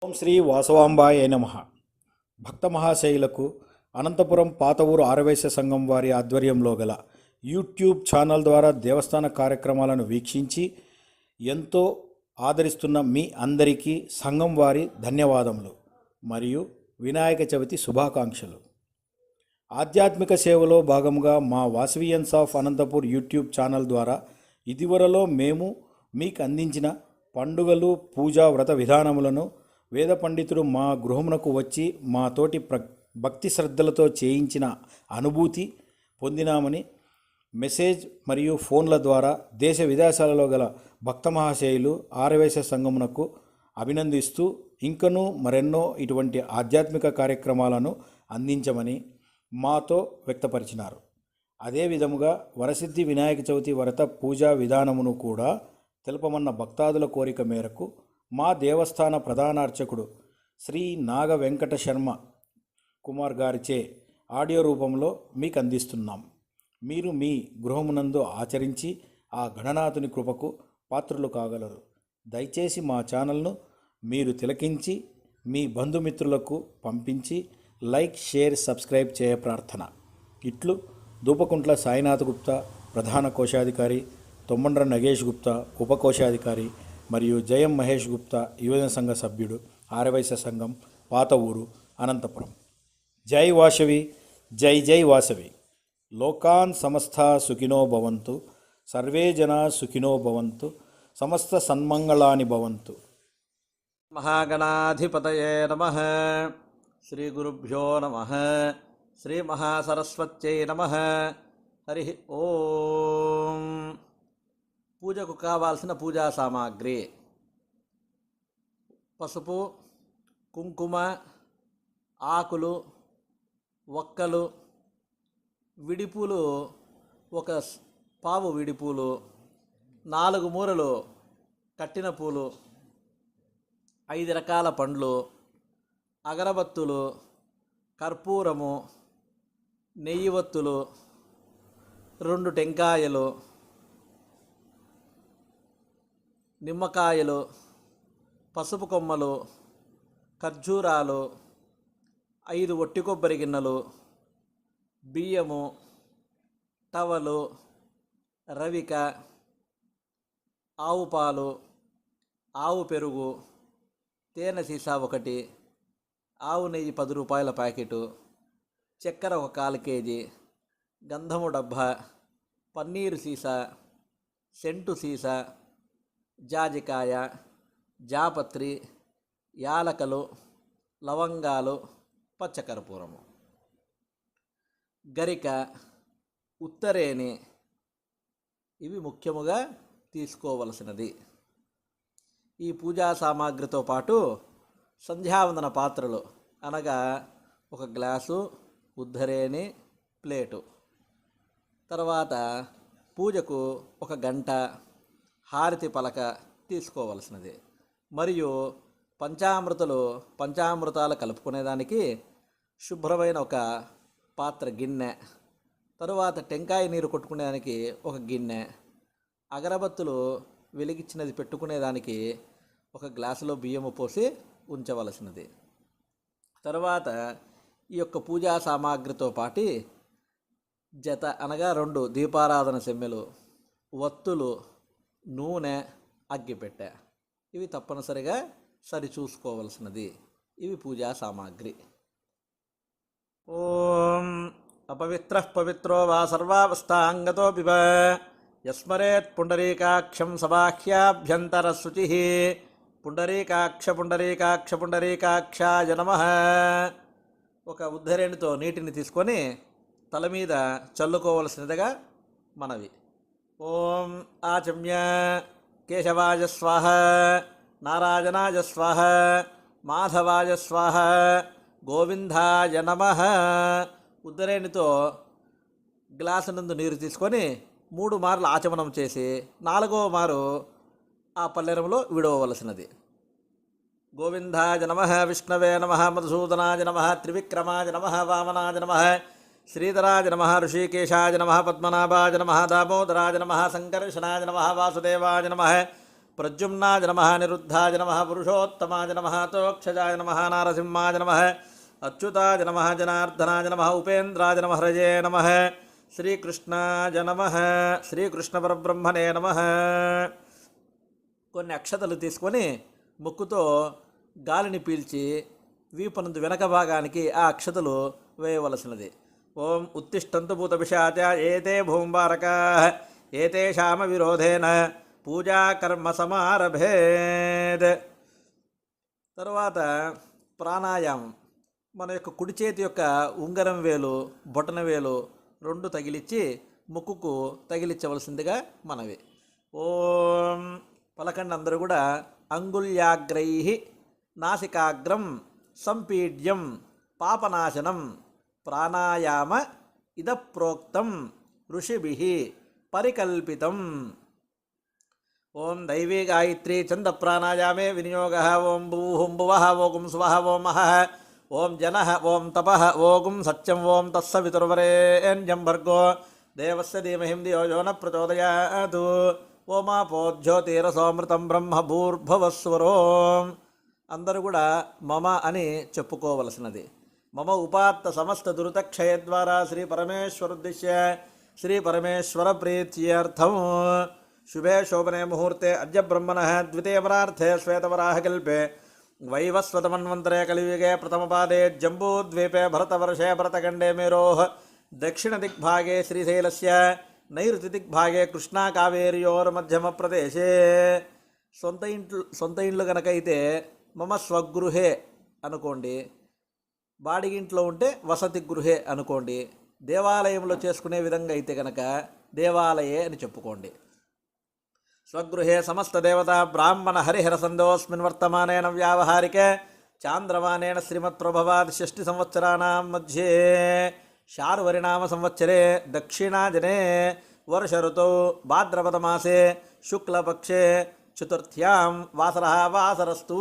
ఓం శ్రీ వాసవాంబాయ నమః. భక్త మహాశైలకు అనంతపురం పాత ఊరు ఆర్యవైశ్య సంఘం వారి ఆధ్వర్యంలో గల యూట్యూబ్ ఛానల్ ద్వారా దేవస్థాన కార్యక్రమాలను వీక్షించి ఎంతో ఆదరిస్తున్న మీ అందరికీ సంఘం వారి ధన్యవాదములు మరియు వినాయక చవితి శుభాకాంక్షలు. ఆధ్యాత్మిక సేవలో భాగంగా మా వాసవియన్స్ ఆఫ్ అనంతపూర్ యూట్యూబ్ ఛానల్ ద్వారా ఇదివరలో మేము మీకు అందించిన పండుగలు, పూజా వ్రత విధానములను వేద పండితుడు మా గృహమునకు వచ్చి మాతోటి భక్తి శ్రద్ధలతో చేయించిన అనుభూతి పొందినామని మెసేజ్ మరియు ఫోన్ల ద్వారా దేశ విదేశాలలో గల భక్త మహాశయులు ఆర్యవైశ్య సంఘమునకు అభినందిస్తూ ఇంకనూ మరెన్నో ఇటువంటి ఆధ్యాత్మిక కార్యక్రమాలను అందించమని మాతో వ్యక్తపరిచినారు. అదేవిధముగా వరసిద్ధి వినాయక చవితి వ్రత పూజా విధానమును కూడా తెలుపమన్న భక్తాదుల కోరిక మేరకు మా దేవస్థాన ప్రధాన అర్చకుడు శ్రీ నాగ వెంకట శర్మ కుమార్ గారిచే ఆడియో రూపంలో మీకు అందిస్తున్నాం. మీరు మీ గృహమునందు ఆచరించి ఆ గణనాథుని కృపకు పాత్రులు కాగలరు. దయచేసి మా ఛానల్ను మీరు తిలకించి మీ బంధుమిత్రులకు పంపించి లైక్, షేర్, సబ్స్క్రైబ్ చేయ ప్రార్థన. ఇట్లు దూపకుంట్ల సాయినాథ్ గుప్తా ప్రధాన కోశాధికారి, తొమ్మండ్ర నగేష్ గుప్తా ఉపకోశాధికారి మరియు జయం మహేష్ గుప్తా యువజన సంఘ సభ్యుడు, ఆర్యవైశ్య సంఘం, పాత ఊరు, అనంతపురం. జై వాసవి, జై జై వాసవి. లోకాన్ సమస్త సుఖినో భవంతు, సర్వే జనా సుఖినో భవంతు, సమస్త సన్మంగళాని భవంతు. మహాగణాధిపతయే నమః. శ్రీ గురుభ్యో నమః. శ్రీ మహాసరస్వత్యై నమః. హరి ఓం. పూజకు కావాల్సిన పూజా సామాగ్రి: పసుపు, కుంకుమ, ఆకులు, ఒక్కలు, విడిపూలు, ఒక పావు విడిపూలు, 4 మూరలు కట్టిన పూలు, 5 రకాల పండ్లు, అగరబత్తులు, కర్పూరము, నెయ్యి వత్తులు, 2 టెంకాయలు, నిమ్మకాయలు, పసుపు కొమ్మలు, ఖర్జూరాలు, 5 ఒట్టి కొబ్బరి గిన్నెలు, బియ్యము, టవలు, రవిక, ఆవు పాలు, ఆవు పెరుగు, తేనె సీసా 1, ఆవు నెయ్యి 10 రూపాయల ప్యాకెటు, చక్కెర 1/4 కేజీ, గంధము డబ్బా, పన్నీరు సీసా, సెంటు సీసా, జాజికాయ, జాపత్రి, యాలకలు, లవంగాలు, పచ్చకర్పూరము, గరిక, ఉత్తరేణి. ఇవి ముఖ్యముగా తీసుకోవలసినది. ఈ పూజా సామాగ్రితో పాటు సంధ్యావందన పాత్రలు అనగా 1 గ్లాసు, ఉద్ధరేణి, ప్లేటు, తర్వాత పూజకు 1 గంట, హారతి పలక తీసుకోవలసినది. మరియు పంచామృతాలు కలుపుకునేదానికి శుభ్రమైన 1 పాత్ర గిన్నె, తరువాత టెంకాయ నీరు కొట్టుకునేదానికి 1 గిన్నె, అగరబత్తులు వెలిగించినది పెట్టుకునేదానికి 1 గ్లాసులో బియ్యము పోసి ఉంచవలసినది. తరువాత ఈ యొక్క పూజా సామాగ్రితో పాటు జత అనగా 2 దీపారాధన సెమ్మెలు, వత్తులు, నూనె, అగ్గిపెట్టె. ఇవి తప్పనిసరిగా సరిచూసుకోవలసినది. ఇవి పూజా సామాగ్రి. ఓం అపవిత్ర పవిత్రో వా సర్వావస్థాంగతో పిబ యస్మరేత్ పుండరీకాక్షం సబాహ్యాభ్యంతర శుచి. పుండరీకాక్ష పుండరీకాక్ష పుండరీకాక్షాయ నమః. 1 ఉద్ధరేణితో నీటిని తీసుకొని తల మీద చల్లుకోవలసినదిగా మనవి. ఓం ఆచమ్య కేశవాయ స్వాహ, నారాయణాయ స్వాహ, మాధవాయ స్వాహ, గోవిందాయ నమః. ఉద్ధరేణితో గ్లాసు నందు నీరు తీసుకొని 3 మార్లు ఆచమనం చేసి 4వ మారు ఆ పల్లెరంలో విడవవలసినది. గోవిందాయ నమః, విష్ణవే నమః, మధుసూదనాయ నమః, త్రివిక్రమాయ నమః, వామనాయ నమః, శ్రీధరాజ నమః, ఋషికేశాయ నమః, పద్మనాభాయ నమః, దామోదరాజ నమః, సంకర్షణాయ నమః, వాసుదేవాయ నమః, ప్రద్యుమ్నాయ నమః నిరుద్ధాయ నమః పురుషోత్తమాయ నమః తోక్షజాయ నమః నారసింహాయ నమః అచ్యుతాయ నమః జనార్దనాయ నమః ఉపేంద్రాయ నమః హరయే నమః శ్రీకృష్ణాయ నమః శ్రీకృష్ణ పరబ్రహ్మణే నమః. కొన్ని అక్షతలు తీసుకొని ముక్కుతో గాలిని పీల్చి వీపనందు వెనక భాగానికి ఆ అక్షతలు వేయవలసినది. ఓం ఉత్తిష్టంతు భూత పిశాచ ఏతే భూంబారకా ఏతేషామ విరోధేన పూజాకర్మ సమారభేద్. తరువాత ప్రాణాయామం. మన యొక్క కుడి చేతి యొక్క ఉంగరం వేలు బొటన వేలు రెండు తగిలిచ్చి ముక్కుకు తగిలించవలసిందిగా మనవి. ఓం పలకండి అందరూ కూడా. అంగుళ్యాగ్రై నాసికాగ్రం సంపీడ్యం పాపనాశనం ప్రాణాయామ ఇద ప్రోక్తం ఋషిభిః పరికల్పితం. ఓం దైవీ గాయత్రీ ఛంద ప్రాణాయామే వినియోగః. ఓం భూః భువః ఓం స్వః ఓం మహః ఓం జనః ఓం తపః ఓం సత్యం ఓం తస్సవితుర్వరేణ్యం భర్గో దేవస్య ధీమహి ధియో యో న ప్రచోదయాత్. ఓమాపో జ్యోతిరసోమృతం బ్రహ్మ భూర్భువస్వరో. అందరూ కూడా మమ అని చెప్పుకోవలసినది. మమ ఉపాత్త సమస్త దురితక్షయ ద్వారా శ్రీ పరమేశ్వరుద్దిశ్య శ్రీ పరమేశ్వర ప్రీత్యర్థం శుభే శోభనే ముహూర్తే అద్య బ్రహ్మణః ద్వితీయపరార్థే శ్వేతవరాహకల్పే వైవస్వతమన్వంతరే కలియుగే ప్రథమపాదే జంబూద్వీపే భరతవర్షే భరతఖండే మేరోః దక్షిణదిగ్భాగే శ్రీశైలస్య నైరుతిదిగ్భాగే కృష్ణా కావేర్యోర్మధ్యమ ప్రదేశే. సొంత ఇండ్లు కనుక అయితే మమ స్వగృహే అనుకోండి. బాడిగింట్లో ఉంటే వసతి గృహే అనుకోండి. దేవాలయంలో చేసుకునే విధంగా అయితే కనుక దేవాలయే అని చెప్పుకోండి. స్వగృహే సమస్త దేవత బ్రాహ్మణ హరిహర సందోస్మిన్ వర్తమానేన వ్యావహారిక చాంద్రమానేన శ్రీమత్ప్రభవాది 6 సంవత్సరాణం మధ్యే శార్వరినామ సంవత్సరే దక్షిణాజనే వర్ష ఋతౌ భాద్రపదమాసే శుక్లపక్షే చతుర్థ్యాం వాసరః వాసరస్తు.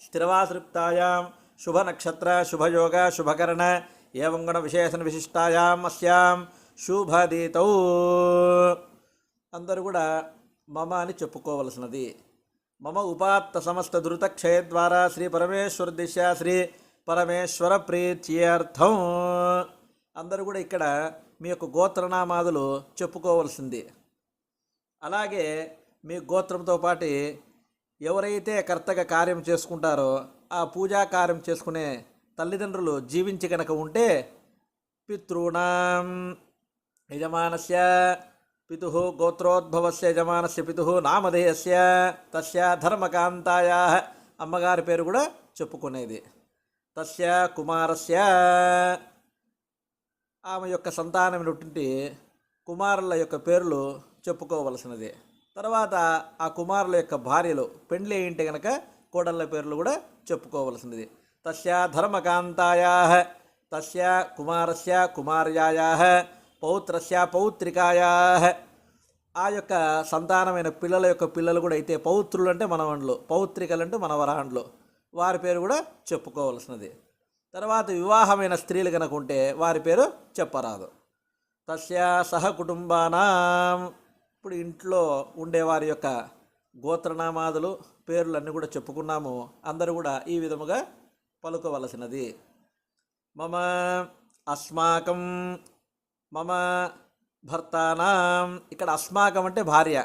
స్థిరవాసృప్తాయాం శుభనక్షత్ర శుభయోగ శుభకరణ ఏవం గుణ విశేషణ విశిష్టాయాం అస్యాం శుభదీతౌ. అందరూ కూడా మమ అని చెప్పుకోవలసినది. మమ ఉపాత్త సమస్త ధృతక్షయ ద్వారా శ్రీ పరమేశ్వర దిశ శ్రీ పరమేశ్వర ప్రీత్యర్థం. అందరూ కూడా ఇక్కడ మీ యొక్క గోత్రనామాదులు చెప్పుకోవలసింది. అలాగే మీ గోత్రంతో పాటు ఎవరైతే కర్తగా కార్యం చేసుకుంటారో ఆ పూజా కార్యం చేసుకునే తల్లిదండ్రులు జీవించి కనుక ఉంటే పితॄణాం యజమానస్య పితుః గోత్రోద్భవస్య యజమానస్య పితుః నామధేయస్య తస్య ధర్మకాంతాయాః అమ్మగారి పేరు కూడా చెప్పుకునేది. తస్య కుమారస్య ఆమె యొక్క సంతానమైనటువంటి కుమారుల యొక్క పేర్లు చెప్పుకోవలసినది. తర్వాత ఆ కుమారుల యొక్క భార్యలు పెండ్లి అయింటే కనుక కోడళ్ళ పేర్లు కూడా చెప్పుకోవలసినది. తస్య ధర్మకాంతాయాః తస్య కుమారస్య కుమార్యాయాః పౌత్రస్య పౌత్రికాయాః. ఆ యొక్క సంతానమైన పిల్లల యొక్క పిల్లలు కూడా అయితే పౌత్రులు అంటే మనవన్లు, పౌత్రికలు అంటే మనవరాండ్లు, వారి పేరు కూడా చెప్పుకోవలసినది. తర్వాత వివాహమైన స్త్రీలు కనుక ఉంటే వారి పేరు చెప్పరాదు. తస్య సహ కుటుంబానాం. ఇప్పుడు ఇంట్లో ఉండేవారి యొక్క గోత్రనామాదులు పేర్లన్నీ కూడా చెప్పుకున్నాము. అందరూ కూడా ఈ విధముగా పలుకోవలసినది. మమ అస్మాకం మమ భర్తానాం. ఇక్కడ అస్మాకం అంటే భార్య.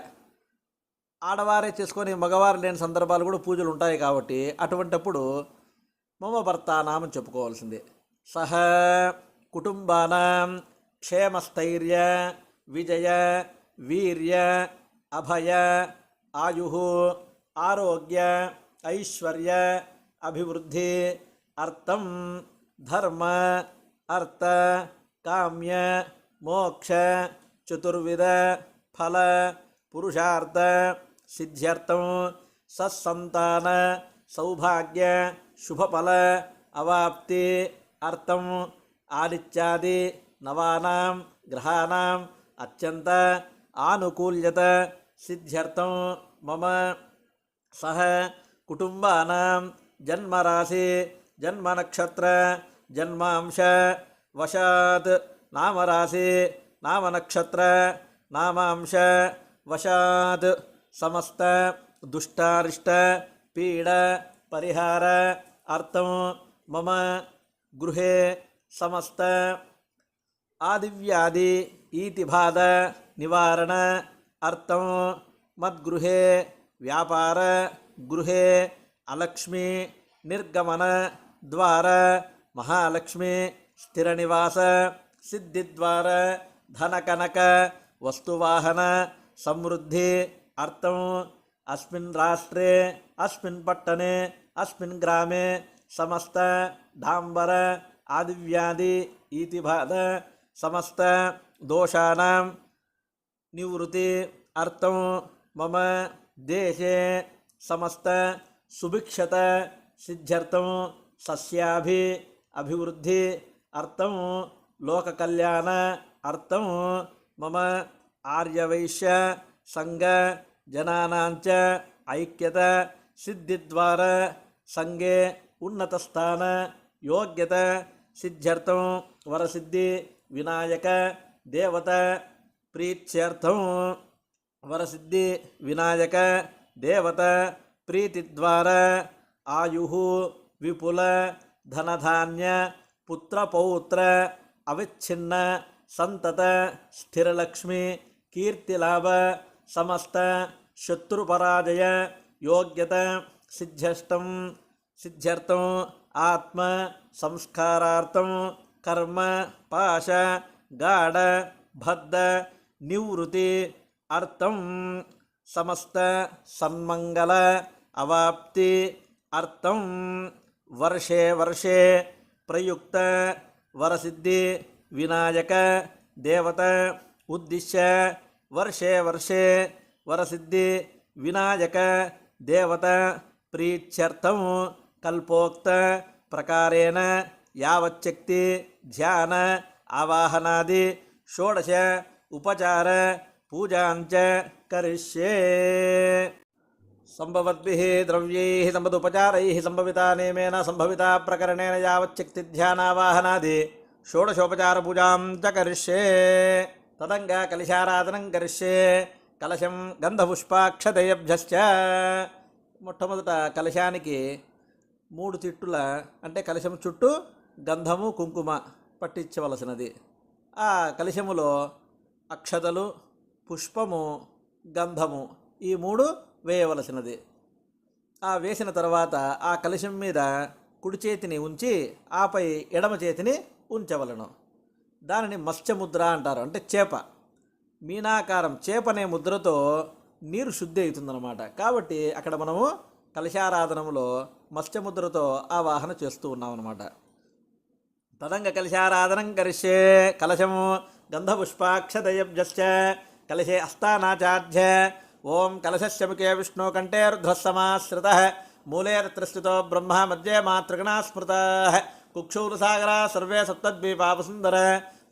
ఆడవారే చేసుకొని మగవారు లేని సందర్భాలు కూడా పూజలు ఉంటాయి కాబట్టి అటువంటప్పుడు మమ భర్తానాం అని చెప్పుకోవాల్సింది. సహ కుటుంబానాం క్షేమస్థైర్య విజయ వీర్య అభయ ఆయు ఆరోగ్య ఐశ్వర్య అభివృద్ధి అర్థం ధర్మ అర్థ కామ్య మోక్ష చతుర్విధ ఫల పురుషార్థ సిద్ధ్యర్థం సత్సంతాన సౌభాగ్య శుభఫల అవాప్తి అర్థం ఆదిత్యాది నవానాం గ్రహాణం అత్యంత ఆనుకూల్యత సిద్ధ్యర్థం మమ సహ కుటుంబానాం జన్మరాశి జన్మనక్షత్ర జన్మాంశ వశాత్ నామరాశి నామనక్షత్ర నామాంశ వశాత్ సమస్త దుష్టారిష్ట పీడ పరిహార అర్థం మమ గృహే సమస్త ఆదివ్యాధి ఈతి బాధ నివారణ అర్థం మద్గృహే వ్యాపార గృహే అలక్ష్మి నిర్గమన ద్వార మహాలక్ష్మి స్థిర నివాస సిద్ధిద్వార ధనకనక వస్తువాహన సమృద్ధి అర్థం అస్మిన్ రాష్ట్రే అస్మిన్ పట్టణే అస్మిన్ గ్రామే సమస్త డాంబర ఆదివ్యాధి ఈతి బాధ సమస్త దోషానాం నివృత్తి అర్థం మమ దేశే సమస్త సుభిక్షత సిద్ధ్యర్థం సస్యాభి అభివృద్ధి అర్థం లోక కళ్యాణ అర్థం మమ ఆర్యవైశ్య సంఘ జనానాంచ ఐక్యత సిద్ధిద్వార సంఘే ఉన్నతస్థాన యోగ్యత సిద్ధ్యర్థం వరసిద్ధి వినాయక దేవత ప్రీత్యర్థం వరసిద్ధి వినాయక దేవత ప్రీతిద్వార ఆయు విపుల ధనధాన్య పుత్రపౌత్ర అవిచ్ఛిన్న సంతత స్థిరలక్ష్మి కీర్తిలాభ సమస్త శత్రుపరాజయ యోగ్యత సిద్ధ్యర్థం ఆత్మ సంస్కారార్థం కర్మ పాశ గాఢ బద్ధ నివృత్తి అర్థం సమస్త సన్మంగళ అవాప్తి అర్థం వర్షే వర్షే ప్రయుక్త వరసిద్ధి వినాయక దేవత ఉద్దిశ్య వర్షే వర్షే వరసిద్ధి వినాయక దేవత ప్రీత్యర్థం కల్పోక్త ప్రకారేణ యావచ్చక్తి ధ్యాన ఆవాహనాది షోడశ ఉపచార పూజాంచ కరిష్యే. సంభవద్భిః ద్రవ్యైః సంపదుపచారైః సంభవితా నేమేన సంభవితా ప్రకరణేన యావచ్చక్తి ధ్యానావాహనాది షోడశోపచార పూజాం చ కరిష్యే. తదంగా కలశారాధనం కరిష్యే. కలశం గంధపుష్పాక్షతయభ్యశ్చ. మొట్టమొదట కలశానికి 3 తిట్టుల అంటే కలశం చుట్టూ గంధము కుంకుమ పట్టించవలసినది. ఆ కలశములో అక్షతలు పుష్పము గంధము ఈ 3 వేయవలసినది. ఆ వేసిన తర్వాత ఆ కలశం మీద కుడి చేతిని ఉంచి ఆపై ఎడమ చేతిని ఉంచవలను. దానిని మత్స్యముద్ర అంటారు. అంటే చేప మీనాకారం చేపనే ముద్రతో నీరు శుద్ధి అవుతుందన్నమాట. కాబట్టి అక్కడ మనము కలశారాధనములో మత్స్యముద్రతో ఆవాహన చేస్తూ ఉన్నాం అన్నమాట. తదంగ కలశారాధనం కరిష్యే. కలశము గంధపుష్పాక్షతయభ్యశ్చ కలశే అస్థానాచార్య. ఓం కలశస్య ముఖే విష్ణు కంఠే రుద్రః సమాశ్రితః మూలే తత్ర స్థితో బ్రహ్మ మధ్యే మాతృగణా స్మృతః కుక్షౌరసాగరా సర్వే సప్తద్వీపావసుందర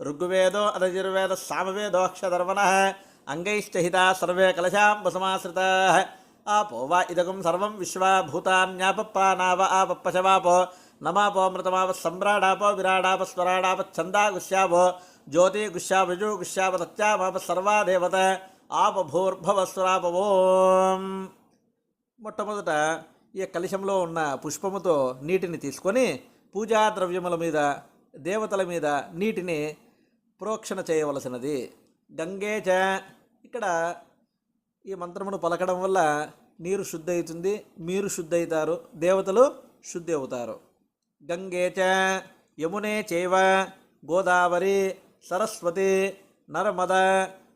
ఋగ్వేదో అథర్వవేద సామవేదోక్షధర్వణః అంగైశ్చ హితా సర్వే కలశాంబసమాశ్రితాః. ఆపో వా ఇదగం సర్వం విశ్వా భూతాన్యాపప్రాణావ ఆపపశవాపో నమాపో మృతమావ సమ్రాడాపో విరాడాప స్వరాడాప ఛందా గుష్యాపో జ్యోతి గుష్యాపజు గుష్యాప సత్యామాప సర్వా దేవత ఆపభూర్భవస్వరాప. ఓం. మొట్టమొదట ఈ కలశంలో ఉన్న పుష్పముతో నీటిని తీసుకొని పూజా ద్రవ్యముల మీద దేవతల మీద నీటిని ప్రోక్షణ చేయవలసినది. గంగే చ. ఇక్కడ ఈ మంత్రమును పలకడం వల్ల నీరు శుద్ధి అవుతుంది, మీరు శుద్ధి అవుతారు, దేవతలు శుద్ధి అవుతారు. గంగే చ యమునే చైవ గోదావరి సరస్వతి నర్మద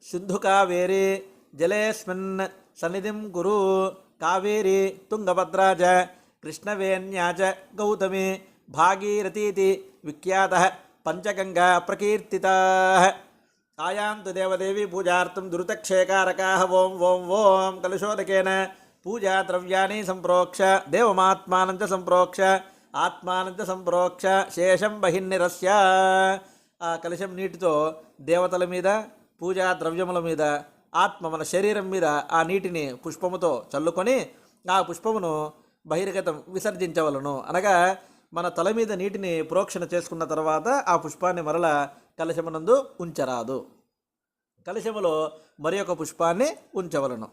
సింధు కావేరి జలేస్మిన్ సన్నిధిం కురు. కావేరి తుంగభద్రా చ కృష్ణవేణ్యా చ గౌతమి భాగీరథీతి విఖ్యాతః పంచగంగా ప్రకీర్తితాః. ఆయాంతు దేవదేవి పూజార్థం దురితక్షేకారకాః. ఓం ఓం ఓం. కలశోదకేన పూజా ద్రవ్యాన్ని సంప్రోక్ష దేవమాత్మానం చ సంప్రోక్ష ఆత్మానం చ సంప్రోక్ష శేషం బహిర్నిరస్య. ఆ కలశం నీటితో దేవతల మీద పూజా ద్రవ్యముల మీద ఆత్మ మన శరీరం మీద ఆ నీటిని పుష్పముతో చల్లుకొని ఆ పుష్పమును బహిర్గతం విసర్జించవలను. అనగా మన తల మీద నీటిని ప్రోక్షణ చేసుకున్న తర్వాత ఆ పుష్పాన్ని మరల కలశమునందు ఉంచరాదు. కలశములో మరి ఒక పుష్పాన్ని ఉంచవలను.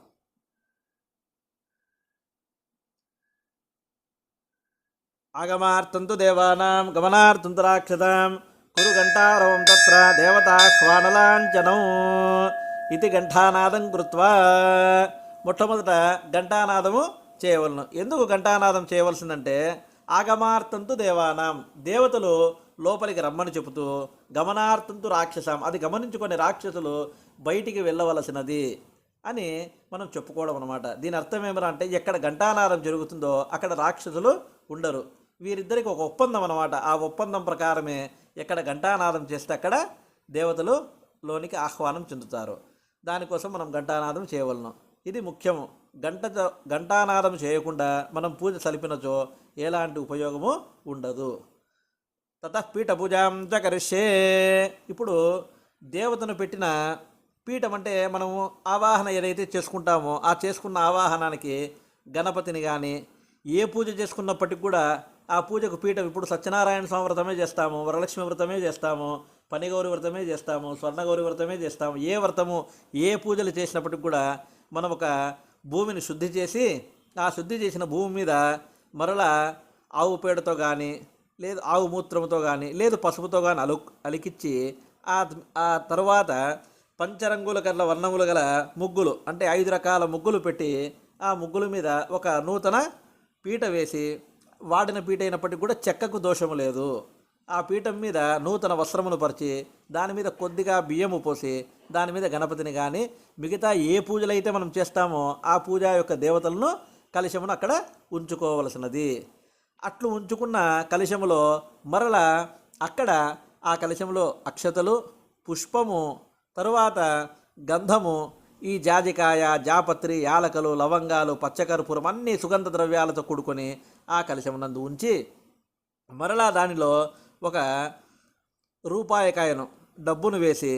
ఆగమార్థంతు దేవానాం గమనార్థంతు రాక్షసాం కురు ఘంటారవం తత్ర దేవతాహ్వానలాంఛనం ఇది ఘంటానాదం కృత్వా. మొట్టమొదట ఘంటానాదము చేయవలను. ఎందుకు ఘంటానాదం చేయవలసిందంటే ఆగమార్థంతు దేవానాం, దేవతలు లోపలికి రమ్మని చెబుతూ, గమనార్థంతు రాక్షసాం, అది గమనించుకొని రాక్షసులు బయటికి వెళ్ళవలసినది అని మనం చెప్పుకోవడం అనమాట. దీని అర్థం ఏమరా అంటే ఎక్కడ ఘంటానాదం జరుగుతుందో అక్కడ రాక్షసులు ఉండరు. వీరిద్దరికి ఒక ఒప్పందం అనమాట. ఆ ఒప్పందం ప్రకారమే ఎక్కడ ఘంటానాదం చేస్తే అక్కడ దేవతలు లోనికి ఆహ్వానం చెందుతారు. దానికోసం మనం ఘంటానాదం చేయవలను. ఇది ముఖ్యము. ఘంటానాదం చేయకుండా మనం పూజ సలిపినచో ఎలాంటి ఉపయోగము ఉండదు. తతః పీఠ పూజాం చ కరిష్యే. ఇప్పుడు దేవతను పెట్టిన పీఠం అంటే మనము ఆవాహన ఏదైతే చేసుకుంటామో ఆ చేసుకున్న ఆవాహనానికి గణపతిని కానీ ఏ పూజ చేసుకున్నప్పటికి కూడా ఆ పూజకు పీఠం, ఇప్పుడు సత్యనారాయణ స్వామి వ్రతమే చేస్తాము, వరలక్ష్మి వ్రతమే చేస్తాము, పనిగౌరి వ్రతమే చేస్తాము, స్వర్ణగౌరి వ్రతమే చేస్తాము, ఏ వ్రతము ఏ పూజలు చేసినప్పటికి కూడా మనం ఒక భూమిని శుద్ధి చేసి ఆ శుద్ధి చేసిన భూమి మీద మరలా ఆవు పేడతో కానీ లేదు ఆవు మూత్రంతో కానీ లేదు పసుపుతో కానీ అలికిచ్చి ఆ తర్వాత పంచరంగుల గల వర్ణములు గల ముగ్గులు అంటే 5 రకాల ముగ్గులు పెట్టి ఆ ముగ్గుల మీద ఒక నూతన పీట వేసి, వాడిన పీట అయినప్పటికీ కూడా చెక్కకు దోషము లేదు, ఆ పీఠం మీద నూతన వస్త్రమును పరిచి దాని మీద కొద్దిగా బియ్యము పోసి దాని మీద గణపతిని కానీ మిగతా ఏ పూజలైతే మనం చేస్తామో ఆ పూజ యొక్క దేవతలను కలశమును అక్కడ ఉంచుకోవలసినది. అట్లు ఉంచుకున్న కలశములో మరల అక్కడ ఆ కలశంలో అక్షతలు, పుష్పము, తరువాత గంధము, ఈ జాజికాయ, జాపత్రి, యాలకలు, లవంగాలు, పచ్చకర్పూరం అన్ని సుగంధ ద్రవ్యాలతో కూడుకొని ఆ కలశమునందు ఉంచి మరలా దానిలో ఒక రూపాయకాయను డబ్బును వేసి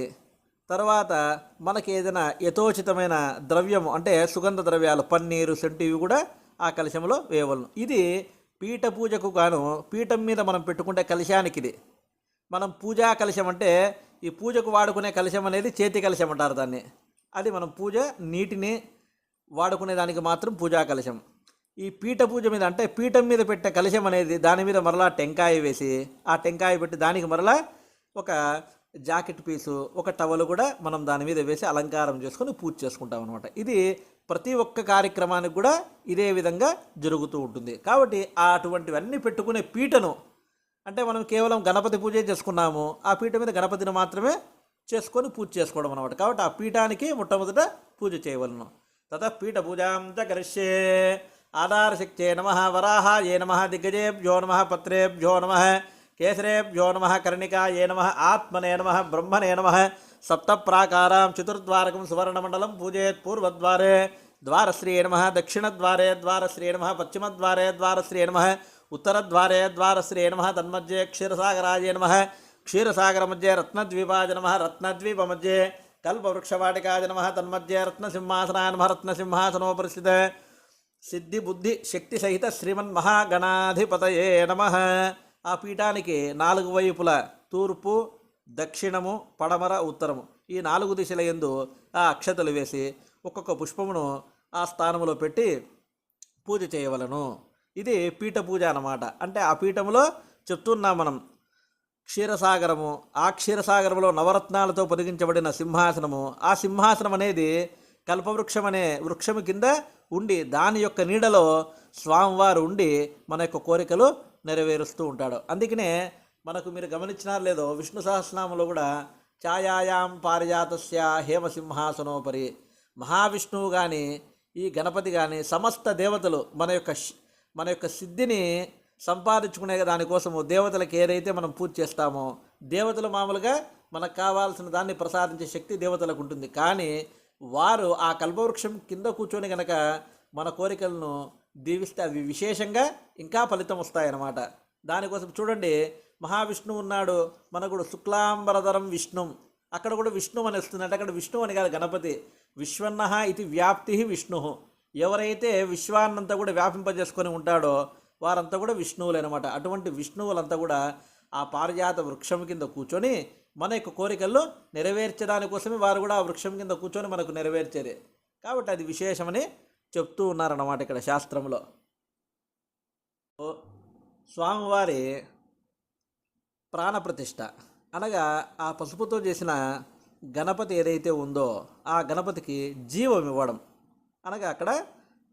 తర్వాత మనకి ఏదైనా యథోచితమైన ద్రవ్యము అంటే సుగంధ ద్రవ్యాలు, పన్నీరు, సెంటు ఇవి కూడా ఆ కలశంలో వేయవలను. ఇది పీఠ పూజకు గాను పీఠం మీద మనం పెట్టుకుంటే కలశానికి ఇది మనం పూజా కలశం అంటే ఈ పూజకు వాడుకునే కలశం అనేది చేతి కలశం అంటారు దాన్ని. అది మనం పూజ నీటిని వాడుకునే దానికి మాత్రం పూజా కలశం. ఈ పీఠ పూజ మీద అంటే పీఠం మీద పెట్టే కలశం అనేది దాని మీద మరలా టెంకాయ వేసి ఆ టెంకాయ పెట్టి దానికి మరలా ఒక జాకెట్ పీసు, ఒక టవల్ కూడా మనం దాని మీద వేసి అలంకారం చేసుకొని పూజ చేసుకుంటాం అనమాట. ఇది ప్రతి ఒక్క కార్యక్రమానికి కూడా ఇదే విధంగా జరుగుతూ ఉంటుంది. కాబట్టి అటువంటివన్నీ పెట్టుకునే పీటను అంటే మనం కేవలం గణపతి పూజే చేసుకున్నాము, ఆ పీఠ మీద గణపతిని మాత్రమే చేసుకొని పూజ చేసుకోవడం అనమాట. కాబట్టి ఆ పీఠానికి మొట్టమొదట పూజ చేయవలను. తతః పీఠ పూజాం చ కరిష్యే. ఆధారశక్తే నమః, వరాహాయే నమః, దిగ్గజేభ్యో నమః, పత్రేభ్యో నమః, కేసరేభ్యో నమః, కర్ణికాయే నమః, ఆత్మనే నమః, బ్రహ్మణే నమః. సప్త ప్రాకారాం చతుర్ద్వారకం సువర్ణమండలం పూజేత్. పూర్వద్వారే ద్వారశ్రీయే నమః, దక్షిణద్వారే ద్వారశ్రీయే నమః, పశ్చిమద్వారే ద్వారశ్రీయే నమః, ఉత్తరద్వారే ద్వారశ్రీయే నమః. తన్మధ్యే క్షీరసాగరాయ నమః, క్షీరసాగర మధ్యే రత్నద్వీపాయ నమః, రత్నద్వీప మధ్యే కల్పవృక్షవాటికాయ నమః. తన్మధ్యే రత్నసింహాసనాయ నమః, రత్నసింహాసనోపరిస్థిత సిద్ధి బుద్ధి శక్తి సహిత శ్రీమన్మహాగణాధిపతయే నమః. ఆ పీఠానికి 4 వైపుల తూర్పు, దక్షిణము, పడమర, ఉత్తరము ఈ 4 దిశల యందు ఆ అక్షతలు వేసి ఒక్కొక్క పుష్పమును ఆ స్థానంలో పెట్టి పూజ చేయవలను. ఇది పీఠ పూజ అన్నమాట. అంటే ఆ పీఠములో చెప్తున్నాం మనం క్షీరసాగరము, ఆ క్షీరసాగరంలో నవరత్నాలతో పొదిగించబడిన సింహాసనము, ఆ సింహాసనం అనేది కల్పవృక్షం అనే వృక్షము కింద ఉండి దాని యొక్క నీడలో స్వామివారు ఉండి మన యొక్క కోరికలు నెరవేరుస్తూ ఉంటాడు. అందుకనే మనకు మీరు గమనించినారు లేదో విష్ణు సహస్రనామంలో కూడా ఛాయాయాం పారిజాతస్య హేమసింహాసనోపరి, మహావిష్ణువు కానీ ఈ గణపతి కానీ సమస్త దేవతలు మన యొక్క సిద్ధిని సంపాదించుకునే దానికోసము దేవతలకు ఏదైతే మనం పూజ చేస్తామో దేవతలు మామూలుగా మనకు కావాల్సిన దాన్ని ప్రసాదించే శక్తి దేవతలకు ఉంటుంది. కానీ వారు ఆ కల్పవృక్షం కింద కూర్చొని కనుక మన కోరికలను దీవిస్తే అవి విశేషంగా ఇంకా ఫలితం వస్తాయన్నమాట. దానికోసం చూడండి మహావిష్ణువు ఉన్నాడు, మనకు కూడా శుక్లాంబరధరం విష్ణుం, అక్కడ కూడా విష్ణు అని వస్తుంది. అంటే అక్కడ విష్ణు అని కాదు గణపతి. విశ్వన్నః ఇది వ్యాప్తి విష్ణు. ఎవరైతే విశ్వాన్నంతా కూడా వ్యాపింపజేసుకొని ఉంటాడో వారంతా కూడా విష్ణువులు అనమాట. అటువంటి విష్ణువులంతా కూడా ఆ పారిజాత వృక్షం కింద కూర్చొని మన యొక్క కోరికల్లో నెరవేర్చడానికోసమే వారు కూడా ఆ వృక్షం కింద కూర్చొని మనకు నెరవేర్చేది. కాబట్టి అది విశేషమని చెప్తూ ఉన్నారన్నమాట ఇక్కడ శాస్త్రంలో. స్వామివారి ప్రాణప్రతిష్ఠ అనగా ఆ పసుపుతో చేసిన గణపతి ఏదైతే ఉందో ఆ గణపతికి జీవం ఇవ్వడం అనగా అక్కడ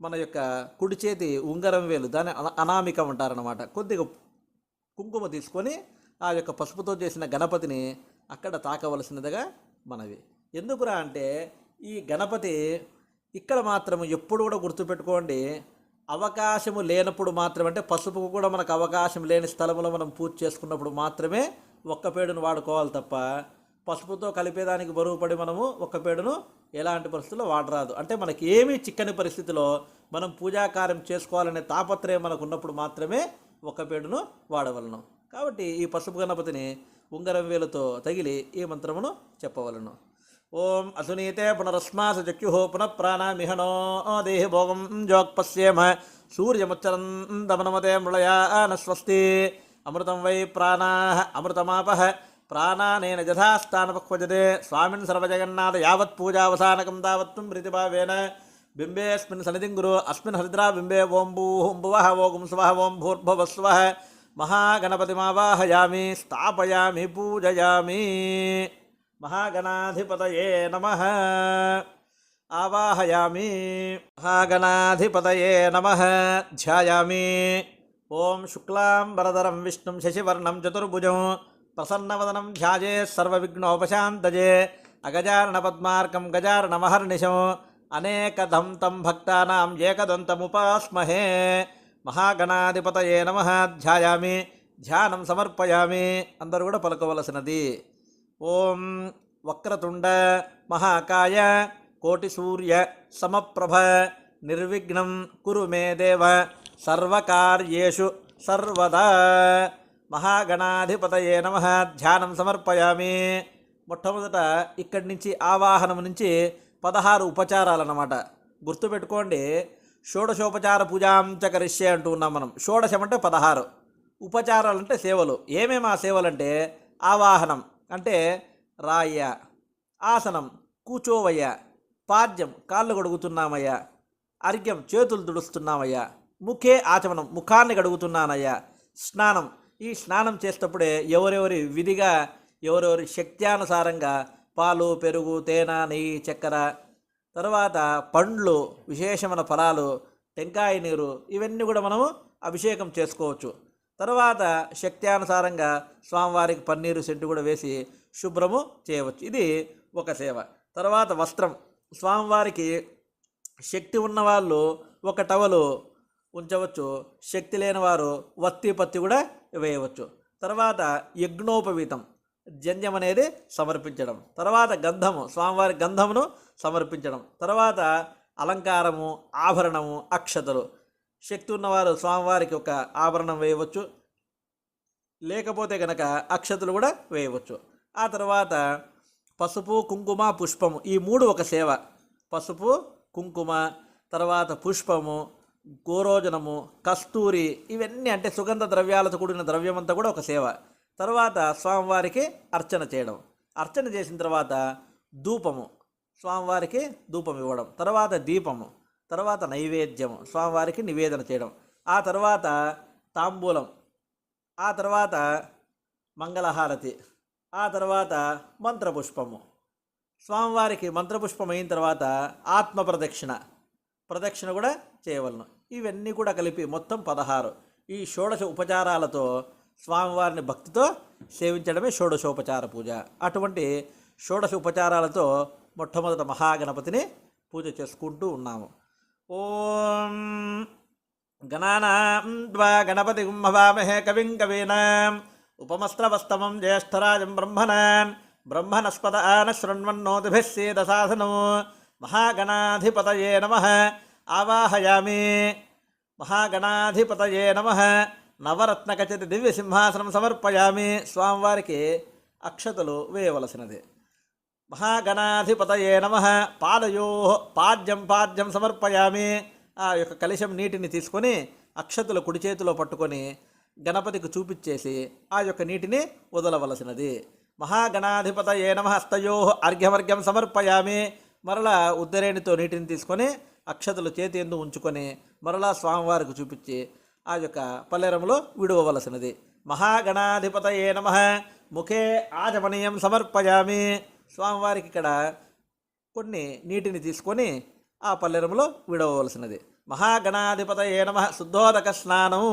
మన యొక్క కుడి చేతి ఉంగరం వేలు దాన్ని అనామికం అంటారనమాట. కొద్దిగా కుంకుమ తీసుకొని ఆ యొక్క పసుపుతో చేసిన గణపతిని అక్కడ తాకవలసినదిగా మనవి. ఎందుకురా అంటే ఈ గణపతి ఇక్కడ మాత్రం ఎప్పుడు కూడా గుర్తుపెట్టుకోండి, అవకాశము లేనప్పుడు మాత్రమే, అంటే పసుపుకు కూడా మనకు అవకాశం లేని స్థలంలో మనం పూజ చేసుకున్నప్పుడు మాత్రమే ఒక్క పేడును వాడుకోవాలి తప్ప పసుపుతో కలిపేదానికి బరువు పడి మనము ఒక్క పేడును ఎలాంటి పరిస్థితుల్లో వాడరాదు. అంటే మనకి ఏమీ చిక్కని పరిస్థితిలో మనం పూజాకార్యం చేసుకోవాలనే తాపత్రయం మనకు ఉన్నప్పుడు మాత్రమే ఒక్క పేడును వాడవలను. కాబట్టి ఈ పసుపు గణపతిని ఉంగరం వేలుతో తగిలి ఈ మంత్రమును చెప్పవలను. ఓం అసునీతే పునరస్మాసు చక్యు పునః ప్రాణమిహనో దేహి భోగం జోక్పశ్యేమ సూర్యముచ్చరం దమనమతే మృళయాన స్వస్తి అమృతం వై ప్రాణా అమృతమాపః ప్రాణానేన యథాస్థానపక్వజతే స్వామిన్ సర్వజగన్నాథ యావత్ పూజావసానకం తావత్వం ప్రీతిభావేన బింబేస్మిన్ సన్నిధిం గురు అస్మిన్ హరిద్రా బింబే ఓం భూః భువః ఓం స్వః ఓం భూర్భువస్వః మహాగణపతిమావాహయామి స్థాపయామి పూజయామి. మహాగణాధిపతయే నమః. ఆవాహయామి. మహాగణాధిపతయే నమః. ధ్యాయామి. ఓం శుక్లాంబరధరం విష్ణుం శశివర్ణం చతుర్భుజం ప్రసన్నవదనం ధ్యాయేత్ సర్వవిఘ్నోపశాంతయే అగజానన పద్మార్కం గజాననమహర్నిశం అనేకదం తం భక్తానాం ఏకదంతముపాస్మహే. మహాగణాధిపతయే నమః. ధ్యాయామి. ధ్యానం సమర్పయామి. అందరూ కూడా పలుకోవలసినది. ఓం వక్రతుండ మహాకాయ కోటి సూర్య సమప్రభ నిర్విఘ్నం కురు మే దేవ సర్వకార్యేషు సర్వదా. మహాగణాధిపతయే నమః. ధ్యానం సమర్పయామి. మొట్టమొదట ఇక్కడి నుంచి ఆవాహనం నుంచి 16 ఉపచారాలన్నమాట. గుర్తుపెట్టుకోండి, షోడశోపచార పూజాం చ కరిష్యే అంటూ ఉన్నాం మనం. షోడశం అంటే 16, ఉపచారాలు అంటే సేవలు. ఏమేమి ఆ సేవలు అంటే ఆవాహనం అంటే రాయ్య, ఆసనం కూచోవయ్యా, పాద్యం కాళ్ళు కడుగుతున్నామయ్యా, అర్ఘ్యం చేతులు తుడుస్తున్నామయ్యా, ముఖే ఆచమనం ముఖాన్ని కడుగుతున్నానయ్యా, స్నానం ఈ స్నానం చేసేటప్పుడే ఎవరెవరి విధిగా ఎవరెవరి శక్త్యానుసారంగా పాలు పెరుగు తేనె నెయ్యి చక్కెర, తర్వాత పండ్లు విశేషమైన ఫలాలు టెంకాయ నీరు ఇవన్నీ కూడా మనము అభిషేకం చేసుకోవచ్చు. తర్వాత శక్త్యానుసారంగా స్వామివారికి పన్నీరు సెంటు కూడా వేసి శుభ్రము చేయవచ్చు. ఇది ఒక సేవ. తర్వాత వస్త్రం, స్వామివారికి శక్తి ఉన్నవాళ్ళు ఒక టవలు ఉంచవచ్చు, శక్తి లేని వారు వత్తి పత్తి కూడా వేయవచ్చు. తర్వాత యజ్ఞోపవీతం జన్యం అనేది సమర్పించడం. తర్వాత గంధము, స్వామివారి గంధమును సమర్పించడం. తర్వాత అలంకారము, ఆభరణము, అక్షతలు. శక్తి ఉన్నవారు స్వామివారికి ఒక ఆభరణం వేయవచ్చు, లేకపోతే కనుక అక్షతలు కూడా వేయవచ్చు. ఆ తర్వాత పసుపు కుంకుమ పుష్పము, ఈ 3 ఒక సేవ. పసుపు కుంకుమ, తర్వాత పుష్పము, గోరోజనము, కస్తూరి ఇవన్నీ అంటే సుగంధ ద్రవ్యాలతో కూడిన ద్రవ్యమంతా కూడా ఒక సేవ. తర్వాత స్వామివారికి అర్చన చేయడం. అర్చన చేసిన తర్వాత ధూపము, స్వామివారికి ధూపం ఇవ్వడం. తర్వాత దీపము, తర్వాత నైవేద్యము, స్వామివారికి నివేదన చేయడం. ఆ తర్వాత తాంబూలం, ఆ తర్వాత మంగళహారతి, ఆ తర్వాత మంత్రపుష్పము. స్వామివారికి మంత్రపుష్పం అయిన తర్వాత ఆత్మ ప్రదక్షిణ కూడా చేయవలను. ఇవన్నీ కూడా కలిపి మొత్తం 16. ఈ షోడశ ఉపచారాలతో స్వామివారిని భక్తితో సేవించడమే షోడశోపచార పూజ. అటువంటి షోడశ ఉపచారాలతో మొట్టమొదట మహాగణపతిని పూజ చేసుకుంటూ ఉన్నాము. ఓం గణానాం త్వా గణపతిం హవామహే కవిం కవీనాం ఉపమస్త్రవస్తమం జ్యేష్ఠరాజం బ్రహ్మణస్పదాన శృణ్వన్నోతిభిः సేదసాధనో. మహాగణాధిపతయే నమః. ఆవాహయామి. మహాగణాధిపతయే నమః. నవరత్నకచిత దివ్య సింహాసనం సమర్పయామి. స్వామివారికి అక్షతలు వేయవలసినది. మహాగణాధిపతయే నమః. పాద్యం సమర్పయామి. ఆ యొక్క కలశం నీటిని తీసుకొని అక్షతలు కుడి చేతిలో పట్టుకొని గణపతికి చూపించేసి ఆ యొక్క నీటిని వదలవలసినది. మహాగణాధిపతయే నమః. హస్తయో అర్ఘ్యమర్ఘ్యం సమర్పయామి. మరలా ఉద్దరేణితో నీటిని తీసుకొని అక్షతలు చేతి యందు ఉంచుకొని మరలా స్వామివారికి చూపించి ఆ యొక్క పల్లెరంలో విడవవలసినది. మహాగణాధిపతయే నమః ముఖే ఆచమనీయం సమర్పయామి. స్వామివారికి ఇక్కడ కొన్ని నీటిని తీసుకొని ఆ పల్లెరంలో విడవలసినది. మహాగణాధిపతయే నమః శుద్ధోదక స్నానం.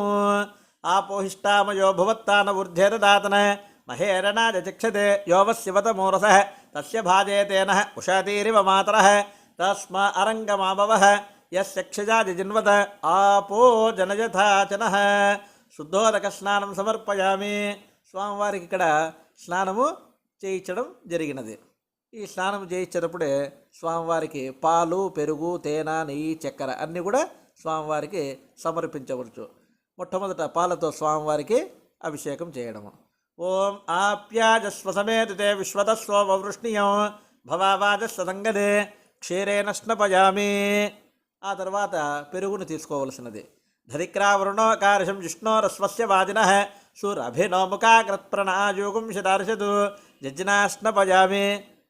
ఆపోహిష్టామయో భువత్తాన ఊర్ధ్యేదాతన మహేరణాజ చక్షతే యోవశివతమూరసః తస్య భాజేతేన ఉషాతీరివ మాతరః తస్మా అరంగమాభవః యస్యక్షజాది జిన్వత ఆపో జనయథాచనః. శుద్ధోదక స్నానం సమర్పయామి. స్వామివారికి ఇక్కడ స్నానము చేయించడం జరిగినది. ఈ స్నానం చేయించేటప్పుడే స్వామివారికి పాలు, పెరుగు, తేనె, నెయ్యి, చక్కెర అన్నీ కూడా స్వామివారికి సమర్పించవచ్చు. మొట్టమొదట పాలతో స్వామివారికి అభిషేకం చేయడము. ఓం ఆప్యాజస్వ సమేతే విశ్వతస్వవృష్ణియం భవావాజస్వదంగదే క్షీరేణ స్నపయామి. ఆ తర్వాత పెరుగును తీసుకోవలసినది. ధరిక్రావరుణోకారశం జిష్ణోరస్వస్య వాజినః సూరభినోముఖాగ్రత్ప్రణాయోగం శతార్షతు జజ్జినాస్నపయామి.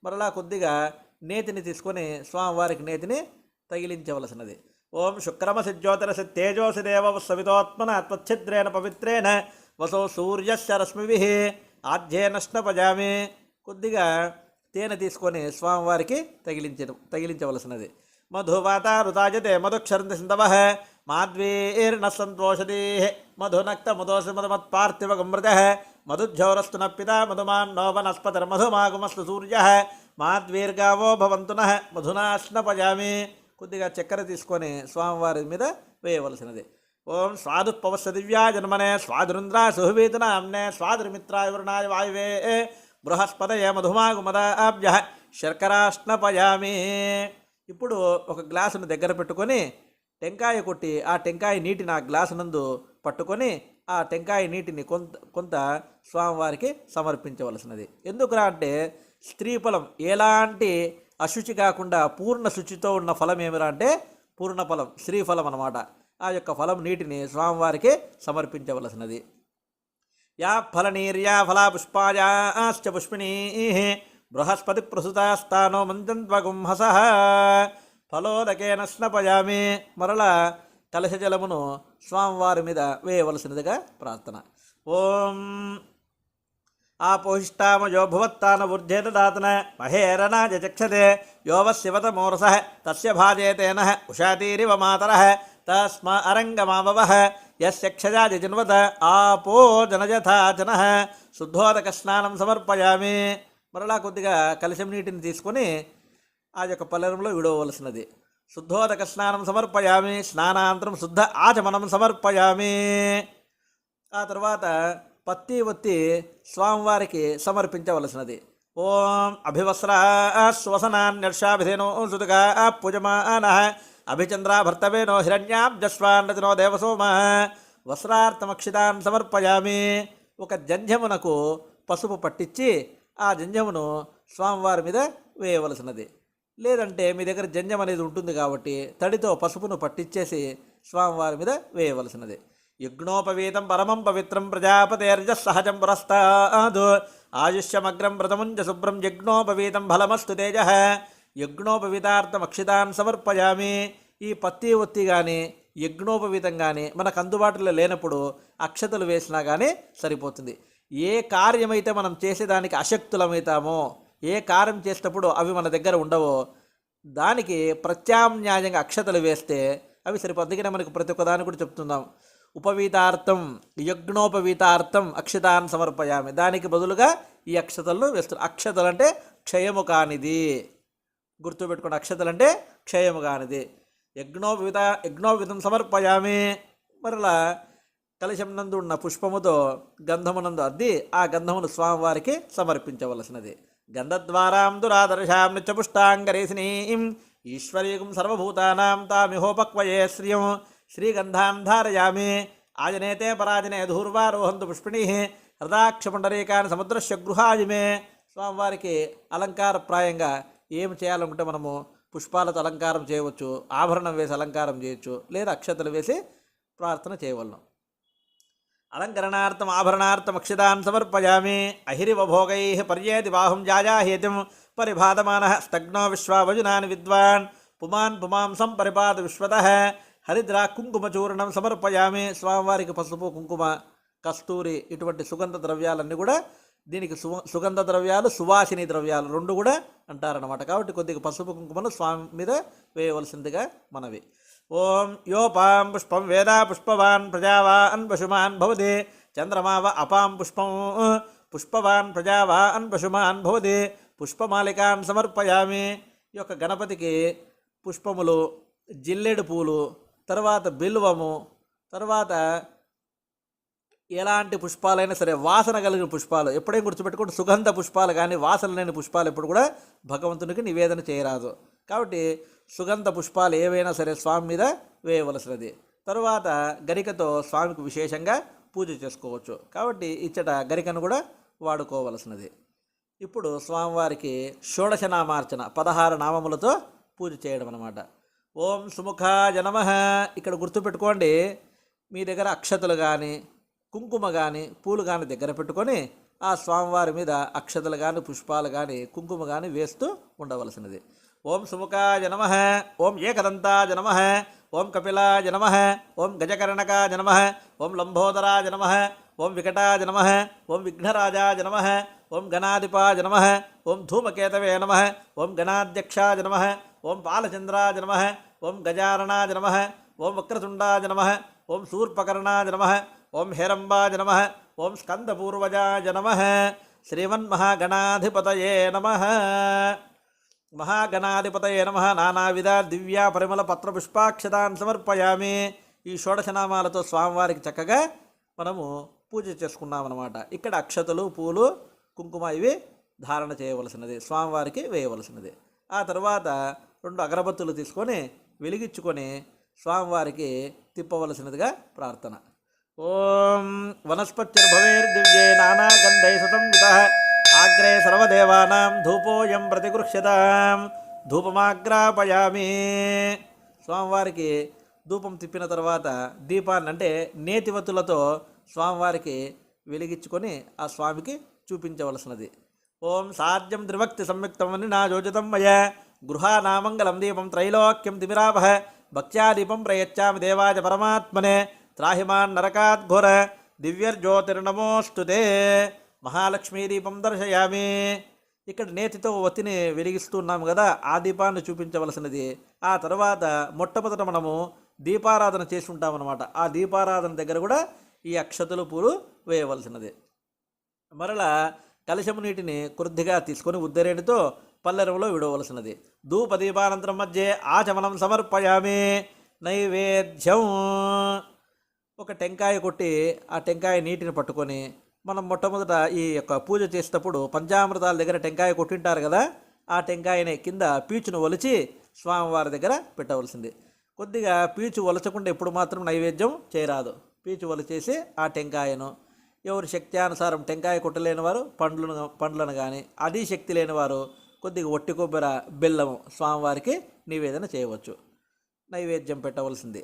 మరలా కొద్దిగా నేతిని తీసుకొని స్వామివారికి నేతిని తగిలించవలసినది. ఓం శుక్రమసి జ్యోతిరసి తేజోసి దేవ సవితోత్మన త్వచ్ఛిద్రేణ పవిత్రేణ వసో సూర్యస్య రశ్మిభిః ఆధ్యేన స్నపయామి. కొద్దిగా తేనె తీసుకొని స్వామివారికి తగిలించవలసినది. మధువాతారుతాజతే మధుక్షరంతి సింధవః మాధ్వీర్న సంతోషదీః మధునక్త మధోసి మధుమత్పార్థివగమృతః మధుజ్జౌరస్తు న పితా మధుమాన్నో వనస్పతిర్మధుమాగుమస్తు సూర్యః మాధ్వీర్గావో భవంతు నః మధునా స్నపయామి. కొద్దిగా చక్కెర తీసుకొని స్వామివారి మీద వేయవలసినది. ఓం స్వాదుపవస్య దివ్యా జన్మనే స్వాదురుంద్రా సుహవీతనామ్నే స్వాదుర్మిత్రాయ వరుణాయ వాయువే బృహస్పతయ మధుమాగుమదాభ్యః శర్కరాస్నపయామి. ఇప్పుడు ఒక గ్లాసును దగ్గర పెట్టుకొని టెంకాయ కొట్టి ఆ టెంకాయ నీటిని ఆ గ్లాసు నందు పట్టుకొని ఆ టెంకాయ నీటిని కొంత స్వామివారికి సమర్పించవలసినది. ఎందుకురా అంటే స్త్రీ ఫలం ఎలాంటి అశుచి కాకుండా పూర్ణ శుచితో ఉన్న ఫలం ఏమిరా అంటే పూర్ణ ఫలం, శ్రీఫలం అన్నమాట. ఆ యొక్క ఫలం నీటిని స్వామివారికి సమర్పించవలసినది. యా ఫలనీర్యా ఫలా పుష్పాయాశ్చ పుష్పిణీః బృహస్పతి ప్రసుతాస్తానో మంజంత్వగుంహసః ఫలోదకేన స్నపయామి. మరల కలశ జలమును స్వామివారి మీద వేయవలసినదిగా ప్రార్థన. ఓం ఆపోహిష్టామయో భువత్తాన ఊర్ధ్యేదాతన మహేరణాజ చక్షతే యోవశివతమూరసః తస్య భాజేతేన ఉషాతీరివ మాతరః తస్మా అరంగమాభవః యస్యక్షజాది జిన్వత ఆపో జనయథాచనః. శుద్ధోదక స్నానం సమర్పయామి. మరలా కొద్దిగా కలశం నీటిని తీసుకొని ఆ యొక్క పల్లెరంలో విడవలసినది. శుద్ధోదక స్నానం సమర్పయామి. స్నానాంతరం శుద్ధ ఆచమనం సమర్పయామి. ఆ తర్వాత పత్తి ఒత్తి స్వామివారికి సమర్పించవలసినది. ఓం అభివస్రా శ్వసనాన్యర్షాభిధేనో సుతుగా పూజమానః అభిచంద్రా భర్తవేనో హిరణ్యాబ్జస్వాన్నతినో దేవసోమ వస్త్రార్థమక్షితాన్ సమర్పయామి. ఒక జంధ్యమునకు పసుపు పట్టించి ఆ జంధ్యమును స్వామివారి మీద వేయవలసినది. లేదంటే మీ దగ్గర జంధ్యం అనేది ఉంటుంది కాబట్టి తడితో పసుపును పట్టించేసి స్వామివారి మీద వేయవలసినది. యజ్ఞోపవీతం పరమం పవిత్రం ప్రజాపతేర్జ సహజం పురస్తాద్ ఆయుష్యమగ్రం వ్రతముంజ శుభ్రం యజ్ఞోపవీతం ఫలమస్తు తేజ. యజ్ఞోపవీతార్థం అక్షితాన్ సమర్పయామి. ఈ పత్తి ఒత్తి కానీ యజ్ఞోపవీతం కానీ మనకు అందుబాటులో లేనప్పుడు అక్షతలు వేసినా కానీ సరిపోతుంది. ఏ కార్యమైతే మనం చేసేదానికి అశక్తులమవుతామో, ఏ కార్యం చేసేటప్పుడు అవి మన దగ్గర ఉండవో దానికి ప్రత్యామ్నాయంగా అక్షతలు వేస్తే అవి సరిపోతుంది. అందుకనే మనకు ప్రతి ఒక్కదాన్ని కూడా చెప్తున్నాం. ఉపవీతార్థం యజ్ఞోపవీతార్థం అక్షతాన్ సమర్పయామి. దానికి బదులుగా ఈ అక్షతలను వేస్తున్నారు. అక్షతలు అంటే క్షయము కానిది, గుర్తుపెట్టుకోండి. అక్షతలు అంటే క్షయము కానిది. యజ్ఞోపవీతం సమర్పయామి. మరలా కలశం నందు ఉన్న పుష్పముతో గంధమునందు అద్ది ఆ గంధమును స్వామివారికి సమర్పించవలసినది. గంధద్వారాం దురాదర్శాం నిత్యపుష్టాంగరేసినీం ఈశ్వరీయం సర్వభూతానాం తామిహోపక్వయే శ్రియం శ్రీగంధాం ధారయామి. ఆజనేతే పరాజనే ధూర్వారోహంతు పుష్పిణీః హృదాక్షపుండరీకాన్ని సముద్రస్య గృహాయిమే. స్వామివారికి అలంకారప్రాయంగా ఏమి చేయాలనుకుంటే మనము పుష్పాలతో అలంకారం చేయవచ్చు, ఆభరణం వేసి అలంకారం చేయొచ్చు, లేదా అక్షతలు వేసి ప్రార్థన చేయవలను. అలంకరణార్థం ఆభరణార్థం అక్షతాన్ సమర్పయామి. అహిరివ భోగై పర్యేది బాహుం జాయాహేతిం పరిభాదమానః స్తగ్నో విశ్వావజునాని విద్వాన్ పుమాన్ పుమాంసం పరిపాద విశ్వతః హరిద్ర కుంకుమ చూర్ణం సమర్పయామి. స్వామివారికి పసుపు, కుంకుమ, కస్తూరి ఇటువంటి సుగంధ ద్రవ్యాలన్నీ కూడా దీనికి సుగంధ ద్రవ్యాలు, సువాసిని ద్రవ్యాలు రెండు కూడా అంటారనమాట. కాబట్టి కొద్దిగా పసుపు కుంకుమను స్వామి మీద వేయవలసిందిగా మనవి. ఓం యోపాం పుష్పం వేదా పుష్పవాన్ ప్రజావాన్ పశుమాన్ భవతి చంద్రమావ అపాం పుష్పం పుష్పవాన్ ప్రజావాన్ పశుమాన్ భవతి పుష్పమాలికాన్ సమర్పయామి. ఈ యొక్క గణపతికి పుష్పములు, జిల్లెడు పూలు, తర్వాత బిల్వము, తర్వాత ఎలాంటి పుష్పాలైనా సరే వాసన కలిగిన పుష్పాలు ఎప్పుడైనా గుర్తుపెట్టుకుంటే సుగంధ పుష్పాలు కానీ వాసన లేని పుష్పాలు ఎప్పుడు కూడా భగవంతునికి నివేదన చేయరాదు. కాబట్టి సుగంధ పుష్పాలు ఏవైనా సరే స్వామి మీద వేయవలసినది. తరువాత గరికతో స్వామికి విశేషంగా పూజ చేసుకోవచ్చు. కాబట్టి ఇచ్చట గరికను కూడా వాడుకోవలసినది. ఇప్పుడు స్వామివారికి షోడశనామార్చన 16 నామములతో పూజ చేయడం అన్నమాట. ఓం సుముఖాయ నమః. ఇక్కడ గుర్తుపెట్టుకోండి, మీ దగ్గర అక్షతలు కానీ కుంకుమ కానీ పూలు కానీ దగ్గర పెట్టుకొని ఆ స్వామివారి మీద అక్షతలు కానీ పుష్పాలు కానీ కుంకుమ కానీ వేస్తూ ఉండవలసినది. ఓం సుముఖాయ నమః, ఓం ఏకదంతాయ నమః, ఓం కపిలాయ నమః, ఓం గజకర్ణకాయ నమః, ఓం లంబోదరాయ నమః, ఓం వికటాయ నమః, ఓం విఘ్నరాజాయ నమః, ఓం గణాధిపాయ నమః, ఓం ధూమకేతవే నమః, ఓం గణాధ్యక్షాయ నమః, ఓం బాలచంద్రాయ నమః, ఓం గజారణాయ నమః, ఓం వక్రతుండాయ నమః, ఓం శూర్పకర్ణాయ నమః, ఓం హేరంబాయ నమః, ఓం స్కందపూర్వజాయ నమః. శ్రీమన్మహాగణాధిపతయే నమః. మహాగణాధిపతయే నమః. నానావిధ దివ్య పరిమళ పత్రపుష్పాక్షతాన్ సమర్పయామి. ఈ షోడశనామాలతో స్వామివారికి చక్కగా మనము పూజ చేసుకున్నామన్నమాట. ఇక్కడ అక్షతలు, పూలు, కుంకుమ ఇవి ధారణ చేయవలసినది, స్వామివారికి వేయవలసినది. ఆ తర్వాత 2 అగరబత్తులు తీసుకొని వెలిగించుకొని స్వామివారికి తిప్పవలసినదిగా ప్రార్థన. ఓం వనస్పత్యుర్భవేర్దివ్యే నానాగంధై సుసంయుతః ఆగ్రే సర్వదేవానాం ధూపోయం ప్రతిగృహ్యతాం ధూపమాగ్రాపయామి. స్వామివారికి ధూపం తిప్పిన తర్వాత దీపాన్ని అంటే నేతివత్తులతో స్వామివారికి వెలిగించుకొని ఆ స్వామికి చూపించవలసినది. ఓం సాధ్యం త్రిభక్తి సంయుక్తం అని నా యోజితం మయ గృహానామంగళం దీపం త్రైలోక్యం తిమిరాపహ భక్త్యా దీపం ప్రయచ్చామి దేవాయ పరమాత్మనే త్రాహిమాన్ నరకాద్ఘోర దివ్యర్జ్యోతిర్నమోస్తుతే. మహాలక్ష్మీ దీపం దర్శయామి. ఇక్కడ నేతితో ఒత్తిని వెలిగిస్తున్నాము కదా, ఆ దీపాన్ని చూపించవలసినది. ఆ తర్వాత మొట్టమొదట మనము దీపారాధన చేసి ఉంటామన్నమాట. ఆ దీపారాధన దగ్గర కూడా ఈ అక్షతలు పూలు వేయవలసినది. మరలా కలశము నీటిని కొద్దిగా తీసుకొని ఉద్దరేణితో పల్లెరంలో విడవలసినది. ధూపదీపానంతరం మధ్య ఆచమనం సమర్పయామి. నైవేద్యం. ఒక టెంకాయ కొట్టి ఆ టెంకాయ నీటిని పట్టుకొని మనం మొట్టమొదట ఈ యొక్క పూజ చేసేటప్పుడు పంచామృతాల దగ్గర టెంకాయ కొట్టింటారు కదా, ఆ టెంకాయని కింద పీచును ఒలిచి స్వామివారి దగ్గర పెట్టవలసింది. కొద్దిగా పీచు ఒలచకుండా ఎప్పుడు మాత్రం నైవేద్యం చేయరాదు. పీచు ఒలిచేసి ఆ టెంకాయను ఎవరి శక్త్యానుసారం టెంకాయ కొట్టలేని వారు పండ్లను కానీ, అది శక్తి లేని వారు కొద్దిగా ఒట్టి కొబ్బరి, బెల్లము స్వామివారికి నివేదన చేయవచ్చు. నైవేద్యం పెట్టవలసింది.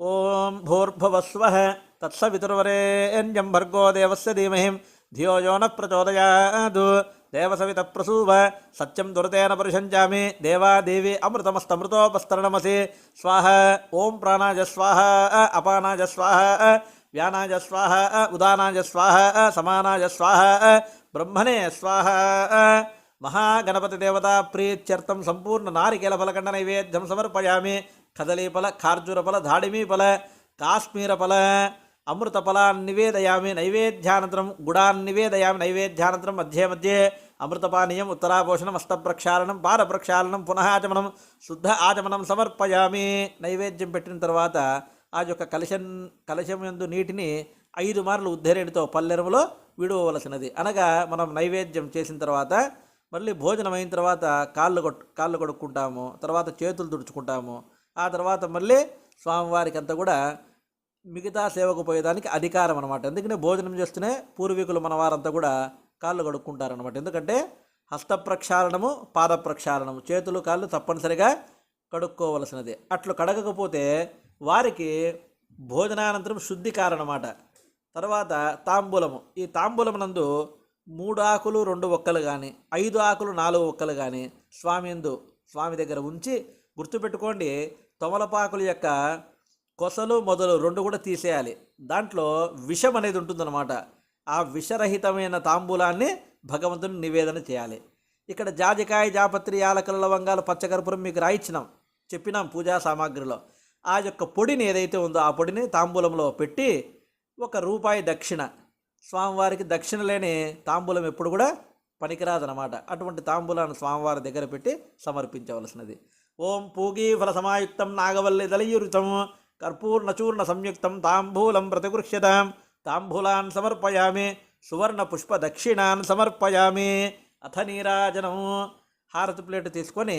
ఓం భూర్భువస్వః తత్సవితుర్వరేణ్యం భర్గో దేవస్య ధీమహి ధియో యో నః ప్రచోదయాత్ దేవసవిత ప్రసూవ సత్యం దురతేన పరిషంచామి దేవాదేవి అమృతమస్తమృతోపస్తరణమసి స్వాహ. ఓం ప్రాణాయ స్వాహ, అపానాయ స్వాహ, వ్యానాయ స్వాహ, ఉదానాయ స్వాహ, సమానాయ స్వాహ, బ్రహ్మణే స్వాహ. మహాగణపతి దేవతా ప్రీత్యర్థం సంపూర్ణ నారికేల ఫలకండ నైవేద్యం సమర్పయామి. కదలీఫల, ఖార్జూరఫల, దాడిమీఫల, కాశ్మీరఫల, అమృతఫలాన్ని నివేదయామి. నైవేద్యానంతరం గుడాన్ని నివేదయామి. నైవేద్యానంతరం మధ్య మధ్య అమృతపానీయం, ఉత్తరాపోషణం, హస్తప్రక్షాళనం, పాదప్రక్షాళనం, పునః ఆచమనం, శుద్ధ ఆచమనం సమర్పయామి. నైవేద్యం పెట్టిన తర్వాత ఆ యొక్క కలశం యందు నీటిని 5 మార్లు ఉద్ధరేణితో పల్లెరుములో విడవలసినది. అనగా మనం నైవేద్యం చేసిన తర్వాత మళ్ళీ భోజనం అయిన తర్వాత కాళ్ళు కడుక్కుంటాము, తర్వాత చేతులు తుడుచుకుంటాము. ఆ తర్వాత మళ్ళీ స్వామివారికి అంతా కూడా మిగతా సేవకు పోయేదానికి అధికారం అనమాట. ఎందుకంటే భోజనం చేస్తూనే పూర్వీకులు మన వారంతా కూడా కాళ్ళు కడుక్కుంటారనమాట. ఎందుకంటే హస్త ప్రక్షాళనము, పాద ప్రక్షాళనము, చేతులు కాళ్ళు తప్పనిసరిగా కడుక్కోవలసినది. అట్లు కడగకపోతే వారికి భోజనానంతరం శుద్ధి కారణమాట. తర్వాత తాంబూలము. ఈ తాంబూలం నందు 3 ఆకులు 2 ఒక్కలు కానీ, 5 ఆకులు 4 ఒక్కలు కానీ స్వామి దగ్గర ఉంచి, గుర్తుపెట్టుకోండి, తమలపాకుల యొక్క కొసలు మొదలు రెండు కూడా తీసేయాలి. దాంట్లో విషం అనేది ఉంటుందన్నమాట. ఆ విషరహితమైన తాంబూలాన్ని భగవంతుని నివేదన చేయాలి. ఇక్కడ జాజికాయ, జాపత్రి, యాలకుల, లవంగాలు, పచ్చకర్పూరం మీకు రాయిచ్చినాం, చెప్పినాం పూజా సామాగ్రిలో. ఆ యొక్క పొడిని ఏదైతే ఉందో ఆ పొడిని తాంబూలంలో పెట్టి ₹1 దక్షిణ, స్వామివారికి దక్షిణ లేని తాంబూలం ఎప్పుడు కూడా పనికిరాదనమాట. అటువంటి తాంబూలాన్ని స్వామివారి దగ్గర పెట్టి సమర్పించవలసినది. ఓం పూగీ ఫల సమాయుక్తం నాగవల్లి దళయురితం కర్పూర్ణచూర్ణ సంయుక్తం తాంబూలం ప్రతిగృహ్యతాం తాంబూలాన్ సమర్పయామి సువర్ణ పుష్ప దక్షిణాన్ సమర్పయామి. అథ నీరాజనం. హారతి ప్లేటు తీసుకొని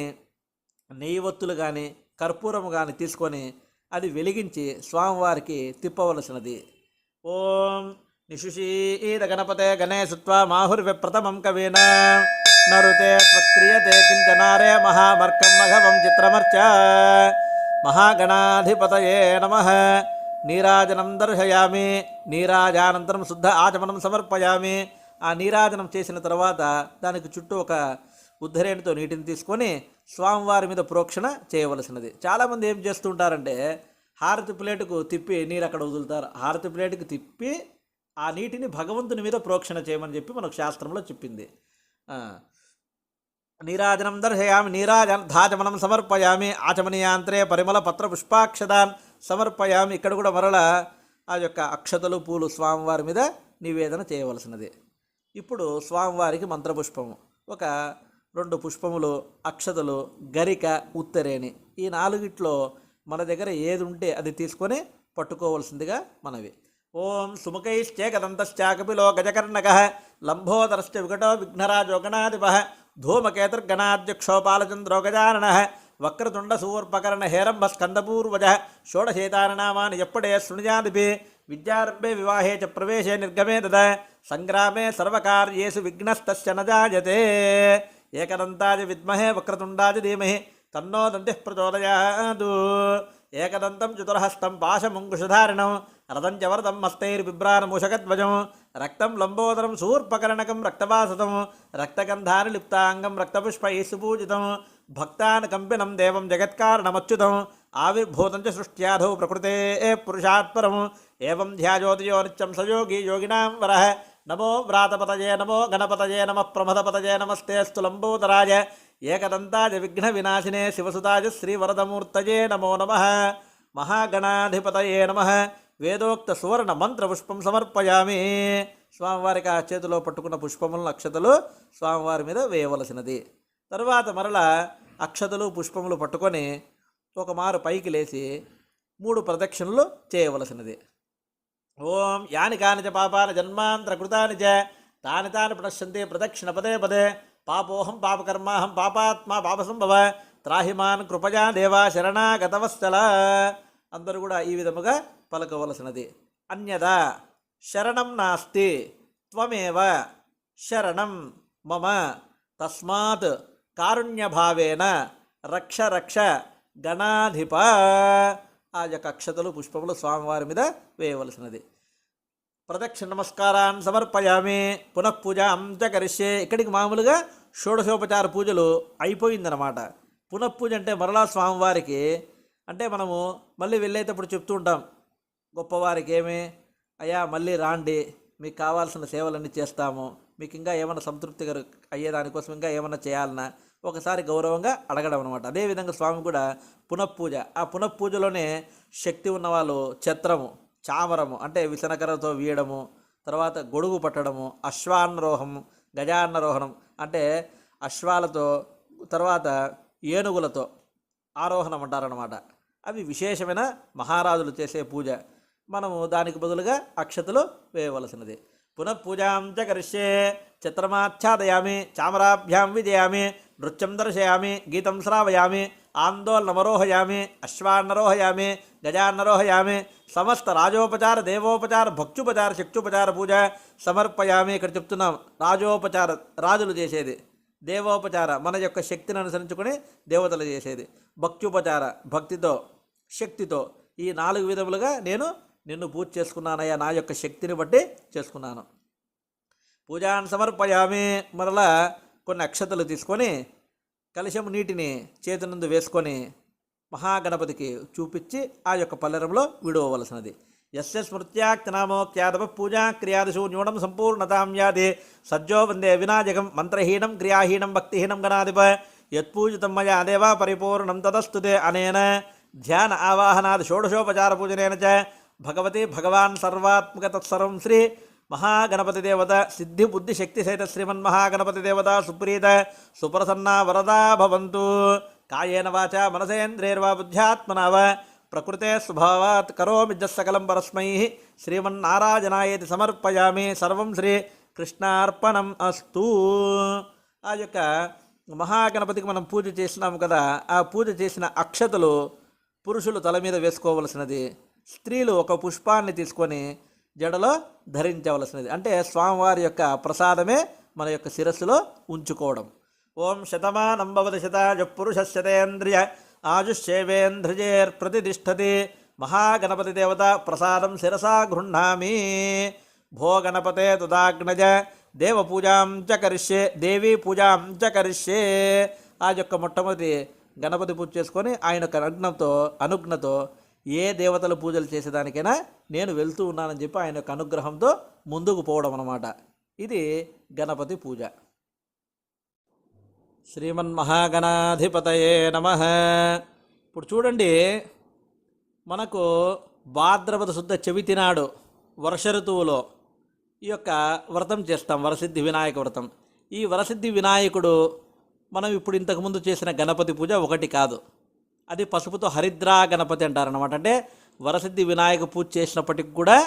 నెయ్యవత్తులు కానీ కర్పూరం కానీ తీసుకొని అది వెలిగించి స్వామివారికి తిప్పవలసినది. ఓం నిశుషీద గణపతే గణేశత్వా మాహుర్విప్రథమం కవీన నరుతే త్వక్రియతే కించనారే మహామర్కం మఘవం చిత్రమర్చ. మహాగణాధిపతయే నమః. నీరాజనం దర్శయామి. నీరాజానంతరం శుద్ధ ఆచమనం సమర్పయామి. ఆ నీరాజనం చేసిన తర్వాత దానికి చుట్టూ ఒక ఉద్ధరేణితో నీటిని తీసుకొని స్వామివారి మీద ప్రోక్షణ చేయవలసినది. చాలామంది ఏం చేస్తుంటారంటే హారతి ప్లేటుకు తిప్పి నీరు అక్కడ వదులుతారు. హారతి ప్లేటుకు తిప్పి ఆ నీటిని భగవంతుని మీద ప్రోక్షణ చేయమని చెప్పి మనకు శాస్త్రంలో చెప్పింది. నీరాజనం దర్శయామి. నీరాజనాచమనం సమర్పయామి. ఆచమనీయాంత్రే పరిమళ పత్ర పుష్పాక్షతాన్ సమర్పయామి. ఇక్కడ కూడా మరల ఆ యొక్క అక్షతలు, పూలు స్వామివారి మీద నివేదన చేయవలసినది. ఇప్పుడు స్వామివారికి మంత్రపుష్పము, ఒక 2 పుష్పములు, అక్షతలు, గరిక, ఉత్తరేణి, ఈ 4గిట్లో మన దగ్గర ఏది ఉంటే అది తీసుకొని పట్టుకోవలసిందిగా మనవి. ఓం సుముఖైశ్చేకదంతశ్చాకపిలో గజకర్ణకః లంబోదరశ్చ వికటో విఘ్నరాజో గణాధిపః ధూమకేతుర్గణాధ్యక్షో పాలచంద్రో గజాననః వక్రతుండ సూర్పకర్ణ హేరంబ స్కందపూర్వజః షోడశేతానామాని ఎప్పడే శృణుజాదిపి విద్యారంభే వివాహే చ ప్రవేశే నిర్గమే తద సంగ్రామే సర్వకార్యేషు విఘ్నస్తస్య న జాయతే. ఏకదంతాయ విద్మహే వక్రతుండాయ ధీమహి తన్నో దంతిః ప్రచోదయాత్. ఏకదంతం చతుర్హస్తం పాశముంకుశధారిణం రథం చ వరదం హస్తైర్బిభ్రానమూషకధ్వజం రక్తం లంబోదరం శూర్పకర్ణకం రక్తవాసతం రక్తగంధాని లిప్తాంగం రక్తపుష్పైః సుపూజితం భక్తాన్ కంపినం దేవం జగత్కారణమచ్యుతం ఆవిర్భూతం చ సృష్ట్యాధౌ ప్రకృతే పురుషాత్పరం ఏవం ధ్యాయోతియో నిత్యం సయోగి యోగినాం వరః. నమో వ్రాతపతయే నమో గణపతయే నమః ప్రమథపతయే నమస్తేస్తు లంబోదరాయ ఏకదంతాయ విఘ్న వినాశినే శివసుతాయ శ్రీవరదమూర్తయే నమో నమః. మహాగణాధిపతయే నమః. వేదోక్త సువర్ణ మంత్ర పుష్పం సమర్పయామి. స్వామివారికి ఆ చేతిలో పట్టుకున్న పుష్పములను, అక్షతలు స్వామివారి మీద వేయవలసినది. తర్వాత మరల అక్షతలు, పుష్పములు పట్టుకొని ఒక మారు పైకి లేచి 3 ప్రదక్షిణలు చేయవలసినది. ఓం యాని కాని చ పాపాని జన్మాంతర కృతాని చ తాని తాని ప్రణశ్యంతి ప్రదక్షిణ పదే పదే పాపోహం పాపకర్మాహం పాపాత్మా పాపసంభవ త్రాహిమాన్ కృపయా దేవా శరణాగతవత్సల. అందరూ కూడా ఈ విధముగా పలకవలసినది. అన్యదా శరణం నాస్తి త్వమేవ శరణం మమ తస్మాత్ కారుణ్యభావేన రక్ష రక్ష గణాధిప. ఆ యొక్క అక్షతలు, పుష్పములు స్వామివారి మీద వేయవలసినది. ప్రదక్షిణ నమస్కారాన్ని సమర్పయామి. పునఃపూజాం చ కరిష్యే. ఇక్కడికి మామూలుగా షోడశోపచార పూజలు అయిపోయిందనమాట. పునఃపూజ అంటే మరలా స్వామివారికి అంటే మనము మళ్ళీ వెళ్ళేటప్పుడు చెప్తూ ఉంటాం గొప్పవారికి ఏమి, అయ్యా మళ్ళీ రాండి, మీకు కావాల్సిన సేవలన్నీ చేస్తాము, మీకు ఇంకా ఏమైనా సంతృప్తి అయ్యేదానికోసం ఇంకా ఏమైనా చేయాలన్నా ఒకసారి గౌరవంగా అడగడం అనమాట. అదేవిధంగా స్వామి కూడా పునఃపూజ, ఆ పునఃపూజలోనే శక్తి ఉన్నవాళ్ళు ఛత్రము, చామరము అంటే విసనకరతో వీయడము, తర్వాత గొడుగు పట్టడము, అశ్వాన్నరోహం, గజాన్నరోహణం అంటే అశ్వాలతో తర్వాత ఏనుగులతో ఆరోహణం అంటారనమాట. అవి విశేషమైన మహారాజులు చేసే పూజ. మనము దానికి బదులుగా అక్షతలు వేయవలసినది. పునఃపూజాం చ కరిష్యే. చిత్రమాచ్ఛాదయామి, చామరాభ్యాం విజయామి, నృత్యం దర్శయామి, గీతం శ్రావయామి, ఆందోళనమరోహయామి, అశ్వాన్నరోహయామి, గజాన్నరోహయామి, సమస్త రాజోపచార దేవోపచార భక్త్యుపచార శక్త్యుపచార పూజ సమర్పయామి. ఇక్కడ చెప్తున్నాం రాజోపచార రాజులు చేసేది, దేవోపచార మన యొక్క శక్తిని అనుసరించుకొని దేవతలు చేసేది, భక్త్యుపచార భక్తితో శక్తితో, ఈ 4 విధములుగా నేను నిన్ను పూజ చేసుకున్నానయ్యా, నా యొక్క శక్తిని బట్టి చేసుకున్నాను. పూజాన్ని సమర్పయామి. మరలా కొన్ని అక్షతలు తీసుకొని కలశం నీటిని చేతి నందు వేసుకొని మహాగణపతికి చూపించి ఆ యొక్క పల్లెరంలో విడవవలసినది. యస్య స్మృత్యాక్తనామోక్యాదవ పూజా క్రియాదిషు న్యూనం సంపూర్ణతాం యాది సజ్జో వందే వినాయకం మంత్రహీనం క్రియాహీనం భక్తిహీనం గణాధిప యత్పూజితం మయా దేవా పరిపూర్ణం తదస్తుతే అనేన ధ్యాన ఆవాహనాది షోడశోపచార పూజనేన చ భగవతి భగవాన్ సర్వాత్మక తత్సర్వం శ్రీ మహాగణపతి దేవత సిద్ధి బుద్ధి శక్తి సహిత శ్రీమన్మహాగణపతి దేవత సుప్రీత సుప్రసన్నా వరదా భవంతు. కాయేన వాచా మనసేంద్రియర్వా బుద్ధ్యాత్మనా వా ప్రకృతే స్వభావాత్ కరోమి సకలం పరస్మై శ్రీమన్నారాయణాయేతి సమర్పయామి. సర్వం శ్రీ కృష్ణార్పణం అస్తు. ఆ యొక్క మహాగణపతికి మనం పూజ చేసినాము కదా, ఆ పూజ చేసిన అక్షతలు పురుషులు తల మీద వేసుకోవలసినది, స్త్రీలు ఒక పుష్పాన్ని తీసుకొని జడలో ధరించవలసినది. అంటే స్వామివారి యొక్క ప్రసాదమే మన యొక్క శిరస్సులో ఉంచుకోవడం. ఓం శతమానం భవతి శతాజ పురుషశతేంద్రియ ఆయుష్యేవేంద్రియైర్ప్రతిష్టతి. మహాగణపతి దేవత ప్రసాదం శిరసా గృహ్ణామి. భో గణపతే తుదాగ్నజ దేవపూజాం చ కరిష్యే దేవీ పూజాం చ కరిష్యే. ఆ యొక్క మొట్టమొదటి గణపతి పూజ చేసుకొని ఆయన యొక్క అనుజ్ఞతో ఏ దేవతల పూజలు చేసేదానికైనా నేను వెళ్తూ ఉన్నానని చెప్పి ఆయన యొక్క అనుగ్రహంతో ముందుకు పోవడం అన్నమాట. ఇది గణపతి పూజ. శ్రీమన్మహాగణాధిపతయే నమః. ఇప్పుడు చూడండి, మనకు భాద్రపద శుద్ధ చవితి నాడు వర్ష ఋతువులో ఈ యొక్క వ్రతం చేస్తాం, వరసిద్ధి వినాయక వ్రతం. ఈ వరసిద్ధి వినాయకుడు మనం ఇప్పుడు ఇంతకుముందు చేసిన గణపతి పూజ ఒకటి కాదు, అది పసుపుతో హరిద్రా గణపతి అంటారనమాట. అంటే వరసిద్ధి వినాయక పూజ చేసినప్పటికి కూడా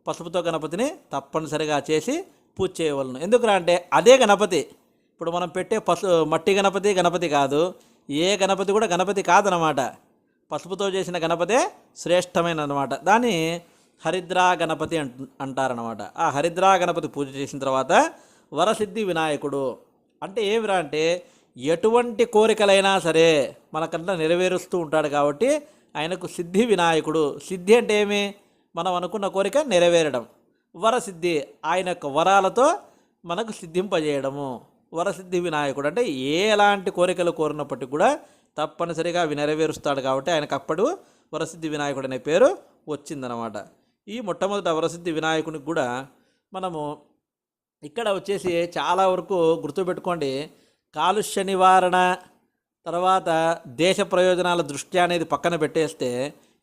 పసుపుతో గణపతిని తప్పనిసరిగా చేసి పూజ చేయవలను. ఎందుకురా అంటే అదే గణపతి. ఇప్పుడు మనం పెట్టే మట్టి గణపతి కాదు, ఏ గణపతి కూడా గణపతి కాదనమాట. పసుపుతో చేసిన గణపతే శ్రేష్టమైన అనమాట. దాన్ని హరిద్రా గణపతి అంటారనమాట. ఆ హరిద్రా గణపతి పూజ చేసిన తర్వాత వరసిద్ధి వినాయకుడు అంటే ఏమిరా అంటే ఎటువంటి కోరికలైనా సరే మనకంతా నెరవేరుస్తూ ఉంటాడు కాబట్టి ఆయనకు సిద్ధి వినాయకుడు. సిద్ధి అంటే ఏమి? మనం అనుకున్న కోరిక నెరవేరడం. వరసిద్ధి ఆయన యొక్క వరాలతో మనకు సిద్ధింపజేయడము. వరసిద్ధి వినాయకుడు అంటే ఎలాంటి కోరికలు కోరినప్పటికీ కూడా తప్పనిసరిగా అవి నెరవేరుస్తాడు కాబట్టి ఆయనకు అప్పుడు వరసిద్ధి వినాయకుడు అనే పేరు వచ్చిందనమాట. ఈ మొట్టమొదటి వరసిద్ధి వినాయకునికి కూడా మనము ఇక్కడ వచ్చేసి చాలా వరకు గుర్తుపెట్టుకోండి, కాలుష్య నివారణ తర్వాత దేశ ప్రయోజనాల దృష్ట్యా అనేది పక్కన పెట్టేస్తే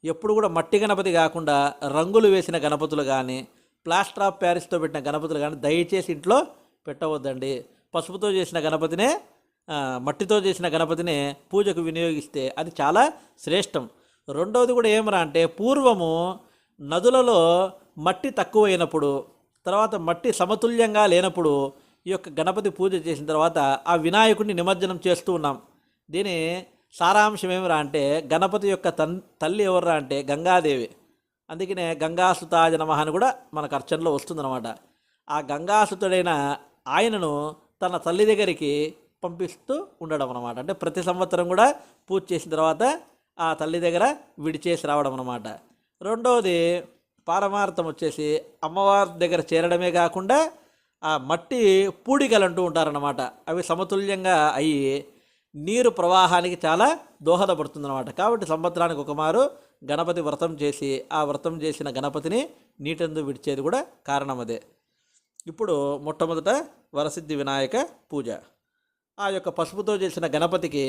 ఎప్పుడు కూడా మట్టి గణపతి కాకుండా రంగులు వేసిన గణపతులు కానీ ప్లాస్టర్ ఆఫ్ ప్యారిస్తో పెట్టిన గణపతులు కానీ దయచేసి ఇంట్లో పెట్టవద్దండి. పసుపుతో చేసిన గణపతినే మట్టితో చేసిన గణపతిని పూజకు వినియోగిస్తే అది చాలా శ్రేష్టం. రెండవది కూడా ఏమరా అంటే పూర్వము నదులలో మట్టి తక్కువైనప్పుడు తర్వాత మట్టి సమతుల్యంగా లేనప్పుడు ఈ యొక్క గణపతి పూజ చేసిన తర్వాత ఆ వినాయకుడిని నిమజ్జనం చేస్తూ ఉన్నాం. దీని సారాంశం ఏమిరా అంటే గణపతి యొక్క తల్లి ఎవర్రా అంటే గంగాదేవి. అందుకనే గంగాసుతాయ నమః అని కూడా మనకు అర్చనలో వస్తుందన్నమాట. ఆ గంగాసుతుడైన ఆయనను తన తల్లి దగ్గరికి పంపిస్తూ ఉండడం అన్నమాట. అంటే ప్రతి సంవత్సరం కూడా పూజ చేసిన తర్వాత ఆ తల్లి దగ్గర విడిచేసి రావడం అన్నమాట. రెండవది పారమార్థం వచ్చేసి అమ్మవారి దగ్గర చేరడమే కాకుండా ఆ మట్టి పూడికలు అంటూ ఉంటారన్నమాట. అవి సమతుల్యంగా అయ్యి నీరు ప్రవాహానికి చాలా దోహదపడుతుందన్నమాట. కాబట్టి సంవత్సరానికి ఒక మారు గణపతి వ్రతం చేసి ఆ వ్రతం చేసిన గణపతిని నీటందు విడిచేది కూడా కారణం అదే. ఇప్పుడు మొట్టమొదట వరసిద్ధి వినాయక పూజ. ఆ యొక్క పసుపుతో చేసిన గణపతికి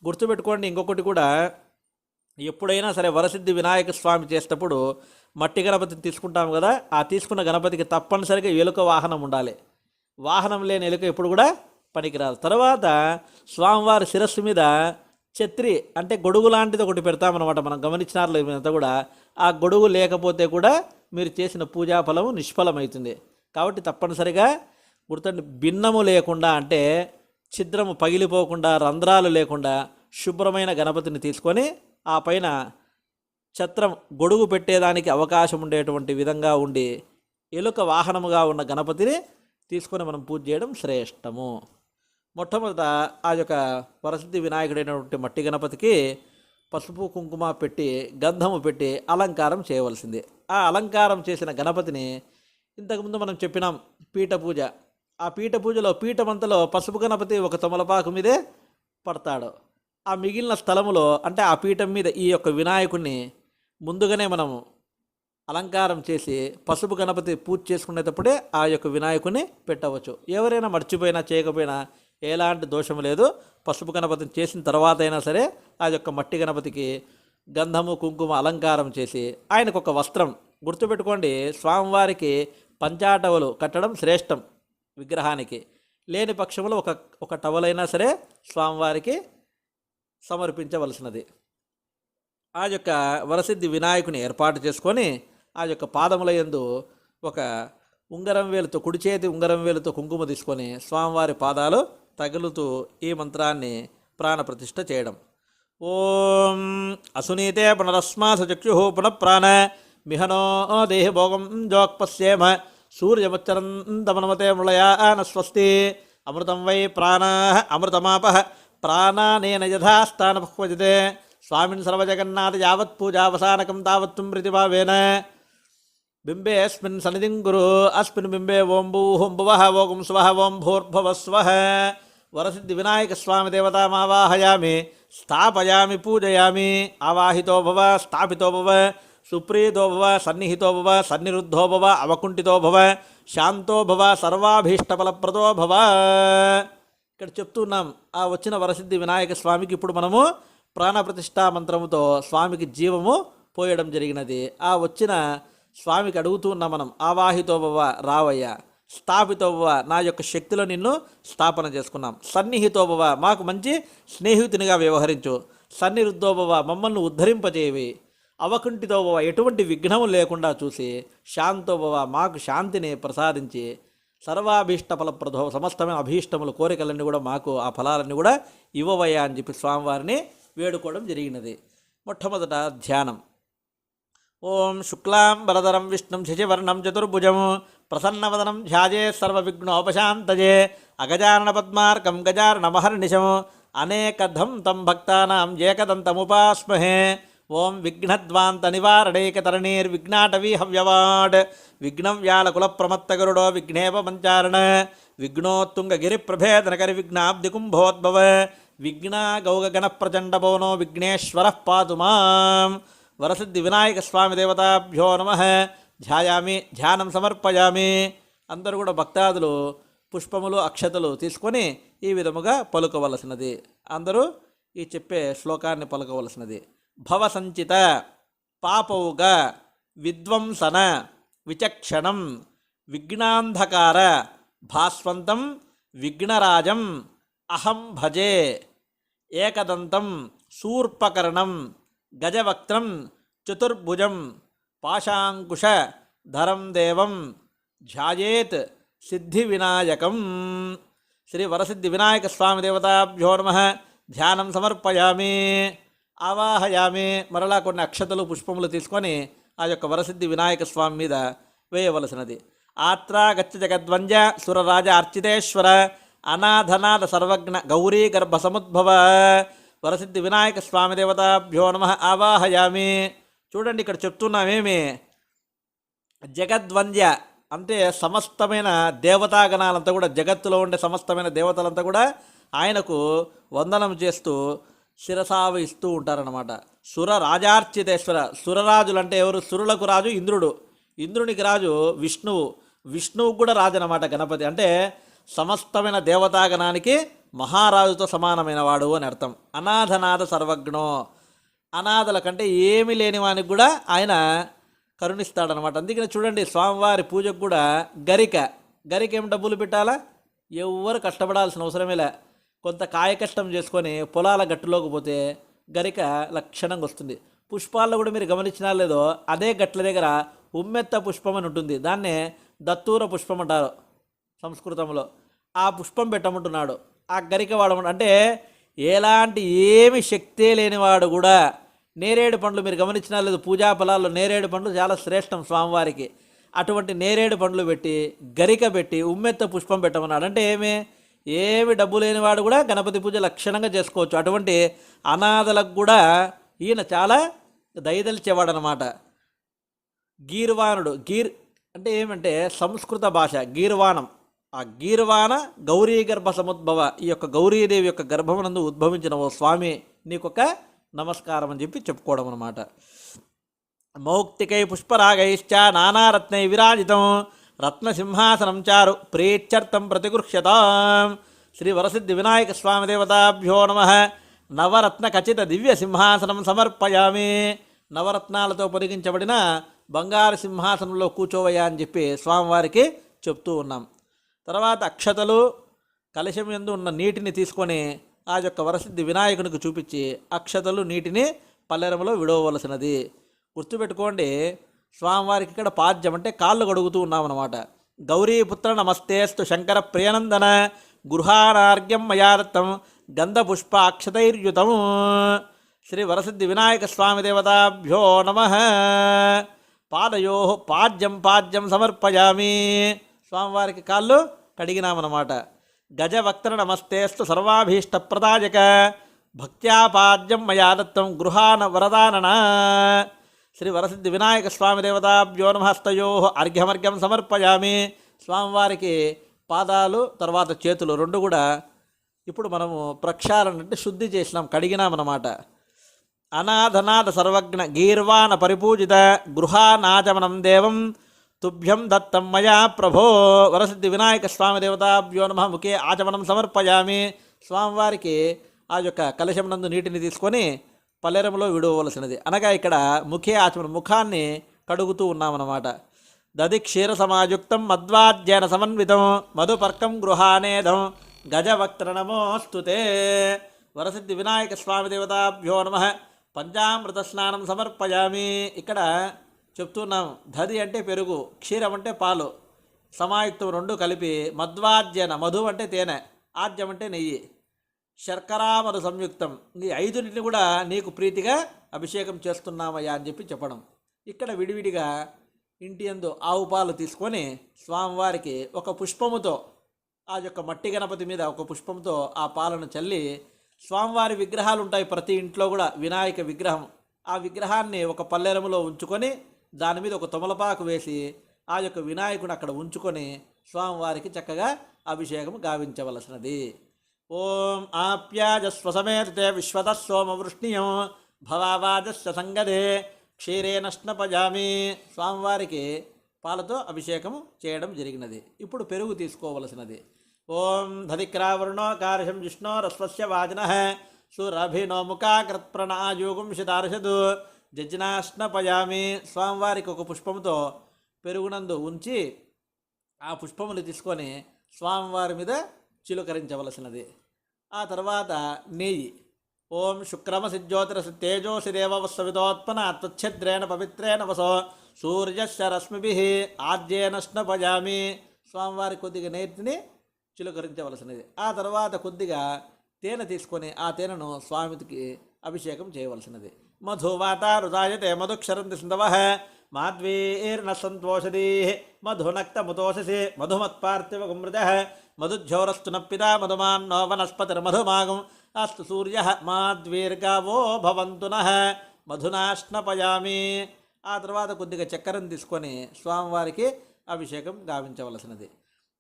గుర్తుపెట్టుకోండి, ఇంకొకటి కూడా ఎప్పుడైనా సరే వరసిద్ధి వినాయక స్వామి చేసేటప్పుడు మట్టి గణపతిని తీసుకుంటాం కదా, ఆ తీసుకున్న గణపతికి తప్పనిసరిగా ఎలుక వాహనం ఉండాలి. వాహనం లేని ఎలుక ఎప్పుడు కూడా పనికిరాదు. తర్వాత స్వామివారి శిరస్సు మీద ఛత్రి అంటే గొడుగు లాంటిది ఒకటి పెడతామన్నమాట. మనం గమనించినారు ఇదంతా కూడా. ఆ గొడుగు లేకపోతే కూడా మీరు చేసిన పూజా ఫలము నిష్ఫలమవుతుంది. కాబట్టి తప్పనిసరిగా గుర్తండి, భిన్నము లేకుండా అంటే ఛిద్రము పగిలిపోకుండా రంధ్రాలు లేకుండా శుభ్రమైన గణపతిని తీసుకొని ఆ పైన ఛత్రం గొడుగు పెట్టేదానికి అవకాశం ఉండేటువంటి విధంగా ఉండి ఎలుక వాహనముగా ఉన్న గణపతిని తీసుకొని మనం పూజ చేయడం శ్రేష్టము. మొట్టమొదట ఆ యొక్క వరసిద్ధి వినాయకుడైనటువంటి మట్టి గణపతికి పసుపు కుంకుమ పెట్టి గంధము పెట్టి అలంకారం చేయవలసింది. ఆ అలంకారం చేసిన గణపతిని ఇంతకుముందు మనం చెప్పినాం పీఠ పూజ. ఆ పీఠ పూజలో పీఠమంతలో పసుపు గణపతి ఒక తమలపాకు మీదే పడతాడు. ఆ మిగిలిన స్థలములో అంటే ఆ పీఠం మీద ఈ యొక్క వినాయకుడిని ముందుగానే మనము అలంకారం చేసి పసుపు గణపతి పూజ చేసుకునేటప్పుడే ఆ యొక్క వినాయకుని పెట్టవచ్చు. ఎవరైనా మర్చిపోయినా చేయకపోయినా ఎలాంటి దోషం లేదు. పసుపు గణపతిని చేసిన తర్వాత అయినా సరే ఆ యొక్క మట్టి గణపతికి గంధము కుంకుమ అలంకారం చేసి ఆయనకు ఒక వస్త్రం, గుర్తుపెట్టుకోండి, స్వామివారికి పంచాటవలు కట్టడం శ్రేష్టం. విగ్రహానికి లేని పక్షంలో ఒక టవలైనా సరే స్వామివారికి సమర్పించవలసినది. ఆ యొక్క వరసిద్ధి వినాయకుని ఏర్పాటు చేసుకొని ఆ యొక్క పాదముల యందు ఒక ఉంగరం వేలుతో, కుడి చేతి ఉంగరం వేలుతో కుంకుమ తీసుకొని స్వామివారి పాదాలు తగులుతూ ఈ మంత్రాన్ని ప్రాణప్రతిష్ఠ చేయడం. ఓం అసునీతే పునరస్మాసు చక్షు పునఃప్రాణ మిహనో దేహి భోగం జోక్పశ్యేమ సూర్యముచ్చరంతమనమతే మృళయాన స్వస్తి అమృతం వై ప్రాణా అమృతమాప ప్రాణానేన యథాస్థానపహ్వజతే స్వామిన్ సర్వజగన్నాథ యావత్ పూజావసానకం తావత్తుం ప్రతిభావేన బింబేస్మిన్ సన్నిధిం గురు అస్మిన్ బింబే ఓం భూహుం భువః ఓం స్వః ఓం భూర్భువస్వః. వరసిద్ధి వినాయక స్వామి దేవతామావాహయామి స్థాపయామి పూజయామి. ఆవాహితో భవ స్థాపితో భవ సుప్రీతో భవ సన్నిహితో భవ సన్నిరుద్ధో భవ అవకుంఠితో భవ శాంతో భవ సర్వాభీష్టఫలప్రదో భవ. ఇక్కడ చెప్తున్నాం ఆ వచ్చిన వరసిద్ధి వినాయక స్వామికి ఇప్పుడు మనము ప్రాణప్రతిష్ఠా మంత్రముతో స్వామికి జీవము పోయడం జరిగినది. ఆ వచ్చిన స్వామికి అడుగుతున్నాం మనం, ఆవాహితో భవ రావయ్య, స్థాపితో భవ నా యొక్క శక్తిలో నిన్ను స్థాపన చేసుకున్నాం, సన్నిహితో భవ మాకు మంచి స్నేహితునిగా వ్యవహరించు, సన్నిరుద్ధో భవ మమ్మల్ని ఉద్ధరింపజేవి, అవకుంఠితో భవ ఎటువంటి విఘ్నము లేకుండా చూసి, శాంతో భవ మాకు శాంతిని ప్రసాదించి, సర్వాభీష్ట ఫలప్రదో సమస్తమైన అభీష్టములు కోరికలన్నీ కూడా మాకు ఆ ఫలాలన్నీ కూడా ఇవ్వవయ్యా అని చెప్పి స్వామివారిని వేడుకోవడం జరిగినది. మొట్టమొదట ధ్యానం. ఓం శుక్లాం వరదరం విష్ణుం శశివర్ణం చతుర్భుజం ప్రసన్నవదనం ధ్యాయే సర్వవిఘ్నోపశాంతయే అగజానన పద్మార్కం గజార్ణమహర్నిశం అనేకధం తం భక్తానాం ఏకదంతముపాస్మహే. ఓం విఘ్నద్వాంత నివారణైకతరణీర్విఘ్నాటవీ హవ్యవాడ్ విఘ్నం వ్యాళకులప్రమత్తగరుడో విఘ్నేవ పంచారణ విఘ్నోత్తుంగగిరిప్రభేదనకరి విఘ్నాబ్దికుంభోద్భవ విఘ్నా గౌగగణ ప్రచండభవనో విఘ్నేశ్వర పాతు మాం. వరసిద్ధి వినాయక స్వామి దేవతాభ్యో నమః. ధ్యాయామి, ధ్యానం సమర్పయామి. అందరూ కూడా భక్తాదులు పుష్పములు అక్షతలు తీసుకొని ఈ విధముగా పలుకవలసినది. అందరూ ఈ చెప్పే శ్లోకాన్ని పలుకవలసినది. భవసంచిత పాపౌగ విద్వంసన విచక్షణం విఘ్నాంధకార భాస్వంతం విఘ్నరాజం అహం భజే ఏకదంతం శూర్పకర్ణం గజవక్త్రం చతుర్భుజం పాశాంకుశ ధరం దేవం ధ్యాయేత్ సిద్ధి వినాయకం. శ్రీ వరసిద్ధి వినాయక స్వామి దేవతాభ్యో నమః. ధ్యానం సమర్పయామి, ఆవాహయామి. మరలా కొన్ని అక్షతలు పుష్పములు తీసుకొని ఆ యొక్క వరసిద్ధి వినాయక స్వామి మీద వేయవలసినది. ఆత్రా గచ్చ జగద్వంజ సురరాజ అర్చితేశ్వర అనాథనాథ సర్వజ్ఞ గౌరీ గర్భ సముద్భవ. వరసిద్ధి వినాయక స్వామి దేవతాభ్యో నమః. ఆవాహయామి. చూడండి ఇక్కడ చెప్తున్నామేమి, జగద్వంద్య అంటే సమస్తమైన దేవతాగణాలంతా కూడా, జగత్తులో ఉండే సమస్తమైన దేవతలంతా కూడా ఆయనకు వందనం చేస్తూ శిరసావహిస్తూ ఉంటారన్నమాట. సుర రాజార్చితేశ్వర. సురరాజులు అంటే ఎవరు? సురులకు రాజు ఇంద్రుడు, ఇంద్రునికి రాజు విష్ణువు, విష్ణువుకు కూడా రాజు అన్నమాట గణపతి. అంటే సమస్తమైన దేవతాగణానికి మహారాజుతో సమానమైన వాడు అని అర్థం. అనాథనాథ సర్వజ్ఞో, అనాథల కంటే ఏమీ లేని వానికి కూడా ఆయన కరుణిస్తాడనమాట. అందుకని చూడండి స్వామివారి పూజకు కూడా గరిక ఏం డబ్బులు పెట్టాలా? ఎవ్వరు కష్టపడాల్సిన అవసరమేలే. కొంత కాయ కష్టం చేసుకొని పొలాల గట్టులోకి పోతే గరిక లక్షణంగా వస్తుంది. పుష్పాల్లో కూడా మీరు గమనించినా లేదో, అదే గట్ల దగ్గర ఉమ్మెత్త పుష్పం అని ఉంటుంది, దాన్నే దత్తూర పుష్పం అంటారు సంస్కృతంలో. ఆ పుష్పం పెట్టమంటున్నాడు, ఆ గరిక వాడమంట. అంటే ఎలాంటి ఏమి శక్తే లేనివాడు కూడా, నేరేడు పండ్లు మీరు గమనించినా లేదు, పూజా ఫలాల్లో నేరేడు పండ్లు చాలా శ్రేష్టం స్వామివారికి. అటువంటి నేరేడు పండ్లు పెట్టి గరిక పెట్టి ఉమ్మెత్త పుష్పం పెట్టమన్నాడు. అంటే ఏమి డబ్బు లేనివాడు కూడా గణపతి పూజ లక్షణంగా చేసుకోవచ్చు. అటువంటి అనాథలకు కూడా ఈయన చాలా దయదలిచేవాడు అనమాట. గీర్వాణుడు, గీర్ అంటే ఏమంటే సంస్కృత భాష, గీర్వాణం. ఆ గీర్వాణ గౌరీ గర్భ సముద్భవ, ఈ యొక్క గౌరీదేవి యొక్క గర్భమునందు ఉద్భవించిన ఓ స్వామి నీకొక నమస్కారం అని చెప్పి చెప్పుకోవడం అన్నమాట. మౌక్తికై పుష్పరాగైశ్చ నానారత్నై విరాజితం రత్నసింహాసనం చారు ప్రీత్యర్థం ప్రతిగృహ్యతాం. శ్రీ వరసిద్ధి వినాయక స్వామి దేవతాభ్యో నమః. నవరత్న ఖచ్చిత దివ్య సింహాసనం సమర్పయామి. నవరత్నాలతో పొదిగించబడిన బంగారు సింహాసనంలో కూర్చోవయ్యా అని చెప్పి స్వామివారికి చెప్తూ ఉన్నాం. తర్వాత అక్షతలు కలశం యందు ఉన్న నీటిని తీసుకొని ఆ యొక్క వరసిద్ధి వినాయకునికి చూపించి అక్షతలు నీటిని పల్లెరంలో విడవవలసినది. గుర్తుపెట్టుకోండి, స్వామివారికి ఇక్కడ పాద్యం అంటే కాళ్ళు కడుగుతూ ఉన్నామన్నమాట. గౌరీపుత్ర నమస్తేస్తు శంకర ప్రియనందన గృహానార్ఘ్యం మయాదత్తం గంధపుష్ప అక్షతైర్యుతం. శ్రీ వరసిద్ధి వినాయక స్వామి దేవతాభ్యో నమః. పాదయో పాద్యం సమర్పయామి. స్వామివారికి కాళ్ళు కడిగినామన్నమాట. గజవక్త్ర నమస్తేస్తు సర్వాభీష్టప్రదాయక భక్త్యా పాద్యం మయా దత్తం గృహాన వరదానన. శ్రీ వరసిద్ధి వినాయక స్వామి దేవతాభ్యో నమః. హస్తయో అర్ఘ్యమర్ఘ్యం సమర్పయామి. స్వామివారికి పాదాలు తర్వాత చేతులు రెండు కూడా ఇప్పుడు మనము ప్రక్షాళన అంటే శుద్ధి చేసినాం, కడిగినామన్నమాట. అనాథనాథ సర్వజ్ఞ గీర్వాణ పరిపూజిత గృహానాచమనం దేవం తుభ్యం దత్తం మయా ప్రభో. వరసిద్ధి వినాయక స్వామి దేవతాభ్యో నమః. ముఖే ఆచమనం సమర్పయామి. స్వామివారికి ఆ యొక్క కలశం నందు నీటిని తీసుకొని పల్లెరంలో విడవలసినది. అనగా ఇక్కడ ముఖే ఆచమనం ముఖాన్ని కడుగుతూ ఉన్నామన్నమాట. దది క్షీర సమాయుక్తం మధ్వాజ్యేన సమన్వితం మధుపర్కం గృహానేదం గజవక్త్ర నమోస్తుతే. వరసిద్ధి వినాయక స్వామి దేవతాభ్యో నమః. పంచామృత స్నానం సమర్పయామి. ఇక్కడ చెప్తున్నాం, దది అంటే పెరుగు, క్షీరం అంటే పాలు, సమాయుక్తం రెండు కలిపి మధ్వాజ్యన మధు అంటే తేనె, ఆజ్యం అంటే నెయ్యి, శర్కరా మధు సంయుక్తం ఈ ఐదుని కూడా నీకు ప్రీతిగా అభిషేకం చేస్తున్నామయ్యా అని చెప్పి చెప్పడం. ఇక్కడ విడివిడిగా ఇంటి యందు ఆవు పాలు తీసుకొని స్వామివారికి ఒక పుష్పముతో ఆ యొక్క మట్టి గణపతి మీద ఒక పుష్పంతో ఆ పాలను చల్లి, స్వామివారి విగ్రహాలు ఉంటాయి ప్రతి ఇంట్లో కూడా, వినాయక విగ్రహం, ఆ విగ్రహాన్ని ఒక పల్లెరములో ఉంచుకొని దాని మీద ఒక తమలపాకు వేసి ఆ యొక్క వినాయకుని అక్కడ ఉంచుకొని స్వామివారికి చక్కగా అభిషేకం గావించవలసినది. ఓం ఆప్యాజస్వ సమేతే విశ్వత సోమవృష్ణియం భవావాజస్య సంగదే క్షీరేణ స్నపజామి. స్వామివారికి పాలతో అభిషేకం చేయడం జరిగినది. ఇప్పుడు పెరుగు తీసుకోవలసినది. ఓం దధిక్రావృణో కార్షం జిష్ణోరస్వస్య వాజినః సురభినో ముఖాకృత్ప్రణాయూగుంషితార్షదు జజ్నాస్నపయామి. స్వామివారికి ఒక పుష్పంతో పెరుగునందు ఉంచి ఆ పుష్పములు తీసుకొని స్వామివారి మీద చిలుకరించవలసినది. ఆ తర్వాత నెయ్యి. ఓం శుక్రమసి జ్యోతిరసి తేజోసి దేవవస్సవితోత్పన త్వచ్ఛద్రేణ పవిత్రేణ వసో సూర్యస్య రశ్మిభిః ఆద్యేన స్నపయామి. స్వామివారి కొద్దిగా నేతిని చిలుకరించవలసినది. ఆ తర్వాత కొద్దిగా తేనె తీసుకొని ఆ తేనెను స్వామికి అభిషేకం చేయవలసినది. మధువాతారుదాయతే మధుక్షరంతి సింధవః మాధ్వీర్న సంతోషదీః మధునక్తముతోషసి మధుమత్పార్థివగుమృతః మధుజ్యోరస్తు నప్పితా మధుమాన్నో వనస్పతిర్మధుమాగం అస్తు సూర్యః మాద్వీర్గావో భవంతు నః మధునాశ్నపయామి. ఆ తర్వాత కొద్దిగా చక్కెరను తీసుకొని స్వామివారికి అభిషేకం గావించవలసినది.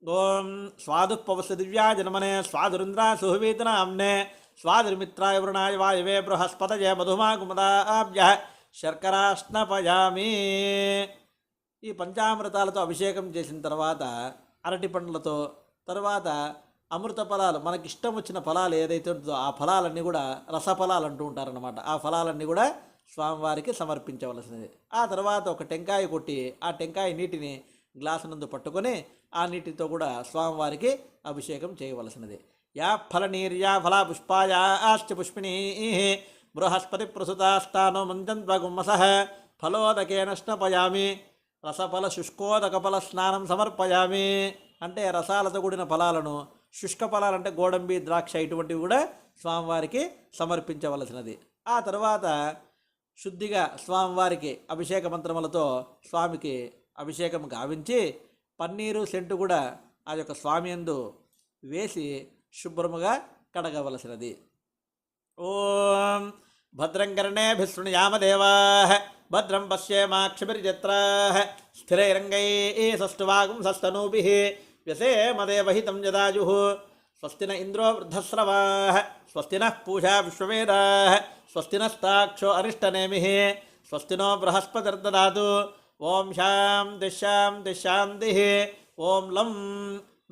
ఓం స్వాదుపవస్సు దివ్యాజనమనే స్వాదురింద్రా సుహవీతనామ్నే స్వాదుర్మిత్రాయ వృణాయ వాయవే బృహస్పతయ మధుమాగుమదాభ్య శర్కరాష్ణపయామి. ఈ పంచామృతాలతో అభిషేకం చేసిన తర్వాత అరటి పండ్లతో, తర్వాత అమృత ఫలాలు, మనకి ఇష్టం వచ్చిన ఫలాలు ఏదైతే ఉంటుందో ఆ ఫలాలన్నీ కూడా రసఫలాలు అంటూ ఉంటారన్నమాట. ఆ ఫలాలన్నీ కూడా స్వామివారికి సమర్పించవలసినది. ఆ తర్వాత ఒక టెంకాయ కొట్టి ఆ టెంకాయ నీటిని గ్లాసు నందు పట్టుకొని ఆ నీటితో కూడా స్వామివారికి అభిషేకం చేయవలసినది. యా ఫలనీర్యా ఫలా పుష్పాయా ఆశ్చ పుష్పిణీ బృహస్పతి ప్రసుతాస్థానో మంజంత్వగుమ్మసః ఫలోదకేన స్నపయామి రసఫల శుష్కోదక ఫల స్నానం సమర్పయామి. అంటే రసాలతో కూడిన ఫలాలను, శుష్క ఫలాలంటే గోడంబి, ద్రాక్ష ఇటువంటివి కూడా స్వామివారికి సమర్పించవలసినది. ఆ తర్వాత శుద్ధిగా స్వామివారికి అభిషేక మంత్రములతో స్వామికి అభిషేకం గావించి పన్నీరు సెంటు కూడా ఆ యొక్క స్వామి యందు వేసి శుభ్రముగా కడగవలసినది. ఓం భద్రం కర్ణేభిः శృణుయామదేవాः భద్రం పశ్యేమాక్షభిర్యత్రాः స్థిరైరంగైः సస్తువాగుంసస్తనూభిः వ్యసేమదేవహితం జదాయుః స్వస్తి న ఇంద్రో వృద్ధశ్రవాః స్వస్తి నః పూషా విశ్వవేదాః స్వస్తి నస్తాక్షో అరిష్టనేమిః స్వస్తి నో బృహస్పతిర్దదాతు ఓం శాంతి శాంతి శాంతిః ఓం లం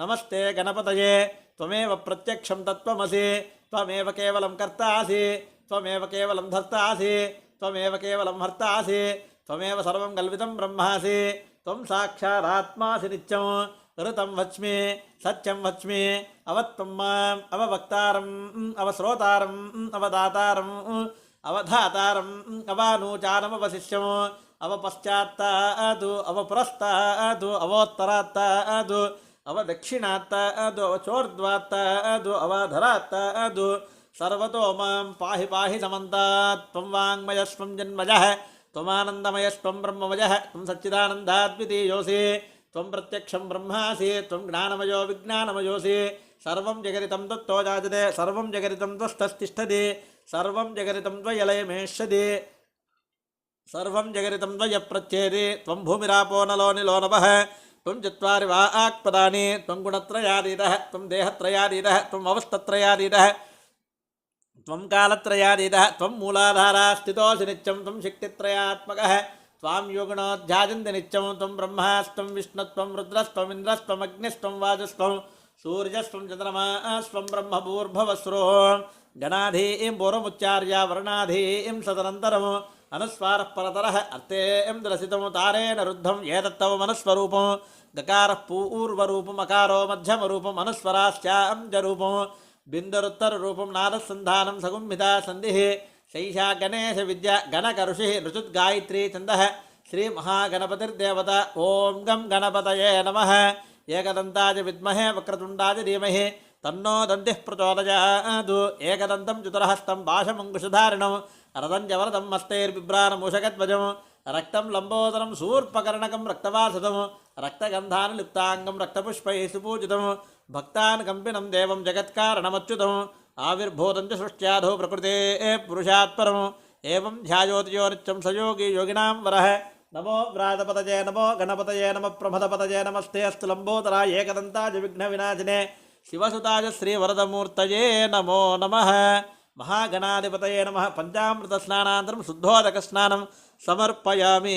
నమస్తే గణపతయే త్వమేవ ప్రత్యక్షం తత్వమసి త్వమేవ కేవలం కర్తాసి త్వమేవ కేవలం ధర్తాసి త్వమేవ కేవలం హర్తాసి త్వమేవ సర్వం కల్వితం బ్రహ్మాసి త్వం సాక్షాదాత్మాసి నిత్యం ఋతం వచ్మి సత్యం వచ్మి అవత్వం మాం అవవక్తారం అవశ్రోతారం అవదాతారం అవధాతారం అవానూచానమవశిష్యం అవపశ్చాత్తాదు అవపురస్తాదు అవోత్తరాత్తాదు అవదక్షిణాత్తాదు అవచోర్ధ్వాత్తాదు అవధరాత్తాదు సర్వతో మాం పాహి పాహి సమంతాత్ త్వం వాంగ్మయస్వం జన్మజః త్వమానందమయస్వం బ్రహ్మమయః త్వం సచ్చిదానందాద్వితీయోసి త్వం ప్రత్యక్షం బ్రహ్మాసి త్వం జ్ఞానమయో విజ్ఞానమయోసి సర్వం జగరితం తత్తో జాయతే సర్వం జగరితం త్వస్తతిష్టతి సర్వం జగరితం త్వయలయమేష్యతి సర్వం జగరితం త్వయ ప్రత్యేది త్వం భూమిరాపో నలో నిలో నభః త్వం చత్వారి వాక్పదాని త్వం గుణత్రయాదీతః త్వం దేహత్రయాదీతః త్వం అవస్థత్రయాదీతః త్వం కాలత్రయాదీతః త్వం మూలాధారా స్థితోసి నిత్యం త్వం శక్తిత్రయాత్మకः త్వాం యోగినోధ్యాజంతి నిత్యం త్వం బ్రహ్మాస్త్వం విష్ణుత్వం రుద్రస్త్వం ఇంద్రస్త్వం అగ్నిస్త్వం వాజస్త్వం సూర్యస్త్వం చంద్రమాస్త్వం బ్రహ్మభూర్భవస్రో గణాధీం పూర్వముచ్చార్య వర్ణాధీం సదనంతరం అనుస్వారః పరతరః అర్థేం ద్రసితం తారేణ రుద్ధం ఏతత్తవ మనస్వరూపం గకారః పూర్వరూపం అకారో మధ్యమరూపం అనుస్వరాశ్చాంజరూపం బిందరుత్తరరూపం నాదసంధానం సగుంభితా సంధిః శైషా గణేశ విద్య గణకరుషి ఋచుద్గాయత్రీ ఛందః శ్రీ మహాగణపతిర్దేవత ఓం గం గణపతయే నమః ఏకదంతాయ విద్మహే వక్రతుండాయ ధీమహి తన్నో దంతిః ప్రచోదయాత్ ఏకదంతం చతురహస్తం భాషమంకుశధారిణం రథంజవరదం మస్తైర్బిభ్రానమూషకధ్వజం రక్తం లంబోదరం శూర్పకర్ణకం రక్తవాసదం రక్తగంధానులిప్తాంగం రక్తపుష్పైః సుపూజితం భక్తాన్ కంపినం దేవం జగత్కారణమచ్యుతం ఆవిర్భూతం చ సృష్ట్యాధో ప్రకృతే పురుషాత్పరం ఏవం ధ్యాయోతియో నిత్యం సయోగి యోగినాం వరః నమో వ్రాతపతజే నమో గణపతయే నమ ప్రమథపతజే నమస్తే అస్తు లంబోదరాయ ఏకదంతాయ విఘ్న వినాశినే శివసుతాయ శ్రీవరదమూర్తయే నమో నమః మహాగణాధిపతయే నమః పంచామృత స్నానాంతరం శుద్ధోదక స్నానం సమర్పయామి.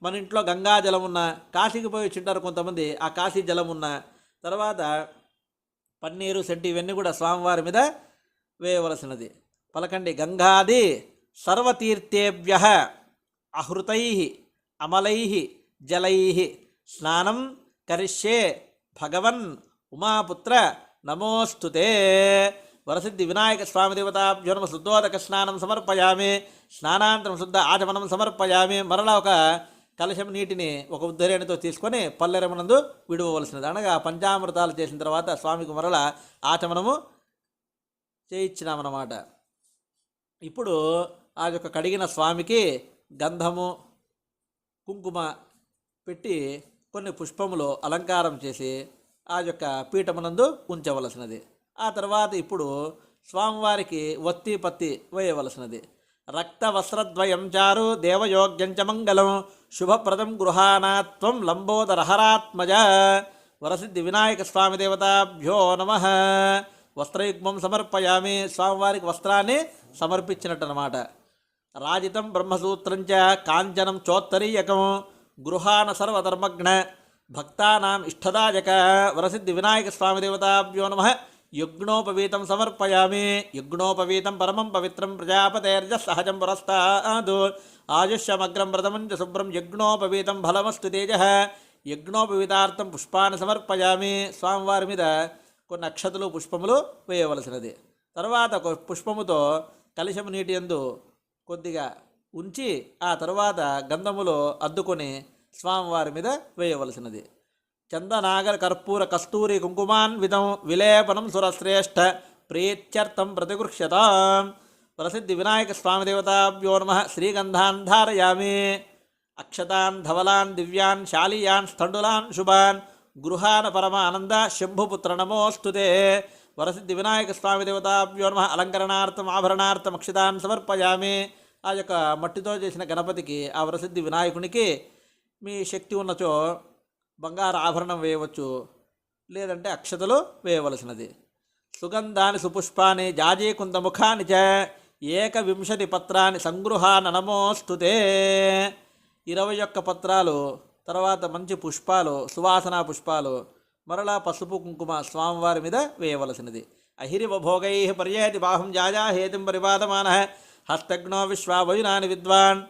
మన ఇంట్లో గంగాజలం ఉన్న కాశీకి పోయి వచ్చింటారు కొంతమంది, ఆ కాశీ జలం ఉన్న తర్వాత పన్నీరు సెంటి ఇవన్నీ కూడా స్వామివారి మీద వేయవలసినది. పలకండి గంగాది సర్వతీర్థేభ్యః అహృతైః అమలైః జలైః స్నానం కరిష్యే భగవన్ ఉమాపుత్ర నమోస్తుతే. వరసిద్ధి వినాయక స్వామి దేవతాభ్యో నమః శుద్ధోదక స్నానం సమర్పయామి. స్నానాంతరం శుద్ధ ఆచమనం సమర్పయామి. మరలా ఒక కలశం నీటిని ఒక ఉద్ధరేణితో తీసుకొని పల్లెరమునందు విడవలసినది. అనగా పంచామృతాలు చేసిన తర్వాత స్వామికి మరల ఆచమనము చేయించినామన్నమాట. ఇప్పుడు ఆ యొక్క కడిగిన స్వామికి గంధము కుంకుమ పెట్టి కొన్ని పుష్పములు అలంకారం చేసి ఆ యొక్క పీఠమునందు ఉంచవలసినది. ఆ తర్వాత ఇప్పుడు స్వామివారికి వత్తి పత్తి వేయవలసినది. రక్త వస్త్రద్వయం చారు దేవయోగ్యం చ మంగళం శుభప్రదం గృహానాత్వం లంబోదరహరాత్మజ. వరసిద్ధి వినాయక స్వామి దేవతాభ్యో నమః. వస్త్రయుగ్మం సమర్పయామి. స్వామివారికి వస్త్రాన్ని సమర్పించినట్టు అన్నమాట. రాజితం బ్రహ్మసూత్రం చ కాంచనం చోత్తరీయకం గృహాన సర్వధర్మజ్ఞ భక్తానాం ఇష్టదాయక. వరసిద్ధి వినాయక స్వామి దేవతాభ్యో నమః. యజ్ఞోపవీతం సమర్పయామి. యజ్ఞోపవీతం పరమం పవిత్రం ప్రజాపతేర్జ సహజం పురస్తాద్ ఆయుష్యమగ్రం ప్రథమం చ శుభ్రం యజ్ఞోపవీతం ఫలమస్తు తేజః. యజ్ఞోపవీతార్థం పుష్పాన్ని సమర్పయామి. స్వామివారి మీద కొన్ని అక్షతలు పుష్పములు వేయవలసినది. తర్వాత పుష్పముతో కలశము నీటి యందు కొద్దిగా ఉంచి ఆ తర్వాత గంధములో అద్దుకొని స్వామివారి మీద వేయవలసినది. చందనాగర కర్పూర కస్తూరి కుంకుమాన్వితం విలేపనం సురశ్రేష్ఠ ప్రీత్యర్థం ప్రతిగృహ్యతాం. ప్రసిద్ధి వినాయక స్వామి దేవతాభ్యో నమః. శ్రీగంధాన్ ధారయామి. అక్షతాన్ ధవలాన్ దివ్యాన్ శాలీయాన్ స్థండులాన్ శుభాన్ గృహాన పరమానంద శంభుపుత్ర నమోస్తుతే. వరసిద్ధి వినాయక స్వామి దేవతాభ్యో నమః. అలంకరణార్థం ఆభరణార్థం అక్షతాన్ సమర్పయామి. ఆ యొక్క మట్టితో చేసిన గణపతికి ఆ వరసిద్ధి వినాయకునికి మీ శక్తి ఉన్నచో బంగారు ఆభరణం వేయవచ్చు, లేదంటే అక్షతలు వేయవలసినది. సుగంధాని సుపుష్పాని జాజీకుందముఖాని చ 21 పత్రాన్ని సంగృహాన నమోస్తుతే. 21 పత్రాలు, తర్వాత మంచి పుష్పాలు, సువాసనా పుష్పాలు, మరలా పసుపు కుంకుమ స్వామివారి మీద వేయవలసినది. అహిరివ భోగై పర్యేతి బాహుం జాజా హేతిం పరిపాదమాన హస్తగ్నో విశ్వావయునాని విద్వాన్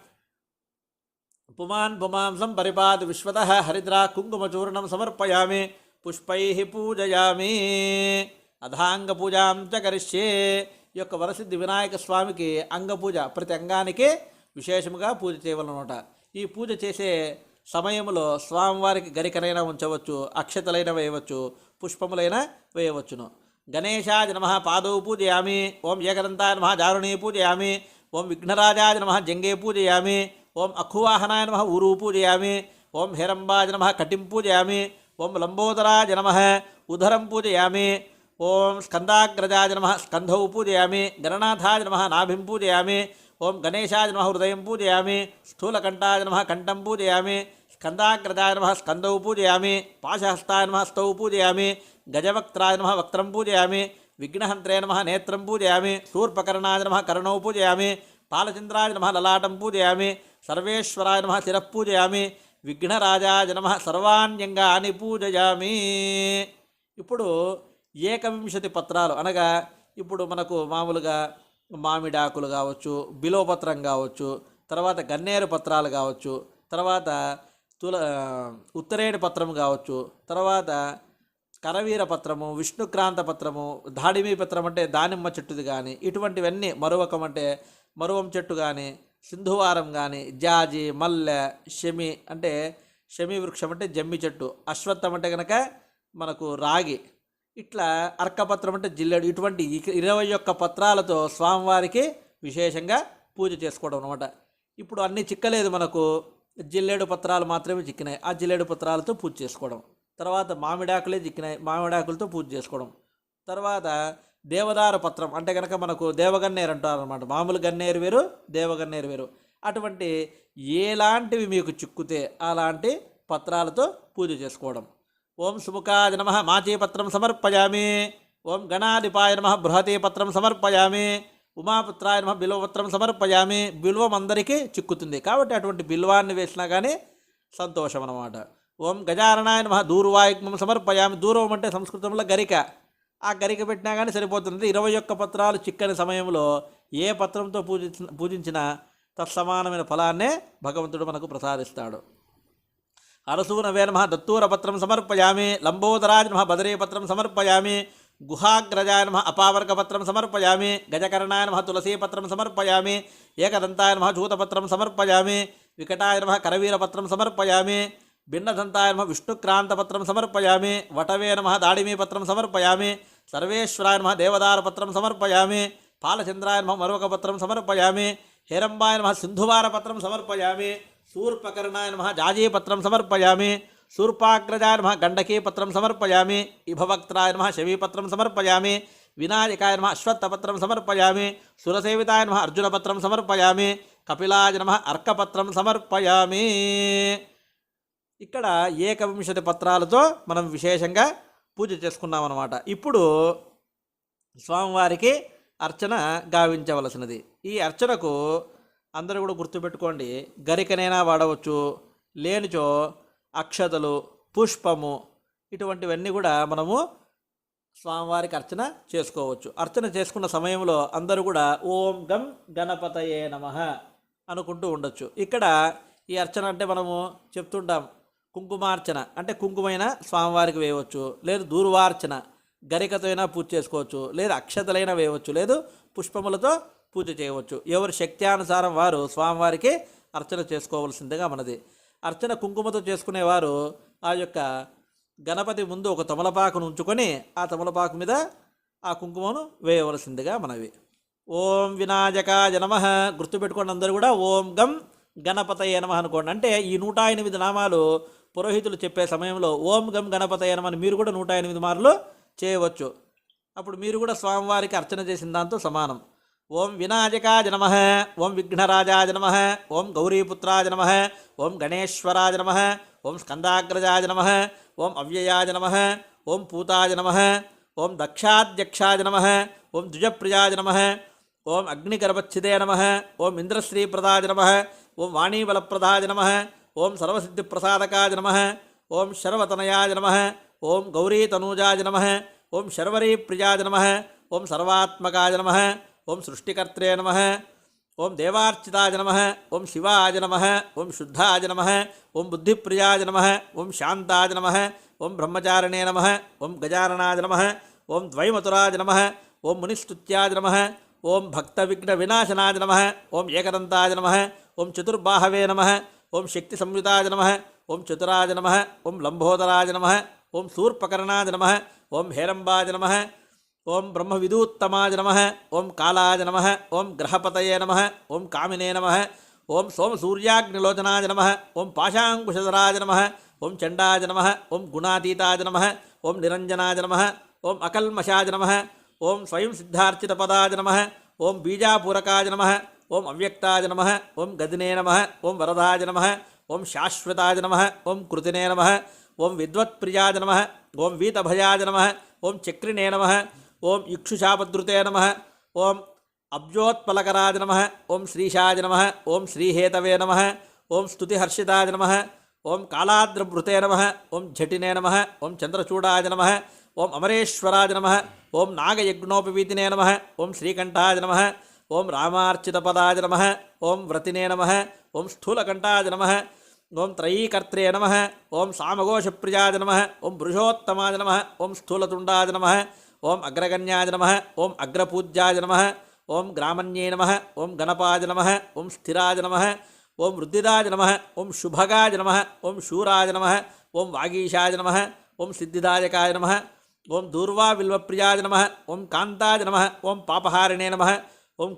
పుమాన్ పుమాంసం పరిపాద విశ్వత హరిద్రా కుంకుమచూర్ణం సమర్పయామి పుష్పై పూజయామి అధాంగ పూజాం చ కరిష్యే. ఈ యొక్క వరసిద్ధి వినాయక స్వామికి అంగపూజ, ప్రతి అంగానికి విశేషముగా పూజ చేయవలనమాట. ఈ పూజ చేసే సమయంలో స్వామివారికి గరికనైనా ఉంచవచ్చు, అక్షతలైన వేయవచ్చు, పుష్పములైన వేయవచ్చును. గణేశాయ నమః పాదౌ పూజయామి. ఓం ఏకదంతాయ నమః దారుణీ పూజయామి. ఓం విఘ్నరాజాయ నమః జంగే పూజయామి. ఓం అఖువాహనాయ నమః ఊరు పూజయామి. ఓం హేరంబాయ నమః కటిం పూజయామి. ఓం లంబోదరాయ నమః ఉదరం పూజయామి. ఓం స్కందాగ్రజాయ నమః స్కంధౌ పూజయామి. గణనాథాయ నమః నాభిం పూజయామి. ఓం గణేశాయ నమః హృదయం పూజయామి. స్థూలకంఠాయ నమః కంఠం పూజయామి. స్కందాగ్రజాయ నమః స్కంధౌ పూజయామి. పాశహస్తాయ నమః స్థౌ పూజయామి. గజవక్త్రాయ నమః వక్త్రం పూజయామి. విఘ్నహంత్రే నమః నేత్రం పూజయామి. శూర్పకర్ణాయ నమః కర్ణౌ పూజయామి. పాలచంద్రాయ నమః లలాటం పూజయామి. సర్వేశ్వరాయ నమః శిరః పూజయామి. విఘ్నరాజాయ నమః సర్వాణ్యంగాని పూజయామి. ఇప్పుడు 21 పత్రాలు అనగా ఇప్పుడు మనకు మామూలుగా మామిడాకులు కావచ్చు, బిలోపత్రం కావచ్చు, తర్వాత గన్నేరు పత్రాలు కావచ్చు, తర్వాత ఉత్తరేణి పత్రం కావచ్చు, తర్వాత కరవీర పత్రము, విష్ణుక్రాంత పత్రము, దాడిమీ పత్రం అంటే దానిమ్మ చెట్టుది కానీ, ఇటువంటివన్నీ మరువకం అంటే మరువం చెట్టు కానీ, సింధువారం కానీ, జాజి, మల్లె, శమి అంటే శమి వృక్షం అంటే జమ్మి చెట్టు, అశ్వత్థం అంటే కనుక మనకు రాగి, ఇట్లా అర్కపత్రం అంటే జిల్లెడు, ఇటువంటి 21 పత్రాలతో స్వామివారికి విశేషంగా పూజ చేసుకోవడం అనమాట. ఇప్పుడు అన్నీ చిక్కలేదు, మనకు జిల్లేడు పత్రాలు మాత్రమే చిక్కినాయి. ఆ జిల్లేడు పత్రాలతో పూజ చేసుకోవడం. తర్వాత మామిడాకులే చిక్కినాయి, మామిడాకులతో పూజ చేసుకోవడం. తర్వాత దేవదార పత్రం అంటే కనుక మనకు దేవగన్నేరు అంటారు అనమాట. మామూలు గన్నేరు వేరు, దేవగన్నేరు వేరు. అటువంటి ఎలాంటివి మీకు చిక్కుతే అలాంటి పత్రాలతో పూజ చేసుకోవడం. ఓం సుముఖాయ నమః మాచీపత్రం సమర్పయామి. ఓం గణాధిపాయ నమః బృహతీ పత్రం సమర్పయామి. ఉమాపుత్రాయ నమః బిల్వపత్రం సమర్పయామి. బిల్వం అందరికీ చిక్కుతుంది కాబట్టి అటువంటి బిల్వాన్ని వేసినా కానీ సంతోషం అన్నమాట. ఓం గజారణాయ నమః దూర్వాయుగ్మం సమర్పయామి. దూర్వం అంటే సంస్కృతంలో గరిక, ఆ గరిక పెట్టినా కానీ సరిపోతుంది. 21 పత్రాలు చిక్కని సమయంలో ఏ పత్రంతో పూజించినా తత్సమానమైన ఫలాన్నే భగవంతుడు మనకు ప్రసాదిస్తాడు. అరసూనవే నమః దత్తూరపత్రం సమర్పయామి. లంబోదరాయ నమః బదరీపత్రం సమర్పయామి. గుహాగ్రజాయ నమః అపావర్గపత్రం సమర్పయామి. గజకర్ణాయ నమః తులసీపత్రం సమర్పయామి. ఏకదంతాయ నమః జూతపత్రం సమర్పయామి. వికటాయ నమః కరవీరపత్రం సమర్పయామి. భిన్నదంతాయ నమః విష్ణుక్రాంతపత్రం సమర్పయామి. వటవే నమః దాడిమీపత్రం సమర్పయామి. సర్వేశ్వరాయ నమః దేవదారపత్రం సమర్పయామి. పాలచంద్రాయ నమః మరొకపత్రం సమర్పయామి. హేరంబాయ నమః సింధువారపత్రం సమర్పయామి. శూర్పకర్ణాయ నమః జాజీపత్రం సమర్పయామి. శూర్పాగ్రజాయ నమః గండకీపత్రం సమర్పయామి. ఇభవక్త్రాయ నమః శమీపత్రం సమర్పయామి. వినాయకాయ నమః అశ్వత్థపత్రం సమర్పయామి. సురసేవితాయ నమః అర్జునపత్రం సమర్పయామి. కపిలాయ నమః అర్కపత్రం సమర్పయామి. ఇక్కడ 21 పత్రాలతో మనం విశేషంగా పూజ చేసుకున్నాం అన్నమాట. ఇప్పుడు స్వామివారికి అర్చన గావించవలసినది. ఈ అర్చనకు అందరూ కూడా గుర్తుపెట్టుకోండి, గరికనైనా వాడవచ్చు, లేనిచో అక్షతలు, పుష్పము ఇటువంటివన్నీ కూడా మనము స్వామివారికి అర్చన చేసుకోవచ్చు. అర్చన చేసుకున్న సమయంలో అందరూ కూడా ఓం గం గణపతయే నమః అనుకుంటూ ఉండొచ్చు. ఇక్కడ ఈ అర్చన అంటే మనము చెప్తుంటాం, కుంకుమార్చన అంటే కుంకుమైన స్వామివారికి వేయవచ్చు, లేదు దూర్వార్చన గరికతో అయినా పూజ చేసుకోవచ్చు, లేదు అక్షతలైనా వేయవచ్చు, లేదు పుష్పములతో పూజ చేయవచ్చు. ఎవరి శక్త్యానుసారం వారు స్వామివారికి అర్చన చేసుకోవాల్సిందిగా మనది. అర్చన కుంకుమతో చేసుకునేవారు ఆ యొక్క గణపతి ముందు ఒక తమలపాకును ఉంచుకొని ఆ తమలపాకు మీద ఆ కుంకుమను వేయవలసిందిగా మనవి. ఓం వినాయకాయ నమః గుర్తుపెట్టుకోండి అందరూ కూడా. ఓం గం గణపతయే నమః అనుకోండి. అంటే ఈ 108 నామాలు పురోహితులు చెప్పే సమయంలో ఓం గం గణపతయే నమః అని మీరు కూడా 108 మార్లు చేయవచ్చు. అప్పుడు మీరు కూడా స్వామివారికి అర్చన చేసిన దాంతో సమానం. ఓం వినాయకాయ నమః. ఓం విఘ్నరాజాయ నమః. ఓం గౌరీపుత్రాయ నమః. ఓం గణేశ్వరాయ నమః. ఓం స్కందాగ్రజాయ నమః. ఓం అవ్యయాయ నమః. ఓం పూతాయ నమః. ఓం దక్షాధ్యక్షాయ నమః, ఓం ద్విజప్రియాయ నమః, ఓం అగ్నిగర్భచ్ఛిదే నమః, ఓం ఇంద్రశ్రీప్రదాయ నమః, ఓం వాణీబలప్రదాయ నమః, ఓం సర్వసిద్ధిప్రసాదకాయ నమః, ఓం శర్వతనయాయ నమః, ఓం గౌరీతనూజాయ నమః, ఓం శర్వరీప్రియాయ నమః, ఓం సర్వాత్మకాయ నమః, ఓం సృష్టికర్త్రే నమః, ఓం దేవార్చితాయ నమః, ఓం శివాయ నమః, ఓం శుద్ధాయ నమః, ఓం బుద్ధిప్రియాయ నమః, ఓం శాంతాయ నమః, ఓం బ్రహ్మచారిణే నమః, ఓం గజాననాయ నమః, ఓం ద్వైమతురాయ నమః, ఓం మునిస్తుత్యాయ నమః, ఓం భక్తవిఘ్నవినాశనాయ నమః, ఓం ఏకదంతాయ నమః, ఓం చతుర్బాహవే నమః, ఓం శక్తిసంయుతాయ నమః, ఓం చతురాయ నమః, ఓం లంబోదరాయ నమః, ఓం శూర్పకర్ణాయ నమః, ఓం హేరంబాయ నమః, ఓం బ్రహ్మవిదూత్తమాయ నమః, ఓం కాలాయ నమః, ఓం గ్రహపతయే నమః, ఓం కామినే నమః, ఓం సోమసూర్యాగ్నిలోచనాయ నమః, ఓం పాశాంకుశధరాయ నమః, ఓం చండాయ నమః, ఓం గుణాతీతాయ నమః, ఓం నిరంజనాయ నమః, ఓం అకల్మషాయ నమః, ఓం స్వయం సిద్ధార్చితపదాయ నమః, ఓం బీజాపూరకాయ నమః, ఓం అవ్యక్తాయ నమః, ఓం గదినే నమః, ఓం వరదాయ నమః, ఓం శాశ్వతాయ నమః, ఓం కృతినే నమః, ఓం విద్వత్ప్రియాయ నమః, ఓం వీతభయాయ నమః, ఓం చక్రిణే నమః, ఓం ఇక్షుశాపద్రుతే నమః, ఓం అబ్జోత్పలకరాయ నమః, ఓం శ్రీశాయ నమః, ఓం శ్రీహేతవే నమః, ఓం స్తుతిహర్షితాయ నమః, ఓం కాళాద్రభృతే నమః, ఓం ఝటినే నమః, ఓం చంద్రచూడాయ నమః, ఓం అమరేశ్వరాయ నమః, ఓం నాగయజ్ఞోపవీతినే నమః, ఓం శ్రీకంఠాయ నమః, ఓం రామార్చితపదాయ నమః, ఓం వ్రతినే నమః, ఓం స్థూలకంఠాయ నమః, ఓం త్రయీకర్త్రే నమః, ఓం సామఘోషప్రియాయ నమః, ఓం పురుషోత్తమాయ నమః, ఓం స్థూలతుండాయ నమః, ఓం అగ్రగణ్యాయ నమః, ఓం అగ్రపూజ్యాయ నమః, ఓం గ్రామణ్యే నమః, ఓం గణపాయ నమః, ఓం స్థిరాయ నమః, ఓం వృద్ధిదాయ నమః, ఓం శుభగాయ నమః, ఓం శూరాయ నమః, ఓం వాగీశాయ నమః, ఓం సిద్ధిదాయకాయ నమః, ఓం దూర్వావిల్వప్రియాయ నమః, ఓం కాంతాయ నమః, ఓం పాపహారిణే నమః, ఓం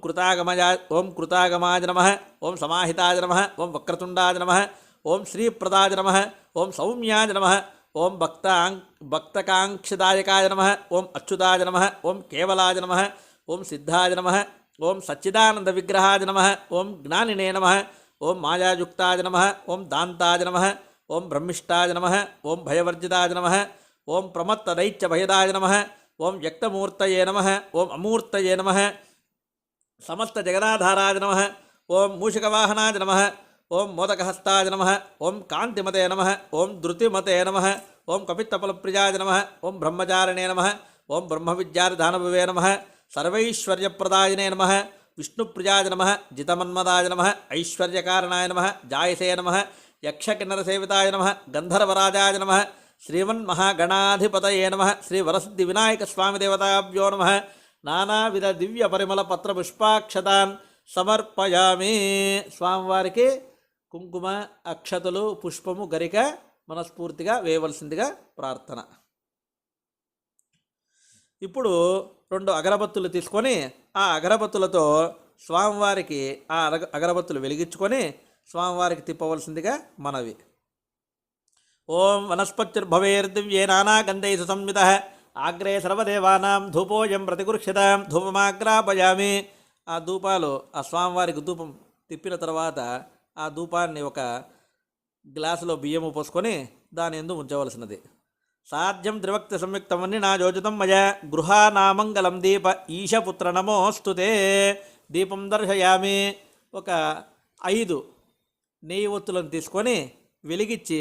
కృతాగమాయ నమః, ఓం సమాహితాయ నమః, ఓం వక్రతుండాయ నమః, ఓం శ్రీప్రదాయ నమః, ఓం సౌమ్యాయ నమః, ఓం భక్తకాంక్షదాయకాయ నమః, ఓం అచ్యుతాయ నమః, ఓం కేవలాయ నమః, ఓం సిద్ధాయ నమః, ఓం సచ్చిదానంద విగ్రహాయ నమః, ఓం జ్ఞానినే నమః, ఓం మాయాయుక్తాయ నమః, ఓం దాంతాయ నమః, ఓం బ్రహ్మిష్టాయ నమః, ఓం భయవర్జితాయ నమః, ఓం ప్రమత్తదైత్యభయదాయ నమః, ఓం వ్యక్తమూర్తయే నమః, ఓం అమూర్తయే నమః, సమస్త జగదాధారాయ నమః, ఓం మూషికవాహనాయ నమః, ఓం మోదకహస్తాయ నమః, ఓం కాంతిమతే నమః, ఓం ధృతిమతే నమః, ఓం కపిత్తఫలప్రియాయ నమః, ఓం బ్రహ్మచారిణే నమః, ఓం బ్రహ్మవిద్యారిధానభవే నమః, సర్వైశ్వర్యప్రదాయినే నమః, విష్ణుప్రియాయ నమః, జితమన్మదాయ నమః, ఐశ్వర్యకారణాయ నమః, జాయసే నమః, యక్షకిన్నరసేవితాయ నమః, గంధర్వరాజాయ నమః, శ్రీమన్మహాగణాధిపతయే నమః, శ్రీవరసిద్ధివినాయకస్వామిదేవతాభ్యో నమః. నానావిధ దివ్య పరిమళ పత్ర పుష్పాక్షతాన్ సమర్పయామి. స్వామివారికి కుంకుమ, అక్షతలు, పుష్పము, గరిక మనస్ఫూర్తిగా వేయవలసిందిగా ప్రార్థన. ఇప్పుడు 2 అగరబత్తులు తీసుకొని ఆ అగరబత్తులతో స్వామివారికి ఆ అగరబత్తులు వెలిగించుకొని స్వామివారికి తిప్పవలసిందిగా మనవి. ఓం వనస్పత్యుర్భవేర్దివ్యే నానాగంధై సుసంయుతః ఆగ్రే సర్వదేవానాం ధూపోయం ప్రతిగృహ్యతాం ధూపమాగ్రాపయామి. ఆ ధూపాలు ఆ స్వామివారికి ధూపం తిప్పిన తర్వాత ఆ ధూపాన్ని ఒక గ్లాసులో బియ్యము పోసుకొని దాని యందు ఉంచవలసినది. సాధ్యం త్రివక్తి సంయుక్తమని నా యోజితం మయ గృహానామంగళం దీప ఈశపుత్ర నమోస్తుతే. దీపం దర్శయామి. ఒక 5 నెయ్యి ఒత్తులను తీసుకొని వెలిగించి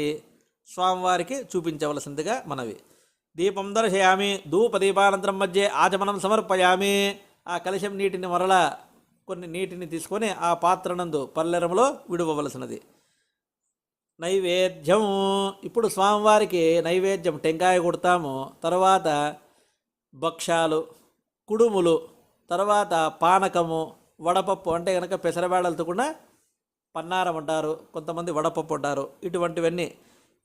స్వామివారికి చూపించవలసిందిగా మనవి. దీపం దర్శయామి. ధూపదీపానంతరం మధ్య ఆచమనం సమర్పయామి. ఆ కలశం నీటిని మరలా కొన్ని నీటిని తీసుకొని ఆ పాత్రనందు పల్లెరంలో విడువవలసినది. నైవేద్యం. ఇప్పుడు స్వామివారికి నైవేద్యం టెంకాయ కొడతాము, తర్వాత భక్ష్యాలు, కుడుములు, తర్వాత పానకము, వడపప్పు అంటే కనుక పెసరబేడలతో కూడా పన్నారం అంటారు, కొంతమంది వడపప్పు అంటారు. ఇటువంటివన్నీ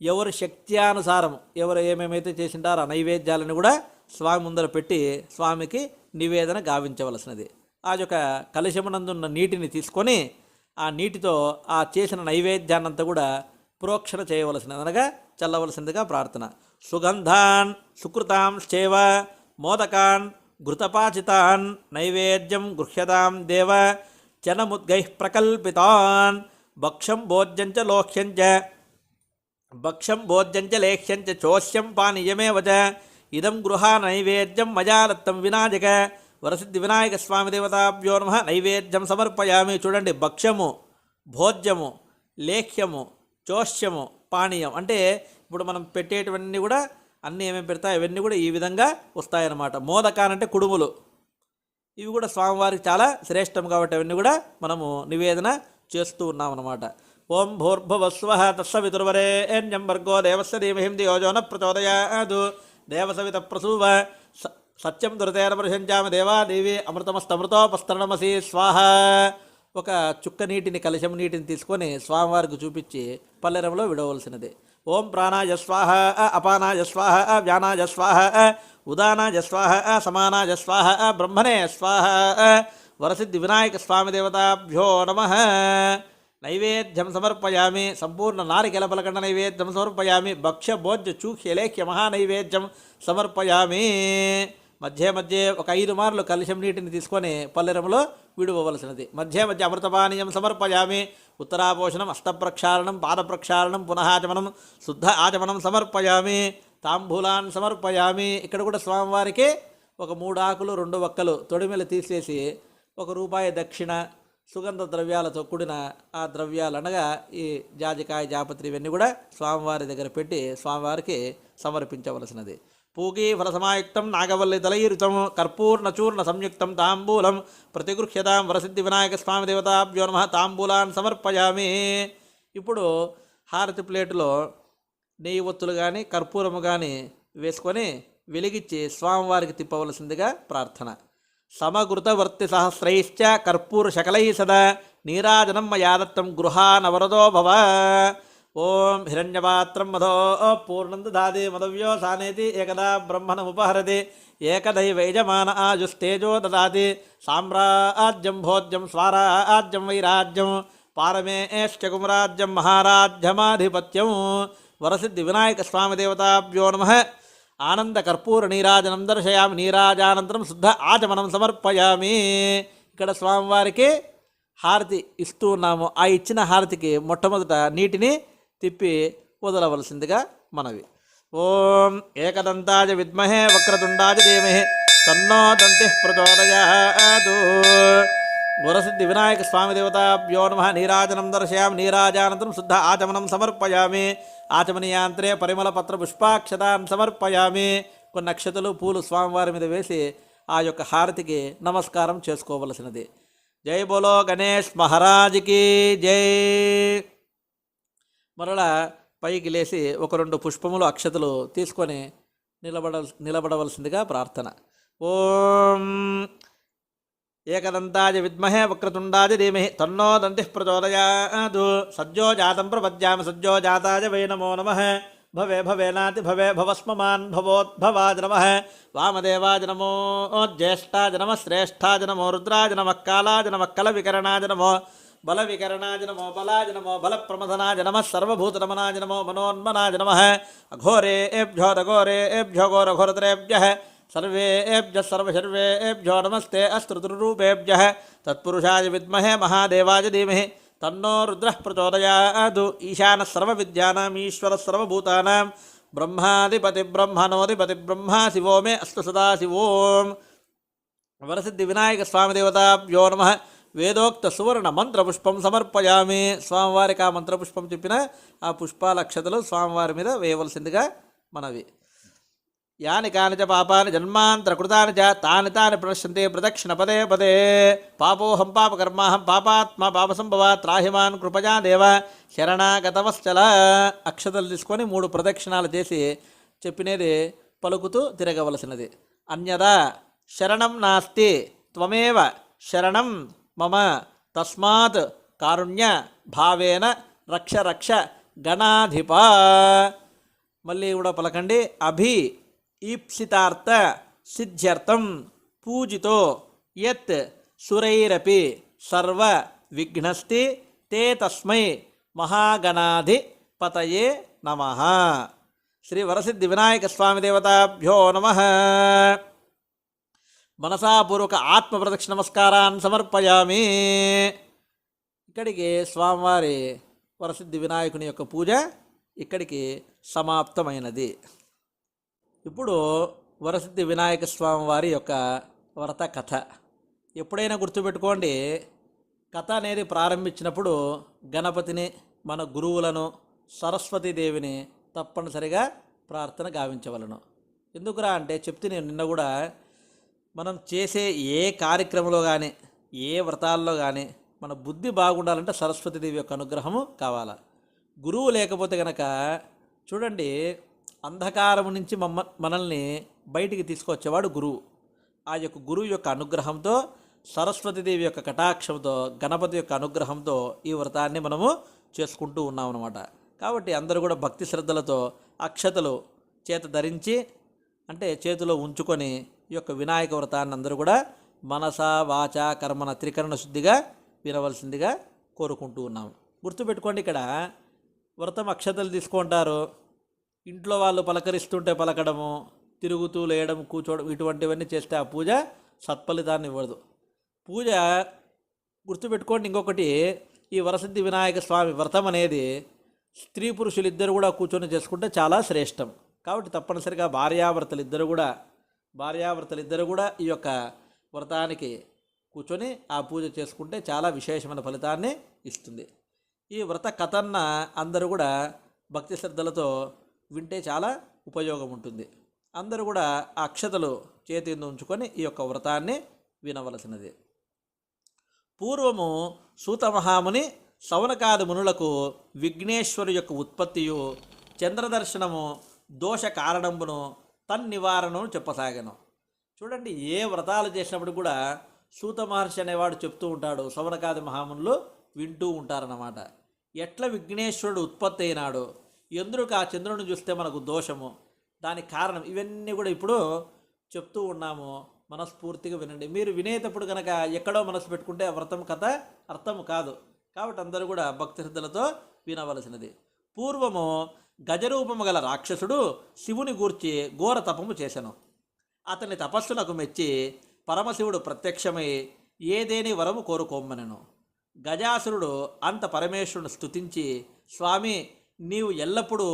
ఎవరి శక్త్యానుసారం ఎవరు ఏమేమైతే చేసింటారో ఆ నైవేద్యాలను కూడా స్వామి ముందర పెట్టి స్వామికి నివేదన గావించవలసినది. ఆ యొక్క కలశమునందున్న నీటిని తీసుకొని ఆ నీటితో ఆ చేసిన నైవేద్యాన్నంతా కూడా ప్రోక్షణ చేయవలసినది, అనగా చల్లవలసిందిగా ప్రార్థన. సుగంధాన్ సుకృతాంశ్చేవ మోదకాన్ ఘృతపాచితాన్ నైవేద్యం గృహ్యతాం దేవ చనముద్గైః ప్రకల్పితాన్ భక్షం భోజ్యంచ లోహ్యంచ లేహ్యంచ చోష్యం పానీయమేవ చ ఇదం గృహ నైవేద్యం మయా దత్తం వినాయక వరసిద్ధి వినాయక స్వామి దేవతాభ్యో నమః నైవేద్యం సమర్పయామి. చూడండి, భక్ష్యము, భోజ్యము, లేఖ్యము, చోష్యము, పానీయం అంటే ఇప్పుడు మనం పెట్టేటివన్నీ కూడా అన్నీ ఏమేమి పెడతాయి అవన్నీ కూడా ఈ విధంగా వస్తాయన్నమాట. మోదకానంటే కుడుములు, ఇవి కూడా స్వామివారికి చాలా శ్రేష్టం కాబట్టి అవన్నీ కూడా మనము నివేదన చేస్తూ ఉన్నాం అన్నమాట. ఓం భూర్భువస్వః తత్సవితుర్వరేణ్యం భర్గో దేవస్య ధీమహి ధియో యో నః ప్రచోదయాత్ దేవసవిత ప్రసూవ సత్యం దురతేన ప్రశంచామి దేవాదేవి అమృతమస్తమృతోపస్తరణమసి స్వాహ. ఒక చుక్క నీటిని, కలశం నీటిని తీసుకొని స్వామివారికి చూపించి పల్లెరంలో విడవలసినది. ఓం ప్రాణాయ స్వాహ, అపానాయ స్వాహ, వ్యానాయ స్వాహ, ఉదానాయ స్వాహ, సమానాయ స్వాహ, బ్రహ్మణే స్వాహ. వరసిద్ధి వినాయక స్వామి దేవతాభ్యో నమః నైవేద్యం సమర్పయామి. సంపూర్ణ నారికెల పలకండ నైవేద్యం సమర్పయామి. భక్ష్య భోజ్య చూఖ్య లేఖ్య మహానైవేద్యం సమర్పయామి. మధ్య మధ్య ఒక 5 మార్లు కలశం నీటిని తీసుకొని పల్లెరంలో విడువవలసినది. మధ్య మధ్య అమృతపానీయం సమర్పయామి. ఉత్తరాపోషణం, అష్టప్రక్షాళనం, పాదప్రక్షాళనం, పునః ఆచమనం, శుద్ధ ఆచమనం సమర్పయామి. తాంబూలాన్ని సమర్పయామి. ఇక్కడ కూడా స్వామివారికి ఒక 3 ఆకులు 2 వక్కలు తొడిమెలు తీసేసి ₹1 దక్షిణ, సుగంధ ద్రవ్యాలతో కూడిన ఆ ద్రవ్యాలు అనగా ఈ జాజికాయ, జాపత్రి ఇవన్నీ కూడా స్వామివారి దగ్గర పెట్టి స్వామివారికి సమర్పించవలసినది. పూగీ ఫలసమాయుక్తం నాగవల్లి తలైరుతం కర్పూర్ణ చూర్ణ సంయుక్తం తాంబూలం ప్రతిగృహ్యతాం వరసిద్ధి వినాయక స్వామి దేవతాభ్యో నమః తాంబూలాన్ని సమర్పయామి. ఇప్పుడు హారతి ప్లేటులో నెయ్యి ఒత్తులు కానీ కర్పూరము కానీ వేసుకొని వెలిగించి స్వామివారికి తిప్పవలసిందిగా ప్రార్థన. సమగృతవర్తి సహస్రైశ్చ కర్పూర శకలై సదా నీరాజనం మయాదత్తం గృహానవరదో భవ. ఓం హిరణ్యపాత్రం మధో పూర్ణం దదాతి మదవ్యో సానేతి ఏకదా బ్రహ్మణముపహరతి ఏకదైవైజమాన ఆజుస్తేజో దదాతి సామ్రాజ్యం భోజ్యం స్వరాజ్యం వైరాజ్యం పారమేశ్చకుమరాజ్యం మహారాజ్యమాధిపత్యం. వరసిద్ధి వినాయక స్వామి దేవతాభ్యో నమః ఆనంద కర్పూర నీరాజనం దర్శయామి. నీరాజానంతరం శుద్ధ ఆచమనం సమర్పయామి. ఇక్కడ స్వామివారికి హారతి ఇస్తూ ఉన్నాము. ఆ ఇచ్చిన హారతికి మొట్టమొదట నీటిని తిప్పి వదలవలసిందిగా మనవి. ఓం ఏకదంతాయ విద్మహే వక్రతుండాయ ధీమహి తన్నో దంతిః ప్రచోదయాత్. వరసిద్ధి వినాయక స్వామి దేవతాభ్యో నమః నీరాజనం దర్శయామి. నీరాజానంతరం శుద్ధ ఆచమనం సమర్పయామి. ఆచమనీయాంత్రే పరిమళ పత్ర పుష్పాక్షతాన్ని సమర్పయామి. కొన్ని అక్షతలు, పూలు స్వామివారి మీద వేసి ఆ యొక్క హారతికి నమస్కారం చేసుకోవలసినది. జై బోలో గణేష్ మహారాజ్కి జై. మరలా పైకి లేచి 1-2 పుష్పములు, అక్షతలు తీసుకొని నిలబడవలసిందిగా ప్రార్థన. ఓం ఏకదంతాయ విద్మహే వక్రతుండాయ ధీమహి తన్నో దంతిః ప్రచోదయాత్. సజ్జో జాతం ప్రపద్యామి సజ్జో జాతాయ వై నమో నమః. భవే భవేనాతి భవే భవస్మమాన్ భవోద్భవాయ నమః. వామదేవాయ నమో జ్యేష్ఠాయ నమః. శ్రేష్ఠాయ నమో రుద్రాయ నమః. కాలాయ నమః. కలవికరణాయ నమో బలవికరణాయ నమో బలాయ నమో బలప్రమథనాయ నమః. సర్వభూతరమణాయ నమో మనోన్మనాయ నమః. అఘోరేభ్యో రఘోరేభ్యో ఘోరఘోరతరేభ్యః सर्वेभ्यः सर्वशर्वेभ्यो नमस्ते अस्त्रुतुरूपेभ्यः तत्पुरुषाय विद्महे महादेवाय धीमहि तन्नो रुद्रः प्रचोदयात्. ईशानः सर्वविद्यानाम् ईश्वरः सर्वभूतानां ब्रह्माधिपति ब्रह्मणोऽधिपति ब्रह्मा शिवो मे अस्तु सदा शिवोम्. वरसिद्धि विनायक स्वामी देवताभ्यो नमः. వేదోక్త సువర్ణ మంత్రపుష్పం సమర్పయామి. స్వామివారికి ఆ మంత్రపుష్పం చెప్పిన ఆ పుష్పాల అక్షతలు స్వామివారి మీద వేయవలసిందిగా మనవి. యాని కాని చ పాపాని జన్మాంతరకృతాని చ తాని తాని ప్రణశ్యంతే ప్రదక్షిణ పదే పదే. పాపోహం పాపకర్మాహం పాపాత్మ పాపసంభవ త్రాహిమాన్ కృపజా దేవ శరణాగతవశ్చల. అక్షతలు తీసుకొని 3 ప్రదక్షిణాలు చేసి చెప్పినది పలుకుతూ తిరగవలసినది. అన్యదా శరణం నాస్తి త్వమేవ శరణం మమ తస్మాత్ కారుణ్య భావేన రక్ష రక్ష గణాధిప. మళ్ళీ కూడా పలకండి. అభి ఈప్సితార్థ సిద్ధ్యర్థం పూజితో యత్ సురైరపి సర్వ విఘ్నస్తి తే తస్మై మహాగణాధిపతయే నమః. శ్రీ వరసిద్ధి వినాయక స్వామి దేవతాభ్యో నమః. మనసాపూర్వక ఆత్మ ప్రదక్షిణ నమస్కారాన్ని సమర్పయామి. ఇక్కడికి స్వామివారి వరసిద్ధి వినాయకుని యొక్క పూజ ఇక్కడికి సమాప్తమైనది. ఇప్పుడు వరసిద్ధి వినాయక స్వామి వారి యొక్క వ్రత కథ ఎప్పుడైనా గుర్తుపెట్టుకోండి. కథ అనేది ప్రారంభించినప్పుడు గణపతిని, మన గురువులను, సరస్వతీదేవిని తప్పనిసరిగా ప్రార్థన గావించవలను. ఎందుకురా అంటే చెప్తే నేను నిన్న కూడా, మనం చేసే ఏ కార్యక్రమంలో కానీ, ఏ వ్రతాల్లో కానీ మన బుద్ధి బాగుండాలంటే సరస్వతీదేవి యొక్క అనుగ్రహము కావాలా. గురువు లేకపోతే కనుక చూడండి, అంధకారం నుంచి మనల్ని బయటికి తీసుకొచ్చేవాడు గురువు. ఆ యొక్క గురువు యొక్క అనుగ్రహంతో, సరస్వతీదేవి యొక్క కటాక్షంతో, గణపతి యొక్క అనుగ్రహంతో ఈ వ్రతాన్ని మనము చేసుకుంటూ ఉన్నాం అన్నమాట. కాబట్టి అందరూ కూడా భక్తి శ్రద్ధలతో అక్షతలు చేత ధరించి, అంటే చేతిలో ఉంచుకొని ఈ యొక్క వినాయక వ్రతాన్ని అందరూ కూడా మనస వాచ కర్మన త్రికరణ శుద్ధిగా వినవలసిందిగా కోరుకుంటూ ఉన్నాం. గుర్తుపెట్టుకోండి, ఇక్కడ వ్రతం అక్షతలు తీసుకుంటారు, ఇంట్లో వాళ్ళు పలకరిస్తుంటే పలకడము, తిరుగుతూ లేయడం, కూర్చోవడం, ఇటువంటివన్నీ చేస్తే ఆ పూజ సత్ఫలితాన్ని ఇవ్వదు. పూజ గుర్తుపెట్టుకోండి. ఇంకొకటి, ఈ వరసిద్ధి వినాయక స్వామి వ్రతం అనేది స్త్రీ పురుషులు ఇద్దరు కూడా కూర్చొని చేసుకుంటే చాలా శ్రేష్టం. కాబట్టి తప్పనిసరిగా భార్యాభర్తలు ఇద్దరు కూడా ఈ యొక్క వ్రతానికి కూర్చొని ఆ పూజ చేసుకుంటే చాలా విశేషమైన ఫలితాన్ని ఇస్తుంది. ఈ వ్రత కథన్న అందరూ కూడా భక్తి శ్రద్ధలతో వింటే చాలా ఉపయోగం ఉంటుంది. అందరూ కూడా ఆ అక్షతలు చేతి ఉంచుకొని ఈ యొక్క వ్రతాన్ని వినవలసినది. పూర్వము సూతమహాముని సౌనకాది మునులకు విఘ్నేశ్వరు యొక్క ఉత్పత్తియు, చంద్రదర్శనము దోష కారణంబును తన్నివారణను చెప్పసాగాను. చూడండి, ఏ వ్రతాలు చేసినప్పుడు కూడా సూత మహర్షి అనేవాడు చెప్తూ ఉంటాడు, సౌనకాది మహామునులు వింటూ ఉంటారన్నమాట. ఎట్లా విఘ్నేశ్వరుడు ఉత్పత్తి అయినాడు, ఎందుకు ఆ చంద్రుని చూస్తే మనకు దోషము, దానికి కారణం, ఇవన్నీ కూడా ఇప్పుడు చెప్తూ ఉన్నాము. మనస్ఫూర్తిగా వినండి. మీరు వినేటప్పుడు కనుక ఎక్కడో మనసు పెట్టుకుంటే ఆ వ్రతం కథ అర్థం కాదు. కాబట్టి అందరూ కూడా భక్తి శ్రద్ధలతో వినవలసినది. పూర్వము గజరూపము గల రాక్షసుడు శివుని గూర్చి ఘోర తపము చేసెను. అతని తపస్సునకు మెచ్చి పరమశివుడు ప్రత్యక్షమై ఏదేని వరము కోరుకోమ్మనెను. గజాసురుడు అంత పరమేశ్వరుని స్తుతించి, స్వామి, నీవు ఎల్లప్పుడూ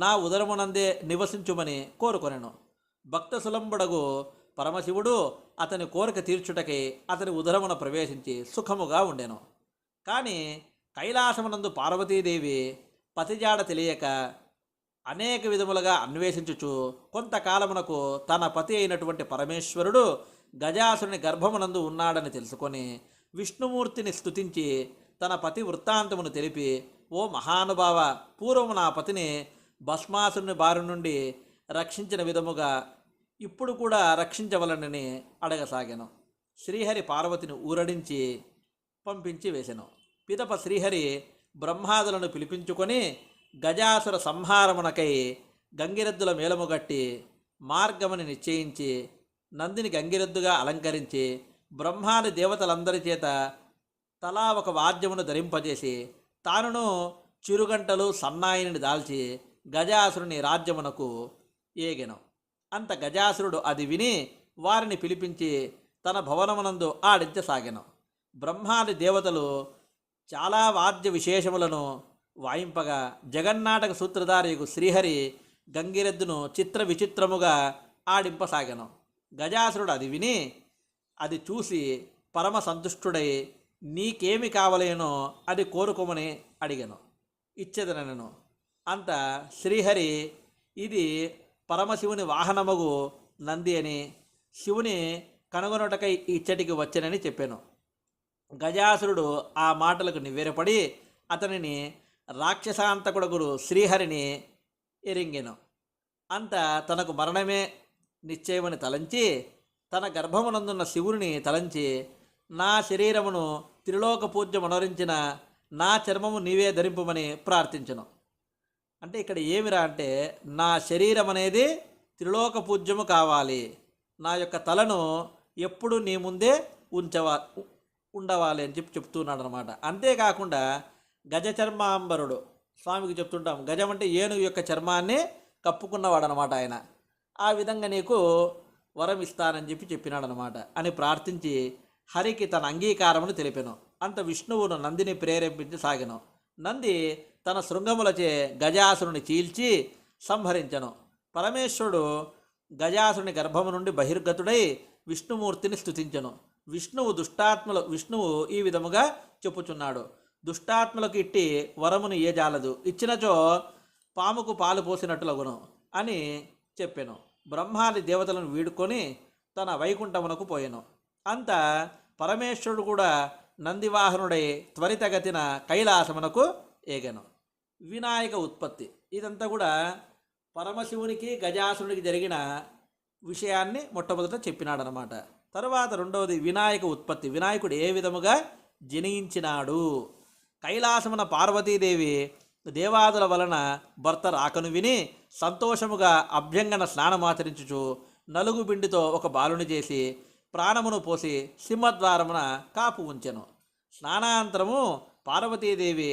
నా ఉదరమునందే నివసించుమని కోరుకొనెను. భక్త సులంబుడగు పరమశివుడు అతని కోరిక తీర్చుటకై అతని ఉదరమున ప్రవేశించి సుఖముగా ఉండెను. కానీ కైలాసమునందు పార్వతీదేవి పతిజాడ తెలియక అనేక విధములుగా అన్వేషించుచు కొంతకాలమునకు తన పతి అయినటువంటి పరమేశ్వరుడు గజాసురుని గర్భమునందు ఉన్నాడని తెలుసుకొని విష్ణుమూర్తిని స్తుతించి తన పతి వృత్తాంతమును తెలిపి, ఓ మహానుభావ, పూర్వము నా పతిని భస్మాసురుని బారి నుండి రక్షించిన విధముగా ఇప్పుడు కూడా రక్షించవలనని అడగసాగాను. శ్రీహరి పార్వతిని ఊరడించి పంపించి వేసెను. పిదప శ్రీహరి బ్రహ్మాదులను పిలిపించుకొని గజాసుర సంహారమునకై గంగిరెద్దుల మేలముగట్టి మార్గముని నిశ్చయించి నందిని గంగిరెద్దుగా అలంకరించి బ్రహ్మాది దేవతలందరి చేత తలా ఒక వాద్యమును ధరింపజేసి తానును చిరుగంటలు సన్నాయిని దాల్చి గజాసురుని రాజ్యమునకు ఏగెను. అంత గజాసురుడు అది విని వారిని పిలిపించి తన భవనమునందు ఆడించసాగెను. బ్రహ్మాది దేవతలు చాలా వాద్య విశేషములను వాయింపగా జగన్నాటక సూత్రధారియకు శ్రీహరి గంగిరెద్దును చిత్ర విచిత్రముగా ఆడింపసాగెను. గజాసురుడు అది విని, అది చూసి పరమ సంతుష్టుడై నీకేమి కావలేనో అది కోరుకోమని అడిగాను, ఇచ్చేదనను. అంత శ్రీహరి ఇది పరమశివుని వాహనమగు నంది అని, శివుని కనుగొనుటకై ఇచ్చటికి వచ్చనని చెప్పాను. గజాసురుడు ఆ మాటలకు నివ్వెరపడి అతనిని రాక్షసాంతకుడుగురు శ్రీహరిని ఎరింగెను. అంత తనకు మరణమే నిశ్చయమని తలంచి తన గర్భమునందున్న శివుని తలంచి, నా శరీరమును త్రిలోక పూజ్య మనోరించిన నా చర్మము నీవే ధరింపమని ప్రార్థించను. అంటే ఇక్కడ ఏమిరా అంటే, నా శరీరం అనేది త్రిలోక పూజ్యము కావాలి, నా యొక్క తలను ఎప్పుడు నీ ముందే ఉండవాలి అని చెప్తున్నాడు అనమాట. అంతేకాకుండా గజ చర్మాంబరుడు, స్వామికి చెప్తుంటాం, గజం అంటే ఏనుగు యొక్క చర్మాన్ని కప్పుకున్నవాడు అనమాట ఆయన. ఆ విధంగా నీకు వరం ఇస్తానని చెప్పినాడు అనమాట అని ప్రార్థించి హరికి తన అంగీకారమును తెలిపెను. అంత విష్ణువును నందిని ప్రేరేపించి సాగెను. నంది తన శృంగములచే గజాసురుని చీల్చి సంహరించెను. పరమేశ్వరుడు గజాసుని గర్భము నుండి బహిర్గతుడై విష్ణుమూర్తిని స్తుతించెను. విష్ణువు ఈ విధముగా చెప్పుచున్నాడు: దుష్టాత్మలకు ఇట్టి వరమును ఇయ్యజాలదు, ఇచ్చినచో పాముకు పాలు పోసినట్లగును అని చెప్పెను. బ్రహ్మాది దేవతలను వీడుకొని తన వైకుంఠమునకు పోయెను. అంత పరమేశ్వరుడు కూడా నందివాహనుడై త్వరితగతిన కైలాసమునకు ఏగెను. వినాయక ఉత్పత్తి ఇదంతా కూడా పరమశివునికి గజాసురుడికి జరిగిన విషయాన్ని మొట్టమొదట చెప్పినాడనమాట. తర్వాత రెండవది వినాయక ఉత్పత్తి. వినాయకుడు ఏ విధముగా జనించినాడు. కైలాసమున పార్వతీదేవి దేవాదుల వలన భర్త రాకను విని సంతోషముగా అభ్యంగన స్నానమాచరించుచు నలుగు బిండితో ఒక బాలుని చేసి ప్రాణమును పోసి సింహద్వారమున కాపు ఉంచెను. స్నానాంతరము పార్వతీదేవి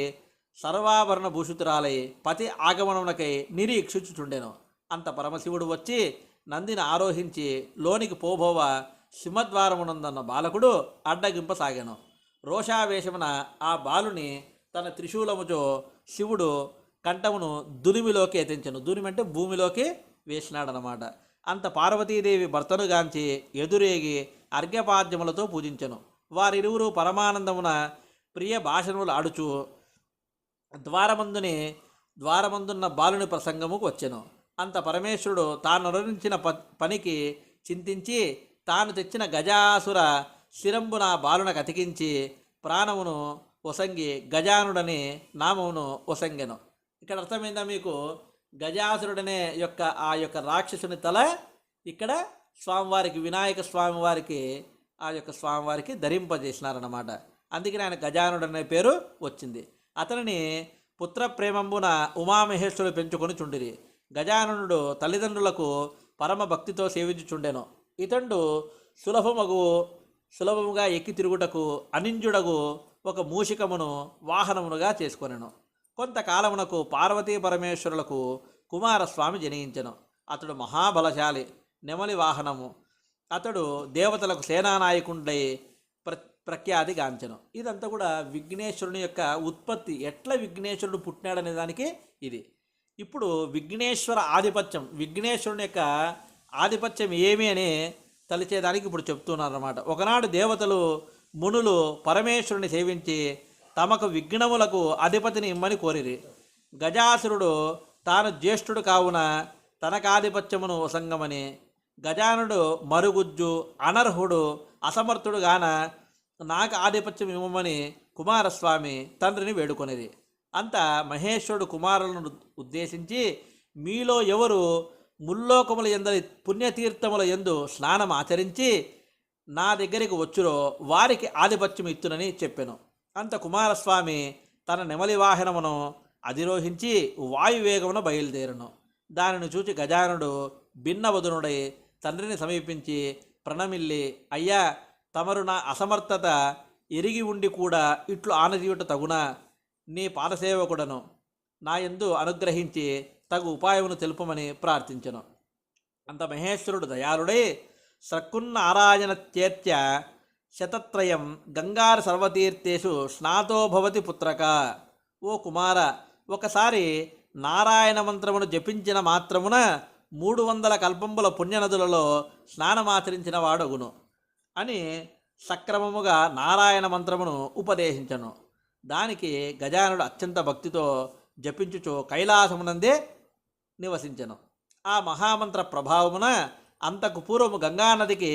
సర్వాభరణ భూషితురాలై పతి ఆగమనమునకై నిరీక్షించుచుండెను. అంత పరమశివుడు వచ్చి నందిని ఆరోహించి లోనికి పోబోవ సింహద్వారమునందన్న బాలకుడు అడ్డగింపసాగాను. రోషావేశమున ఆ బాలుని తన త్రిశూలముతో శివుడు కంఠమును దునిమిలోకి ఎత్తించెను. దునిమి అంటే భూమిలోకి వేసినాడనమాట. అంత పార్వతీదేవి భర్తను గాంచి ఎదురేగి అర్ఘ్యపాద్యములతో పూజించెను. వారిరువురు పరమానందమున ప్రియ భాషణములు ఆడుచు ద్వారమందున్న బాలుని ప్రసంగముకు వచ్చెను. అంత పరమేశ్వరుడు తాను అనురించిన పనికి చింతించి తాను తెచ్చిన గజాసుర శిరంబున బాలునకు అతికించి ప్రాణమును ఒసంగి గజానుడని నామమును ఒసంగెను. ఇక్కడ అర్థమైందా మీకు? గజాసురుడనే ఆ యొక్క రాక్షసుని తల ఇక్కడ స్వామివారికి, వినాయక స్వామివారికి, ఆ యొక్క స్వామివారికి ధరింపజేసినారన్నమాట. అందుకని ఆయన గజానుడు అనే పేరు వచ్చింది. అతనిని పుత్ర ప్రేమంబున ఉమామహేశ్వరుడు పెంచుకొని చుండిరి. గజాననుడు తల్లిదండ్రులకు పరమ భక్తితో సేవించుచుండెను. ఇతడు సులభముగా ఎక్కి తిరుగుటకు అనింజుడగు ఒక మూషికమును వాహనమునుగా చేసుకొనెను. కొంతకాలమునకు పార్వతీ పరమేశ్వరులకు కుమారస్వామి జనించెను. అతడు మహాబలశాలి, నెమలి వాహనము. అతడు దేవతలకు సేనానాయకుడై ప్రఖ్యాతి గాంచెను. ఇదంతా కూడా విఘ్నేశ్వరుని యొక్క ఉత్పత్తి, ఎట్లా విఘ్నేశ్వరుడు పుట్టినాడనే దానికి ఇది. ఇప్పుడు విఘ్నేశ్వర ఆధిపత్యం, విఘ్నేశ్వరుని యొక్క ఆధిపత్యం ఏమి అని తలిచేదానికి ఇప్పుడు చెప్తున్నారన్నమాట. ఒకనాడు దేవతలు మునులు పరమేశ్వరుని సేవించి తమకు విఘ్నములకు అధిపతిని ఇమ్మని కోరిరి. గజాసురుడు తాను జ్యేష్ఠుడు కావున తనకాధిపత్యమును వసంగమని, గజానుడు మరుగుజ్జు అనర్హుడు అసమర్థుడు గాన నాకు ఆధిపత్యం ఇవ్వమని కుమారస్వామి తండ్రిని వేడుకొనిది. అంత మహేశ్వరుడు కుమారులను ఉద్దేశించి, మీలో ఎవరు ముల్లోకముల ఎందరి పుణ్యతీర్థముల యందు స్నానం ఆచరించి నా దగ్గరికి వచ్చురో వారికి ఆధిపత్యం ఇత్తునని చెప్పెను. అంత కుమారస్వామి తన నెమలి వాహనమును అధిరోహించి వాయువేగమున బయలుదేరును. దానిని చూచి గజానుడు భిన్నవదునుడై తండ్రిని సమీపించి ప్రణమిల్లి, అయ్యా, తమరు నా అసమర్థత ఎరిగి ఉండి కూడా ఇట్లు ఆనజీవుట తగునా? నీ పాదసేవకుడను, నా యందు అనుగ్రహించి తగు ఉపాయమును తెలుపమని ప్రార్థించెను. అంత మహేశ్వరుడు దయాళుడై సక్కున్న ఆరాయణ చేత్య శతత్రయం గంగార సర్వతీర్థేషు స్నాతో భవతి పుత్రక. ఓ కుమార, ఒకసారి నారాయణ మంత్రమును జపించిన మాత్రమున 300 కల్పంబుల పుణ్యనదులలో స్నానమాచరించిన వాడగును అని సక్రమముగా నారాయణ మంత్రమును ఉపదేశించను. దానికి గజానుడు అత్యంత భక్తితో జపించుచు కైలాసమునందే నివసించెను. ఆ మహామంత్ర ప్రభావమున అంతకు పూర్వము గంగానదికి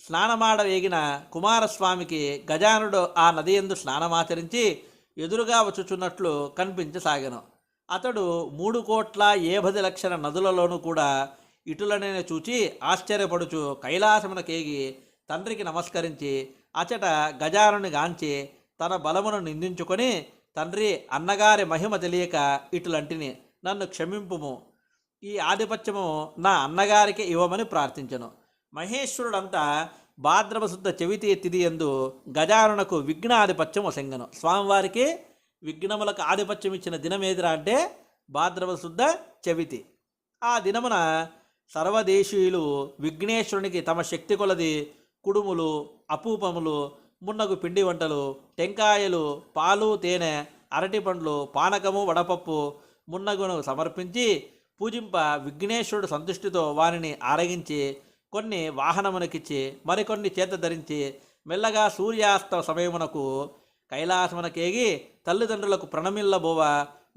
స్నానమాడవేగిన కుమారస్వామికి గజానుడు ఆ నది యందు స్నానమాచరించి ఎదురుగా వచ్చుచున్నట్లు కనిపించసాగెను. అతడు 3,50,00,000 నదులలోనూ కూడా ఇటులనే చూచి ఆశ్చర్యపడుచు కైలాసమునకేగి తండ్రికి నమస్కరించి అచట గజానుని గాంచి తన బలమును నిందించుకొని, తండ్రి, అన్నగారి మహిమ తెలియక ఇటులంటిని, నన్ను క్షమింపుము, ఈ ఆధిపత్యము నా అన్నగారికి ఇవ్వమని ప్రార్థించెను. మహేశ్వరుడంతా భాద్రపశుద్ధ చవితి తిథి యందు గజానునకు విఘ్నాధిపత్యం వసంగను. స్వామివారికి విఘ్నములకు ఆధిపత్యం ఇచ్చిన దినమేదిరా అంటే భాద్రపశుద్ధ చవితి. ఆ దినమున సర్వదేశీయులు విఘ్నేశ్వరునికి తమ శక్తి కొలది కుడుములు, అపూపములు, మున్నగు పిండి వంటలు, టెంకాయలు, పాలు, తేనె, అరటి పండ్లు, పానకము, వడపప్పు మున్నగును సమర్పించి పూజింప విఘ్నేశ్వరుడు సంతుష్టితో వారిని ఆరగించి కొన్ని వాహనమునకిచ్చి మరికొన్ని చేత ధరించి మెల్లగా సూర్యాస్త సమయమునకు కైలాసమునకేగి తల్లిదండ్రులకు ప్రణమిల్లబోవ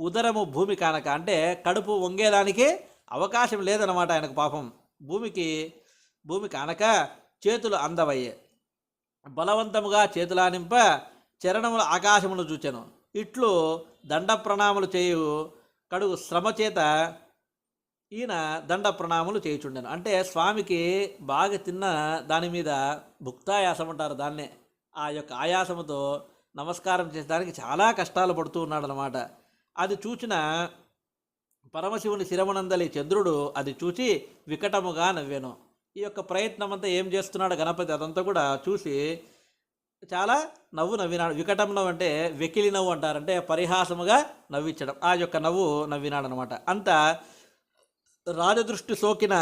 ఉదరము భూమి కానక, అంటే కడుపు వంగేదానికి అవకాశం లేదన్నమాట ఆయనకు పాపం. భూమి కానక చేతులు అందవయ్యే, బలవంతముగా చేతులానింప చరణముల ఆకాశమును చూచెను. ఇట్లు దండ ప్రణాములు చేయు కడుగు శ్రమ చేత ఈయన దండ ప్రణాములు చేయుచుండెను. అంటే స్వామికి బాగా తిన్న దాని మీద భుక్తాయాసం అంటారు దాన్నే. ఆ యొక్క ఆయాసముతో నమస్కారం చేసడానికి చాలా కష్టాలు పడుతూ ఉన్నాడనమాట. అది చూచిన పరమశివుని శిరమునందలి చంద్రుడు అది చూచి వికటముగా నవ్వెను. ఈ యొక్క ప్రయత్నం అంతా ఏం చేస్తున్నాడు గణపతి అదంతా కూడా చూసి చాలా నవ్వినాడు. వికటం నవ్వు అంటే వెకిలి నవ్వు అంటారు, అంటే పరిహాసముగా నవ్వించడం. ఆ యొక్క నవ్వినాడు అనమాట. అంత రాజదృష్టి సోకిన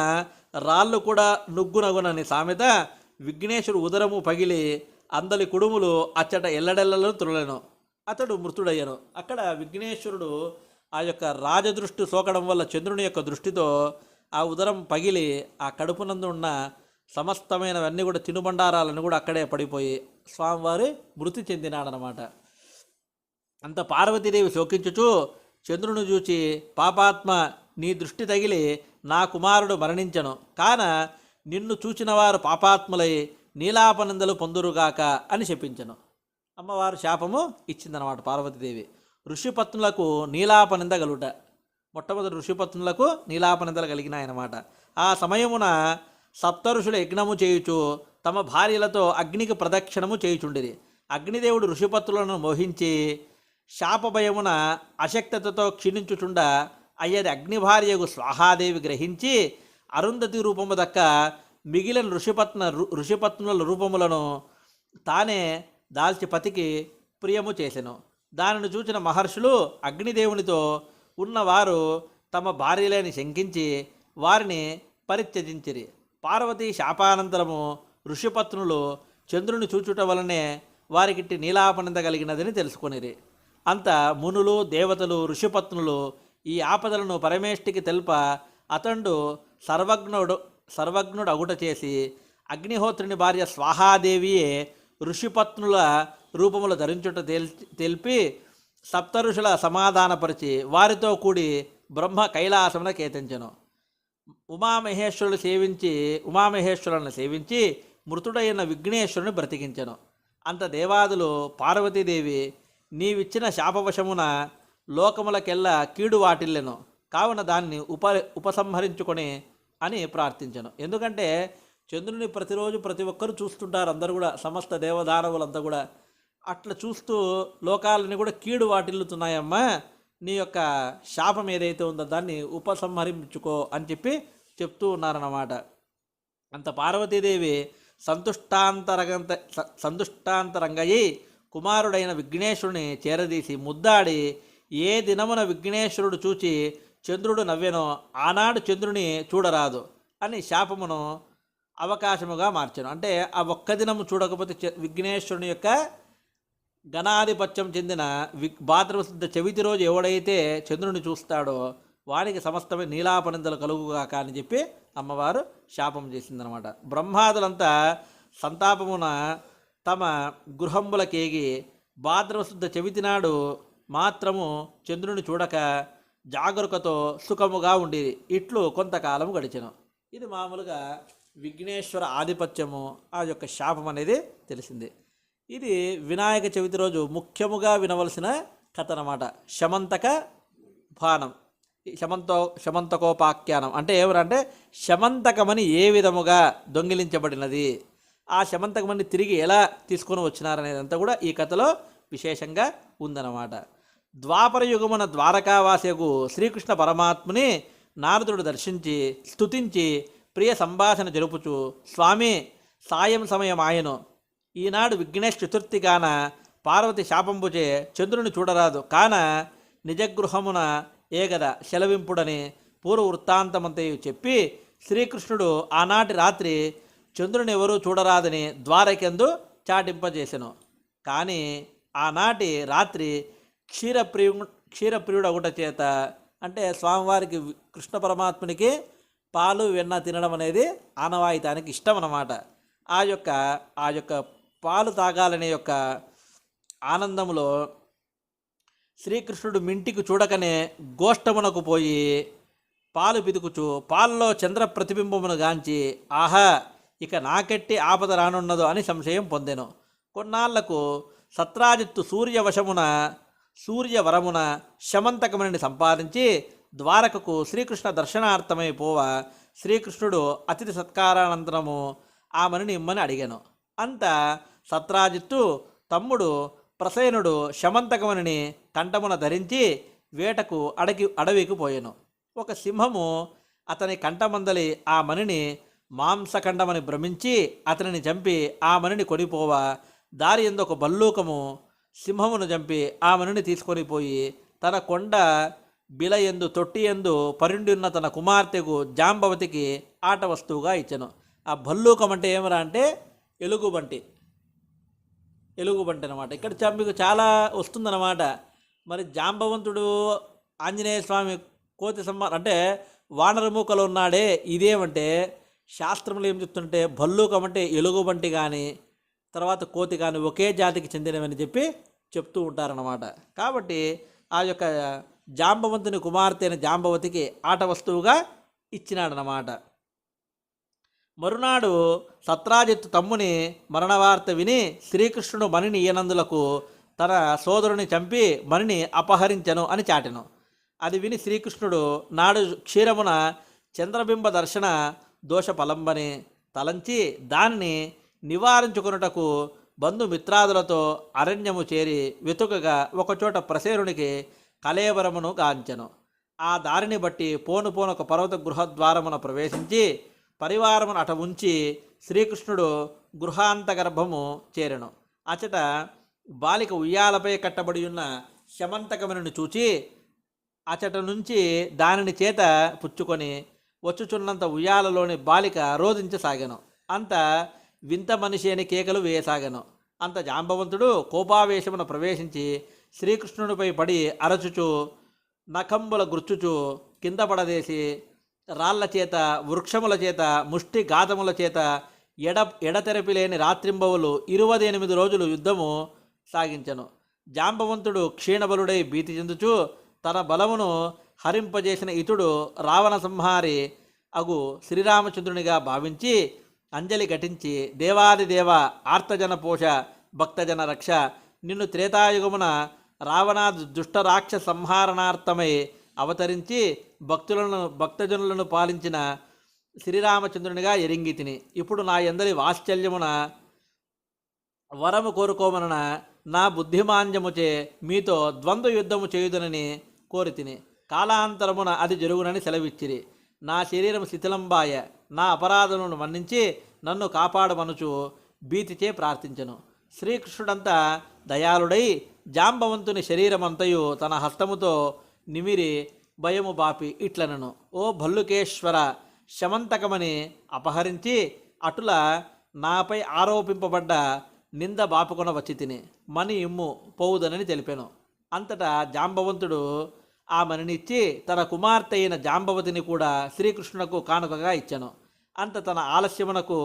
రాళ్ళు కూడా నుగ్గునగునని సామెత విఘ్నేశ్వరుడు ఉదరము పగిలి అందలి కుడుములు అచ్చట ఎల్లడెల్లలో తురలెను, అతడు మృతుడయ్యను. అక్కడ విఘ్నేశ్వరుడు ఆ యొక్క రాజదృష్టి సోకడం వల్ల చంద్రుని యొక్క దృష్టితో ఆ ఉదరం పగిలి ఆ కడుపునందు ఉన్న సమస్తమైనవన్నీ కూడా తినుబండారాలను కూడా అక్కడే పడిపోయి స్వామివారి మృతి చెందినాడనమాట. అంత పార్వతీదేవి శోకించుచు చంద్రుని చూచి, పాపాత్మ, నీ దృష్టి తగిలి నా కుమారుడు మరణించను, కాన నిన్ను చూచిన వారు పాపాత్ములై నీలాపనిందలు పొందురుగాక అని శపించను. అమ్మవారు శాపము ఇచ్చిందనమాట పార్వతీదేవి. ఋషిపత్నులకు నీలాపనింద కలుగుట, మొట్టమొదటి ఋషిపత్నులకు నీలాపనిందలు కలిగినాయన్నమాట. ఆ సమయమున సప్తఋషుల యజ్ఞము చేయుచు తమ భార్యలతో అగ్నికి ప్రదక్షిణము చేయుచుండిరి. అగ్నిదేవుడు ఋషిపత్నులను మోహించి శాపభయమున అశక్తతతో క్షీణించుచుండ అయ్యది అగ్నిభార్యకు స్వాహాదేవి గ్రహించి అరుంధతి రూపము దక్క మిగిలిన ఋషిపత్నుల రూపములను తానే దాల్చి పతికి ప్రియము చేసెను. దానిని చూచిన మహర్షులు అగ్నిదేవునితో ఉన్నవారు తమ భార్యలని శంకించి వారిని పరిత్యజించిరి. పార్వతీ శాపానంతరము ఋషిపత్నులు చంద్రుని చూచుట వలనే వారికిట్టి నీలాపనింద కలిగినదని తెలుసుకొనిరి. అంత మునులు, దేవతలు, ఋషిపత్నులు ఈ ఆపదలను పరమేష్టికి తెలుప అతండు సర్వజ్ఞుడు అగుట చేసి అగ్నిహోత్రుని భార్య స్వాహాదేవియే ఋషిపత్నుల రూపములు ధరించుట తెలిపి సప్తఋషుల సమాధానపరిచి వారితో కూడి బ్రహ్మ కైలాసమున కేతించెను. ఉమామహేశ్వరులను సేవించి మృతుడైన విఘ్నేశ్వరుని బ్రతికించెను. అంత దేవాదులు పార్వతీదేవి, నీవిచ్చిన శాపవశమున లోకములకెల్లా కీడు వాటిల్లెను, కావున దాన్ని ఉపసంహరించుకొని అని ప్రార్థించను. ఎందుకంటే చంద్రుని ప్రతిరోజు ప్రతి ఒక్కరు చూస్తుంటారు, అందరూ కూడా, సమస్త దేవదానవులంతా కూడా. అట్లా చూస్తూ లోకాలని కూడా కీడు వాటిల్లుతున్నాయమ్మా, నీ యొక్క శాపం ఏదైతే ఉందో దాన్ని ఉపసంహరించుకో అని చెప్తూ ఉన్నారన్నమాట. అంత పార్వతీదేవి సంతుష్టాంతరంగయి కుమారుడైన విఘ్నేశ్వరుని చేరదీసి ముద్దాడి ఏ దినమున విఘ్నేశ్వరుడు చూచి చంద్రుడు నవ్వెనో ఆనాడు చంద్రుని చూడరాదు అని శాపమును అవకాశముగా మార్చెను. అంటే ఆ ఒక్క దినము చూడకపోతే విఘ్నేశ్వరుని యొక్క గణాధిపత్యం చెందిన భాద్రపద చవితి రోజు ఎవడైతే చంద్రుని చూస్తాడో వానికి సమస్తమే నీలాపనిందలు కలుగుగాక అని చెప్పి అమ్మవారు శాపం చేసిందనమాట. బ్రహ్మాదులంతా సంతాపమున తమ గృహంబులకేగి భాద్రపద చవితి నాడు మాత్రము చంద్రుని చూడక జాగరూకతో సుఖముగా ఉండేది. ఇట్లు కొంతకాలం గడిచెను. ఇది మామూలుగా విఘ్నేశ్వర ఆధిపత్యము, ఆ యొక్క శాపం అనేది తెలిసింది. ఇది వినాయక చవితి రోజు ముఖ్యముగా వినవలసిన కథ అన్నమాట. శమంతక భానం, శమంతకోపాఖ్యానం అంటే ఏమనంటే శమంతకమని ఏ విధముగా దొంగిలించబడినది, ఆ శమంతకమని తిరిగి ఎలా తీసుకొని వచ్చినారనేదంతా కూడా ఈ కథలో విశేషంగా ఉందన్నమాట. ద్వాపర యుగమున ద్వారకావాసకు శ్రీకృష్ణ పరమాత్ముని నారదుడు దర్శించి స్తుతించి ప్రియ సంభాషణ జరుపుచు, స్వామి సాయం సమయం ఆయను, ఈనాడు విఘ్నేష్ చతుర్థి కాన పార్వతి శాపంబుచే చంద్రుని చూడరాదు, కాన నిజగృహమున ఏగద సెలవింపుడని పూర్వ వృత్తాంతమంతయు చెప్పి శ్రీకృష్ణుడు ఆనాటి రాత్రి చంద్రుని ఎవరూ చూడరాదని ద్వారకెందు చాటింపజేసెను. కానీ ఆనాటి రాత్రి క్షీరప్రియుడు ఒకట చేత, అంటే స్వామివారికి కృష్ణ పరమాత్మునికి పాలు వెన్న తినడం అనేది ఆనవాయితానికి ఇష్టం అన్నమాట. ఆ యొక్క పాలు తాగాలనే యొక్క ఆనందంలో శ్రీకృష్ణుడు మింటికి చూడకనే గోష్టమునకు పోయి పాలు పితుకుచు పాలలో చంద్ర ప్రతిబింబమును గాంచి ఆహా ఇక నాకెట్టి ఆపద రానున్నదో అని సంశయం పొందెను. కొన్నాళ్లకు సత్రాజిత్తు సూర్యవరమున శమంతకముని సంపాదించి ద్వారకకు శ్రీకృష్ణ దర్శనార్థమై పోవ శ్రీకృష్ణుడు అతిథి సత్కారానంతరము ఆ మణిని ఇమ్మని అడిగాను. అంత సత్రాజిత్తు తమ్ముడు ప్రసేనుడు శమంతకముని కంఠమున ధరించి వేటకు అడవికి పోయెను. ఒక సింహము అతని కంఠమందలి ఆ మణిని మాంసఖండమని భ్రమించి అతనిని చంపి ఆ మణిని కొనిపోవ దారి ఎందు ఒక బల్లూకము సింహమును చంపి ఆ మణిని తీసుకొని పోయి తన కొండ బిలయందు తొట్టియందు పరుండి తన కుమార్తెకు జాంబవతికి ఆట వస్తువుగా ఇచ్చెను. ఆ భల్లూకం అంటే ఏమరా అంటే ఎలుగుబంటి అనమాట. ఇక్కడ మీకు చాలా వస్తుందన్నమాట. మరి జాంబవంతుడు ఆంజనేయ స్వామి కోతి అంటే వానరమూకలో ఉన్నాడే, ఇదేమంటే శాస్త్రంలో ఏం చెప్తుంటే భల్లూకం అంటే ఎలుగుబంటి కానీ తర్వాత కోతి కానీ ఒకే జాతికి చెందినవని చెప్తూ ఉంటారన్నమాట. కాబట్టి ఆ యొక్క జాంబవంతుని కుమార్తె అయిన జాంబవతికి ఆట వస్తువుగా ఇచ్చినాడనమాట. మరునాడు సత్రాజిత్తు తమ్ముని మరణవార్త విని శ్రీకృష్ణుడు మణిని ఈయనందులకు తన సోదరుని చంపి మణిని అపహరించెను అని చాటెను. అది విని శ్రీకృష్ణుడు నాడు క్షీరమున చంద్రబింబ దర్శన దోష ఫలంబని తలంచి దానిని నివారించుకొనుటకు బంధుమిత్రాదులతో అరణ్యము చేరి వెతుకగా ఒకచోట ప్రసేరునికి కలేబరమును గాంచెను. ఆ దారిని బట్టి పోను ఒక పర్వత గృహద్వారమున ప్రవేశించి పరివారమును అట ఉంచి శ్రీకృష్ణుడు గృహాంతగర్భము చేరెను. అచట బాలిక ఉయ్యాలపై కట్టబడి ఉన్న శమంతకముని చూచి అచట నుంచి దానిని చేత పుచ్చుకొని వచ్చుచున్నంత ఉయ్యాలలోని బాలిక రోధించసాగెను. అంత వింత మనిషి అని కేకలు వేయసాగెను. అంత జాంబవంతుడు కోపావేశమున ప్రవేశించి శ్రీకృష్ణునిపై పడి అరచుచు నఖంబుల గుర్చుచు కింద పడదేసి రాళ్ల చేత వృక్షముల చేత ముష్టి ఘాతముల చేత ఎడతెరపి లేని రాత్రింబవులు 28 రోజులు యుద్ధము సాగించెను. జాంబవంతుడు క్షీణబలుడై భీతి చెందుచు తన బలమును హరింపజేసిన ఇతుడు రావణ సంహారి అగు శ్రీరామచంద్రునిగా భావించి అంజలి ఘటించి దేవాదిదేవ ఆర్తజన పోష భక్తజన రక్ష నిన్ను త్రేతాయుగమున రావణాది దుష్ట రాక్ష సంహారణార్థమై అవతరించి భక్తజనులను పాలించిన శ్రీరామచంద్రునిగా ఎరింగి తిని ఇప్పుడు నా ఎందరి వాత్సల్యమున వరము కోరుకోమన నా బుద్ధిమాంద్యముచే మీతో ద్వంద్వ యుద్ధము చేయుదనని కోరి తిని కాలాంతరమున అది జరుగునని సెలవిచ్చిరి. నా శరీరం శిథిలంబాయ నా అపరాధములను మన్నించి నన్ను కాపాడమనుచు భీతిచే ప్రార్థించెను. శ్రీకృష్ణుడంతా దయాళుడై జాంబవంతుని శరీరమంతయు తన హస్తముతో నిమిరి భయము బాపి ఇట్లనను, ఓ భల్లుకేశ్వర, శమంతకమని అపహరించి అటుల నాపై ఆరోపింపబడ్డ నింద బాపుకొన వచ్చి తిని మణి ఇమ్ము పోవుదనని తెలిపాను. అంతటా జాంబవంతుడు ఆ మణినిచ్చి తన కుమార్తె అయిన జాంబవతిని కూడా శ్రీకృష్ణునకు కానుకగా ఇచ్చెను. అంత తన ఆలస్యమునకు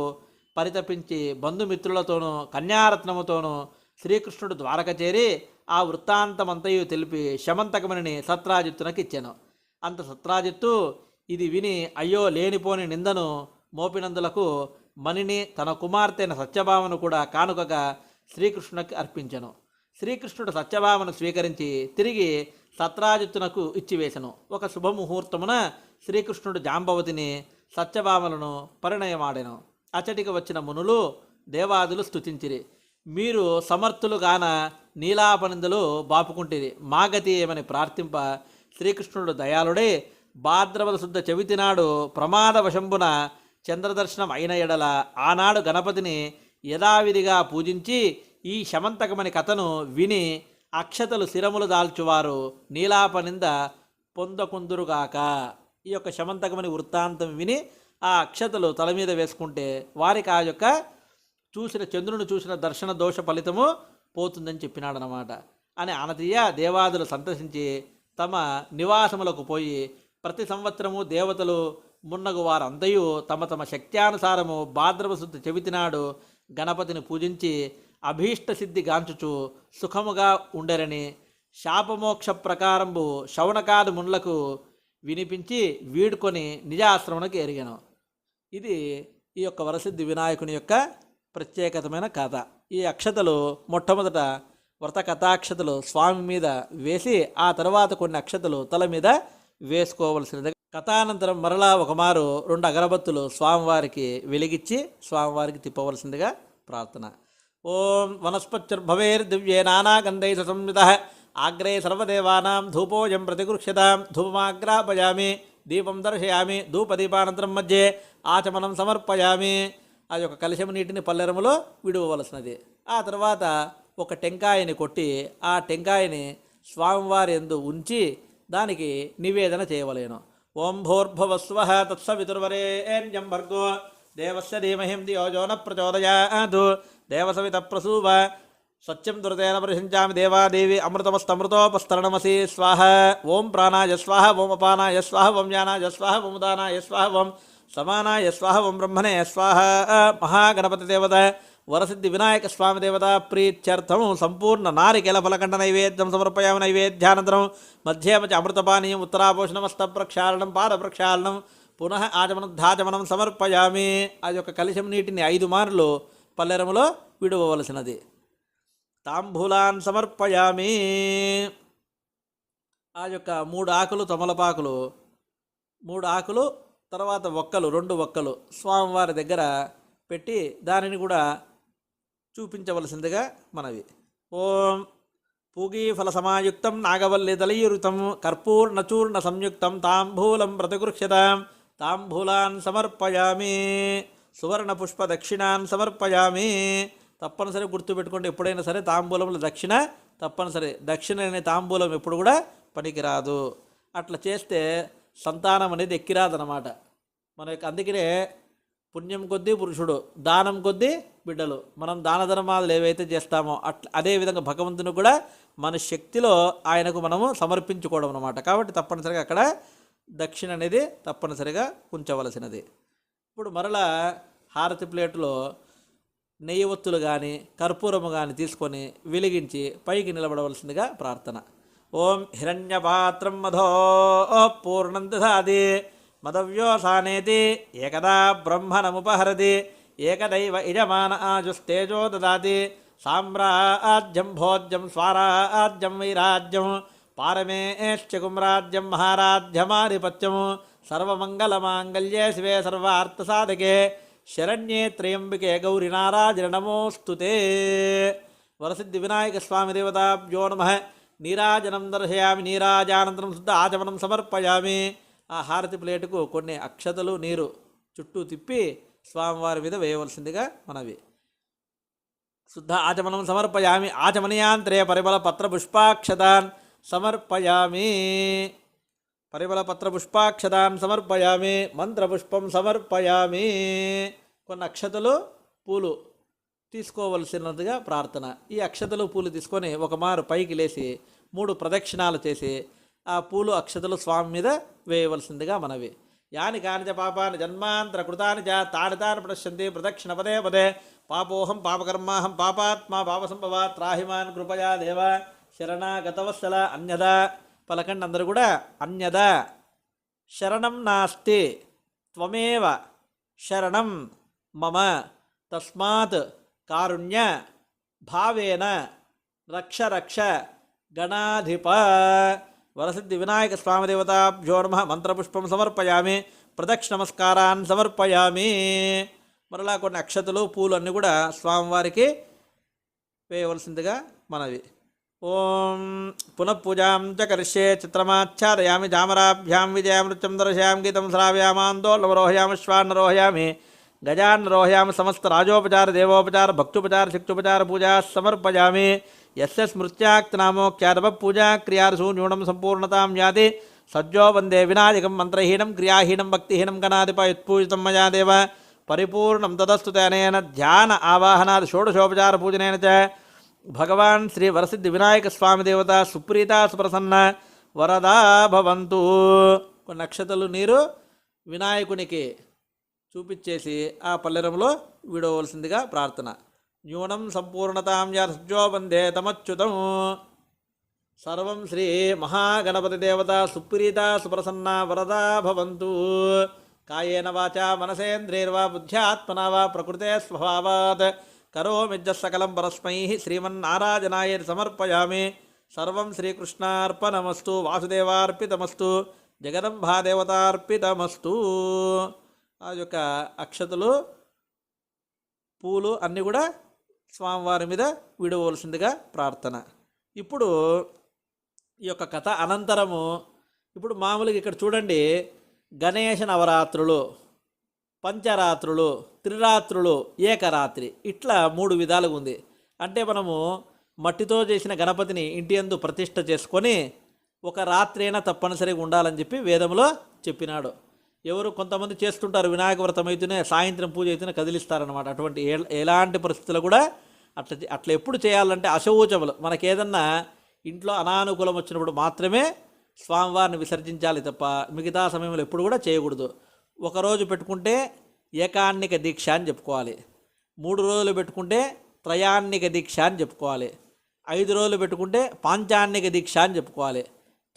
పరితపించి బంధుమిత్రులతోనూ కన్యారత్నముతోనూ శ్రీకృష్ణుడు ద్వారక చేరి ఆ వృత్తాంతమంతయు తెలిపి శమంతకమణిని సత్రాజిత్తునకు ఇచ్చెను. అంత సత్రాజిత్తు ఇది విని అయ్యో లేనిపోని నిందను మోపినందులకు మణిని తన కుమార్తె అయిన సత్యభామను కూడా కానుకగా శ్రీకృష్ణునికి అర్పించెను. శ్రీకృష్ణుడు సత్యభామను స్వీకరించి తిరిగి సత్రాజిత్తునకు ఇచ్చివేశను. ఒక శుభముహూర్తమున శ్రీకృష్ణుడు జాంబవతిని సత్యభామలను పరిణయమాడెను. అచటికి వచ్చిన మునులు దేవాదులు స్తుతించిరి. మీరు సమర్థులుగాన నీలాపనిందలు బాపుకుంటిరి, మాగతి ఏమని ప్రార్థింప శ్రీకృష్ణుడు దయాళుడే భాద్రపద శుద్ధ చవితి నాడు ప్రమాదవశంబున చంద్రదర్శనం అయిన ఎడల ఆనాడు గణపతిని యథావిధిగా పూజించి ఈ శమంతకమని కథను విని అక్షతలు శిరములు దాల్చువారు నీలాపనింద పొందకుందురుగాక. ఈ యొక్క శమంతకమని వృత్తాంతం విని ఆ అక్షతలు తల మీద వేసుకుంటే వారికి ఆ యొక్క చంద్రుని చూసిన దర్శన దోష ఫలితము పోతుందని చెప్పినాడనమాట అని అనతీయ దేవాదులు సంతసించి తమ నివాసములకు పోయి ప్రతి సంవత్సరము దేవతలు మున్నగు వారందయూ తమ తమ శక్త్యానుసారము భాద్రవ శుద్ధ చవితి నాడు గణపతిని పూజించి అభీష్ట సిద్ధి గాంచుచు సుఖముగా ఉండరని శాపమోక్ష ప్రకారంబు శౌనకాది మునులకు వినిపించి వీడుకొని నిజాశ్రమణకు ఎరిగాను. ఇది ఈ యొక్క వరసిద్ధి వినాయకుని యొక్క ప్రత్యేకతమైన కథ. ఈ అక్షతలు మొట్టమొదట వ్రత కథాక్షతలు స్వామి మీద వేసి ఆ తర్వాత కొన్ని అక్షతలు తల మీద వేసుకోవలసినది. కథానంతరం మరలా ఒకమారు 2 అగరబత్తులు స్వామివారికి వెలిగించి స్వామివారికి తిప్పవలసిందిగా ప్రార్థన. ఓం వనస్పత్యుర్భవేర్దివ్యే నానాగంధై సంయుతః ఆగ్రే సర్వదేవానాం ధూపోయం ప్రతిగృహ్యతాం ధూపమాగ్రాపయామి దీపం దర్శయామి ధూపదీపానంతరం మధ్యే ఆచమనం సమర్పయామి. ఆ యొక్క కలశం నీటిని పల్లెరములో విడువవలసినది. ఆ తర్వాత ఒక టెంకాయని కొట్టి ఆ టెంకాయని స్వామివారి యందు ఉంచి దానికి నివేదన చేయవలేను. ఓం భూర్భువస్వః తత్సవితుర్వరేణ్యం భర్గో దేవస్య ధీమహిం ధియో యో న ప్రచోదయాత్ దేవసవిత ప్రసూవ సత్యం దుర్దేన ప్రశంచామి దేవాదేవి అమృతమస్తమృతోపస్తరణమసి స్వాహ. ఓం ప్రాణాయ స్వాహ ఓం అపానాయ స్వాహ ఓం యానాయ స్వాహ ఓం ఉదానాయ స్వాహ ఓం సమానాయ స్వాహ ఓం బ్రహ్మణే స్వాహ. మహాగణపతి దేవత వరసిద్ధి వినాయక స్వామి దేవత ప్రీత్యర్థం సంపూర్ణ నారికేల ఫలకండ నైవేద్యం సమర్పయామి. నైవేద్యానంతరం మధ్యేమచ అమృతపానీయం ఉత్తరాపోషణమస్త ప్రక్షాళనం పాద ప్రక్షాళనం పునః ఆచమనోద్ధాచమనం సమర్పయామి. ఆ యొక్క కలశం నీటిని 5 మార్లు పల్లెరములో విడువవలసినది. తాంబూలాన్ సమర్పయామి. ఆ యొక్క 3 ఆకులు తమలపాకులు 3 ఆకులు తర్వాత ఒక్కలు 2 ఒక్కలు స్వామివారి దగ్గర పెట్టి దానిని కూడా చూపించవలసిందిగా మనవి. ఓం పూగీ ఫల సమాయుక్తం నాగవల్లి దళీయుతం కర్పూర్ణచూర్ణ సంయుక్తం తాంబూలం ప్రతిగృహ్యతాం తాంబూలాన్ సమర్పయామి. సువర్ణ పుష్ప దక్షిణాన్ సమర్పయామి. తప్పనిసరి గుర్తుపెట్టుకోండి, ఎప్పుడైనా సరే తాంబూలంలో దక్షిణ తప్పనిసరి. దక్షిణ అనే తాంబూలం ఎప్పుడు కూడా పనికిరాదు. అట్లా చేస్తే సంతానం అనేది ఎక్కిరాదనమాట మనకి. అందుకనే పుణ్యం కొద్దీ పురుషుడు, దానం కొద్దీ బిడ్డలు. మనం దాన ధర్మాలు ఏవైతే చేస్తామో అదేవిధంగా భగవంతుని కూడా మన శక్తిలో ఆయనకు మనము సమర్పించుకోవడం అనమాట. కాబట్టి తప్పనిసరిగా అక్కడ దక్షిణ అనేది తప్పనిసరిగా ఉంచవలసినది. ఇప్పుడు మరలా హారతి ప్లేటులో నెయ్యి ఒత్తులు కానీ కర్పూరము కానీ తీసుకొని వెలిగించి పైకి నిలబడవలసిందిగా ప్రార్థన. ఓం హిరణ్యపాత్రం మధో పూర్ణం దధాతి మదవ్యోసానేతి ఏకదా బ్రహ్మణముపహరతి ఏకదైవ యజమాన ఆజుస్తేజో దదాతి సామ్రాజ్యం భోజ్యం స్వరాజ్యం వైరాజ్యం పారమేశ్చకుం రాజ్యం మహారాజ్యమాధిపత్యం సర్వమంగళమాంగళ్యే శివే సర్వార్థసాధకే శరణ్యే త్రయంబికే గౌరి నారాజన నమోస్తుతే. వరసిద్ధి వినాయక స్వామి దేవతాభ్యో నమః. నీరాజనం దర్శయామి. నీరాజానంతరం శుద్ధ ఆచమనం సమర్పయామి. ఆ హారతి ప్లేటుకు కొన్ని అక్షతలు నీరు చుట్టూ తిప్పి స్వామివారి మీద వేయవలసిందిగా మనవి. శుద్ధ ఆచమనం సమర్పయామి. ఆచమనీయాంతరే పరిమళ పత్ర పుష్పాక్షతాన్ సమర్పయామి. పరిమళ పత్ర పుష్పాక్షతాన్ సమర్పయామి. మంత్రపుష్పం సమర్పయామి. కొన్ని అక్షతలు పూలు తీసుకోవలసినదిగా ప్రార్థన. ఈ అక్షతలు పూలు తీసుకొని ఒక మారు పైకి లేచి 3 ప్రదక్షిణాలు చేసి ఆ పూలు అక్షతలు స్వామి మీద వేయవలసిందిగా మనవి. యాని కానిచ పాపాని జన్మాంతర కృతాని చ తాని తాని ప్రశ్యంతి ప్రదక్షిణ పదే పదే పాపోహం పాపకర్మాహం పాపాత్మా పాపసంభవా త్రాహిమాన్ కృపయా దేవ శరణాగతవత్సల. అన్యదా పలకండి అందరూ కూడా. అన్యదా శరణం నాస్తి త్వమేవ శరణం మమ తస్మాత్ కారుణ్య భావేన రక్ష రక్ష గణాధిప. వరసిద్ధి వినాయక స్వామి దేవతాభ్యో నమః. మంత్రపుష్పం సమర్పయామి. ప్రదక్షిణ నమస్కారాన్ని సమర్పయామి. మరలా కొన్ని అక్షతలు పూలు అన్నీ కూడా స్వామివారికి వేయవలసిందిగా మనవి. ఓం పునఃపూజాం చ కరిష్యే చిత్రమాచ్ఛాదయామి జామరాభ్యాం విజయామృత్యం దర్శయామి గీతం శ్రావ్యామాందోళనరోహయామి శ్వాన్నరోహయామి గజాన్నరోహయామి సమస్త రాజోపచార దేవోపచార భక్తుపచార శక్తుపచార పూజా సమర్పయామి. యస్య స్మృత్యాక్తనామోఖ్యాతప పూజా క్రియాసు న్యూనం సంపూర్ణతాం యాతి సజ్జో వందే వినాయకం మంత్రహీనం క్రియాహీనం భక్తిహీనం గణాధిప యత్పూజితం మయా దేవ పరిపూర్ణం తదస్తు తేనేన ధ్యాన ఆవాహనాది షోడశోపచార పూజనేన చ భగవాన్ శ్రీ వరసిద్ధి వినాయక స్వామి దేవత సుప్రీత సుప్రసన్న వరదా భవంతు. కొన్ని అక్షతలు నీరు వినాయకునికి చూపించేసి ఆ పల్లెరంలో విడవలసిందిగా ప్రార్థన. న్యూనం సంపూర్ణతాం యాసజ్జో వందే తమచ్యుతం. సర్వం శ్రీ మహాగణపతి దేవత సుప్రీత సుప్రసన్న వరదా భవంతు. కాయేన వాచా మనసేంద్రియర్వా బుద్ధ్యాత్మనా వా ప్రకృతే స్వభావాత్ కరోమిజ్జ సకలం పరస్మై శ్రీమన్నారాయణాయ సమర్పయామి. సర్వం శ్రీకృష్ణార్పణమస్తు. వాసుదేవార్పితమస్తు. జగదంబాదేవతార్పితమస్తు. ఆ యొక్క అక్షతలు పూలు అన్నీ కూడా స్వామివారి మీద విడవలసిందిగా ప్రార్థన. ఇప్పుడు ఈ యొక్క కథ అనంతరము ఇప్పుడు మామూలుగా ఇక్కడ చూడండి, గణేష నవరాత్రులు, పంచరాత్రులు, త్రిరాత్రులు, ఏకరాత్రి ఇట్లా 3 విధాలుగా ఉంది. అంటే మనము మట్టితో చేసిన గణపతిని ఇంటి యందు ప్రతిష్ఠ చేసుకొని ఒక రాత్రి అయినా తప్పనిసరిగా ఉండాలని చెప్పి వేదంలో చెప్పినాడు. ఎవరు కొంతమంది చేస్తుంటారు, వినాయక వ్రతం అయితేనే సాయంత్రం పూజ అయితేనే కదిలిస్తారనమాట. అటువంటి ఎలాంటి పరిస్థితులు కూడా అట్లా ఎప్పుడు చేయాలంటే అశౌచములు, మనకేదన్నా ఇంట్లో అనానుకూలం వచ్చినప్పుడు మాత్రమే స్వామివారిని విసర్జించాలి తప్ప మిగతా సమయంలో ఎప్పుడు కూడా చేయకూడదు. ఒకరోజు పెట్టుకుంటే ఏకాన్నిక దీక్ష అని చెప్పుకోవాలి, 3 రోజులు పెట్టుకుంటే త్రయాన్నిక దీక్ష అని చెప్పుకోవాలి, 5 రోజులు పెట్టుకుంటే పాంచాన్నిక దీక్ష అని చెప్పుకోవాలి,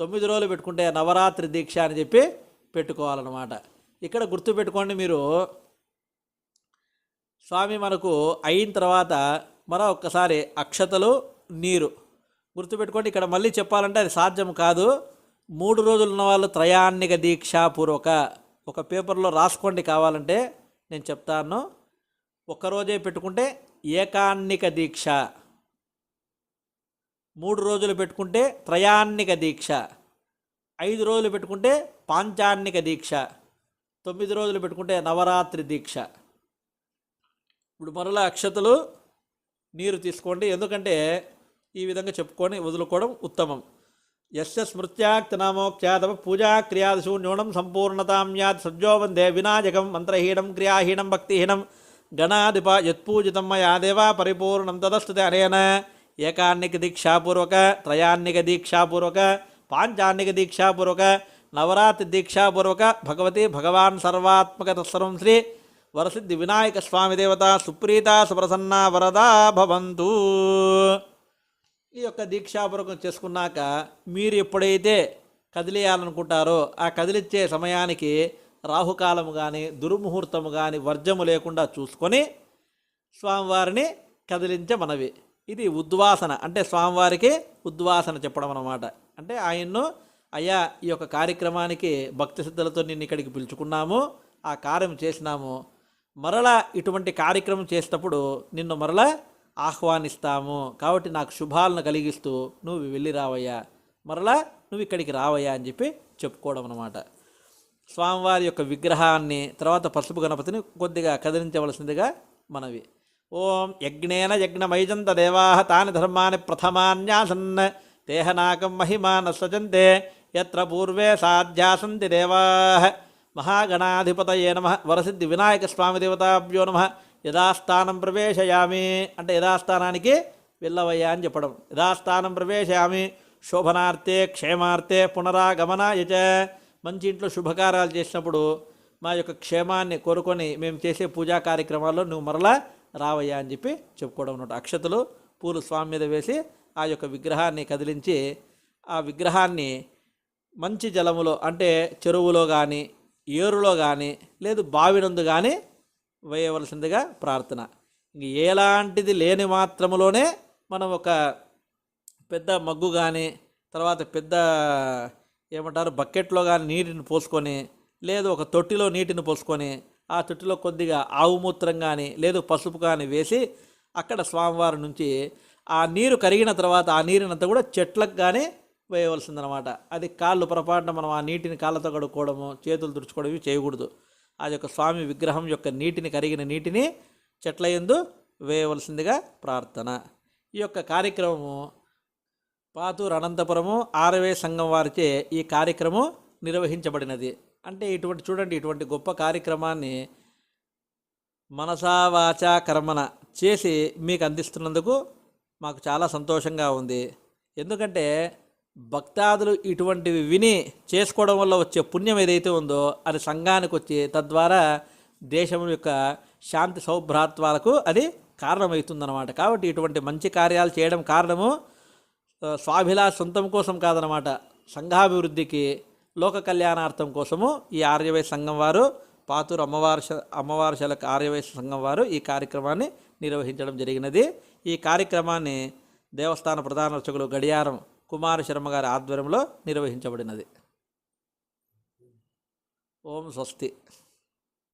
9 రోజులు పెట్టుకుంటే నవరాత్రి దీక్ష అని చెప్పి పెట్టుకోవాలన్నమాట. ఇక్కడ గుర్తుపెట్టుకోండి మీరు, స్వామి మనకు అయిన తర్వాత మరో ఒక్కసారి అక్షతలు నీరు గుర్తుపెట్టుకోండి. ఇక్కడ మళ్ళీ చెప్పాలంటే అది సాధ్యం కాదు. 3 రోజులు ఉన్న వాళ్ళు త్రయాన్నిక దీక్షాపూర్వక ఒక పేపర్లో రాసుకోండి, కావాలంటే నేను చెప్తాను. ఒక్కరోజే పెట్టుకుంటే ఏకాన్నిక దీక్ష, 3 రోజులు పెట్టుకుంటే త్రయాన్నిక దీక్ష, 5 రోజులు పెట్టుకుంటే పాంచాన్నిక దీక్ష, 9 రోజులు పెట్టుకుంటే నవరాత్రి దీక్ష. ఇప్పుడు మరలా అక్షతలు నీరు తీసుకోండి, ఎందుకంటే ఈ విధంగా చెప్పుకొని వదులుకోవడం ఉత్తమం. యస్య స్మృత్యాక్తనామోక్త్యాదవ పూజా క్రియాదిషు న్యూనం సంపూర్ణతాం యాత్ సజ్జో వందే వినాయకం మంత్రహీనం క్రియాహీనం భక్తిహీనం గణాధిప యత్పూజితం మయా దేవా పరిపూర్ణం తదస్తుతే అనేన ఏకాన్నిక దీక్షాపూర్వక, త్రయాన్నిక దీక్షాపూర్వక, పాంచాన్నిక దీక్షాపూర్వక, నవరాత్రి దీక్షాపూర్వక భగవతి భగవాన్ సర్వాత్మక తత్సర్వం శ్రీ వరసిద్ధి వినాయక స్వామి దేవత సుప్రీత సుప్రసన్న వరదా భవంతు. ఈ యొక్క దీక్షాపూర్వకం చేసుకున్నాక మీరు ఎప్పుడైతే కదిలేయాలనుకుంటారో ఆ కదిలిచ్చే సమయానికి రాహుకాలము కానీ దుర్ముహూర్తము కానీ వర్జము లేకుండా చూసుకొని స్వామివారిని కదిలించమనవి. ఇది ఉద్వాసన, అంటే స్వామివారికి ఉద్వాసన చెప్పడం అన్నమాట. అంటే ఆయన్ను, అయ్యా ఈ యొక్క కార్యక్రమానికి భక్తి శ్రద్ధలతో నిన్ను ఇక్కడికి పిలుచుకున్నాము, ఆ కార్యం చేసినాము, మరలా ఇటువంటి కార్యక్రమం చేసేటప్పుడు నిన్ను మరలా ఆహ్వానిస్తాము, కాబట్టి నాకు శుభాలను కలిగిస్తూ నువ్వు వెళ్ళి రావయ్యా, మరలా నువ్వు ఇక్కడికి రావయ్యా అని చెప్పి చెప్పుకోవడం అన్నమాట. స్వామివారి యొక్క విగ్రహాన్ని తర్వాత పసుపు గణపతిని కొద్దిగా కదిలించవలసిందిగా మనవి. ఓం యజ్ఞేన యజ్ఞమైజంత దేవాః తాని ధర్మాని ప్రథమాన్యాసన్ తేహనాకం మహిమాన సజంతే యత్ర పూర్వే సాధ్యాసంతి దేవాః. మహాగణాధిపతయే నమః. వరసిద్ధి వినాయక స్వామి దేవతాభ్యో నమః. యథాస్థానం ప్రవేశయామి అంటే యథాస్థానానికి వెళ్ళవయ్యా అని చెప్పడం. యథాస్థానం ప్రవేశయామి శోభనార్థే క్షేమార్థే పునరాగమనాయ చ. మంచి ఇంట్లో శుభకార్యాలు చేసినప్పుడు మా యొక్క క్షేమాన్ని కోరుకొని మేము చేసే పూజా కార్యక్రమాల్లో నువ్వు మరలా రావయ్యా అని చెప్పి చెప్పుకోవడం అన్నమాట. అక్షతలు పూలు స్వామి మీద వేసి ఆ యొక్క విగ్రహాన్ని కదిలించి ఆ విగ్రహాన్ని మంచి జలములో అంటే చెరువులో కానీ ఏరులో కానీ లేదు బావినందు కానీ వేయవలసిందిగా ప్రార్థన. ఇంక ఎలాంటిది లేని మాత్రములోనే మనం ఒక పెద్ద మగ్గు కానీ తర్వాత పెద్ద ఏమంటారు బకెట్లో కానీ నీటిని పోసుకొని లేదు ఒక తొట్టిలో నీటిని పోసుకొని ఆ తొట్టిలో కొద్దిగా ఆవు మూత్రం కానీ లేదు పసుపు కానీ వేసి అక్కడ స్వామివారి నుంచి ఆ నీరు కరిగిన తర్వాత ఆ నీరునంతా కూడా చెట్లకు కానీ వేయవలసిందనమాట. అది కాళ్ళు పొరపాటున మనం ఆ నీటిని కాళ్ళతో కడుక్కోవడము చేతులు తుడుచుకోవడం ఇవి చేయకూడదు. ఆ యొక్క స్వామి విగ్రహం యొక్క నీటిని కరిగిన నీటిని చెట్ల యందు వేయవలసిందిగా ప్రార్థన. ఈ యొక్క కార్యక్రమము పాతూరు అనంతపురము ఆరవే సంఘం వారిచే ఈ కార్యక్రమం నిర్వహించబడినది. అంటే ఇటువంటి చూడండి, ఇటువంటి గొప్ప కార్యక్రమాన్ని మనసా వాచా కర్మన చేసి మీకు అందిస్తున్నందుకు మాకు చాలా సంతోషంగా ఉంది. ఎందుకంటే భక్తాదులు ఇటువంటివి విని చేసుకోవడం వల్ల వచ్చే పుణ్యం ఏదైతే ఉందో అది సంఘానికి వచ్చి తద్వారా దేశం యొక్క శాంతి సౌభ్రాత్వాలకు అది కారణమవుతుందన్నమాట. కాబట్టి ఇటువంటి మంచి కార్యాలు చేయడం కారణము స్వాభిలాష సొంతం కోసం కాదనమాట, సంఘాభివృద్ధికి లోక కళ్యాణార్థం కోసము ఈ ఆర్యవైశ్య సంఘం వారు పాతూరు అమ్మవారి ఆర్యవైశ్య సంఘం వారు ఈ కార్యక్రమాన్ని నిర్వహించడం జరిగినది. ఈ కార్యక్రమాన్ని దేవస్థాన ప్రధాన అర్చకులు గడియారం కుమార శర్మ గారి ఆధ్వర్యంలో నిర్వహించబడినది. ఓం స్వస్తి.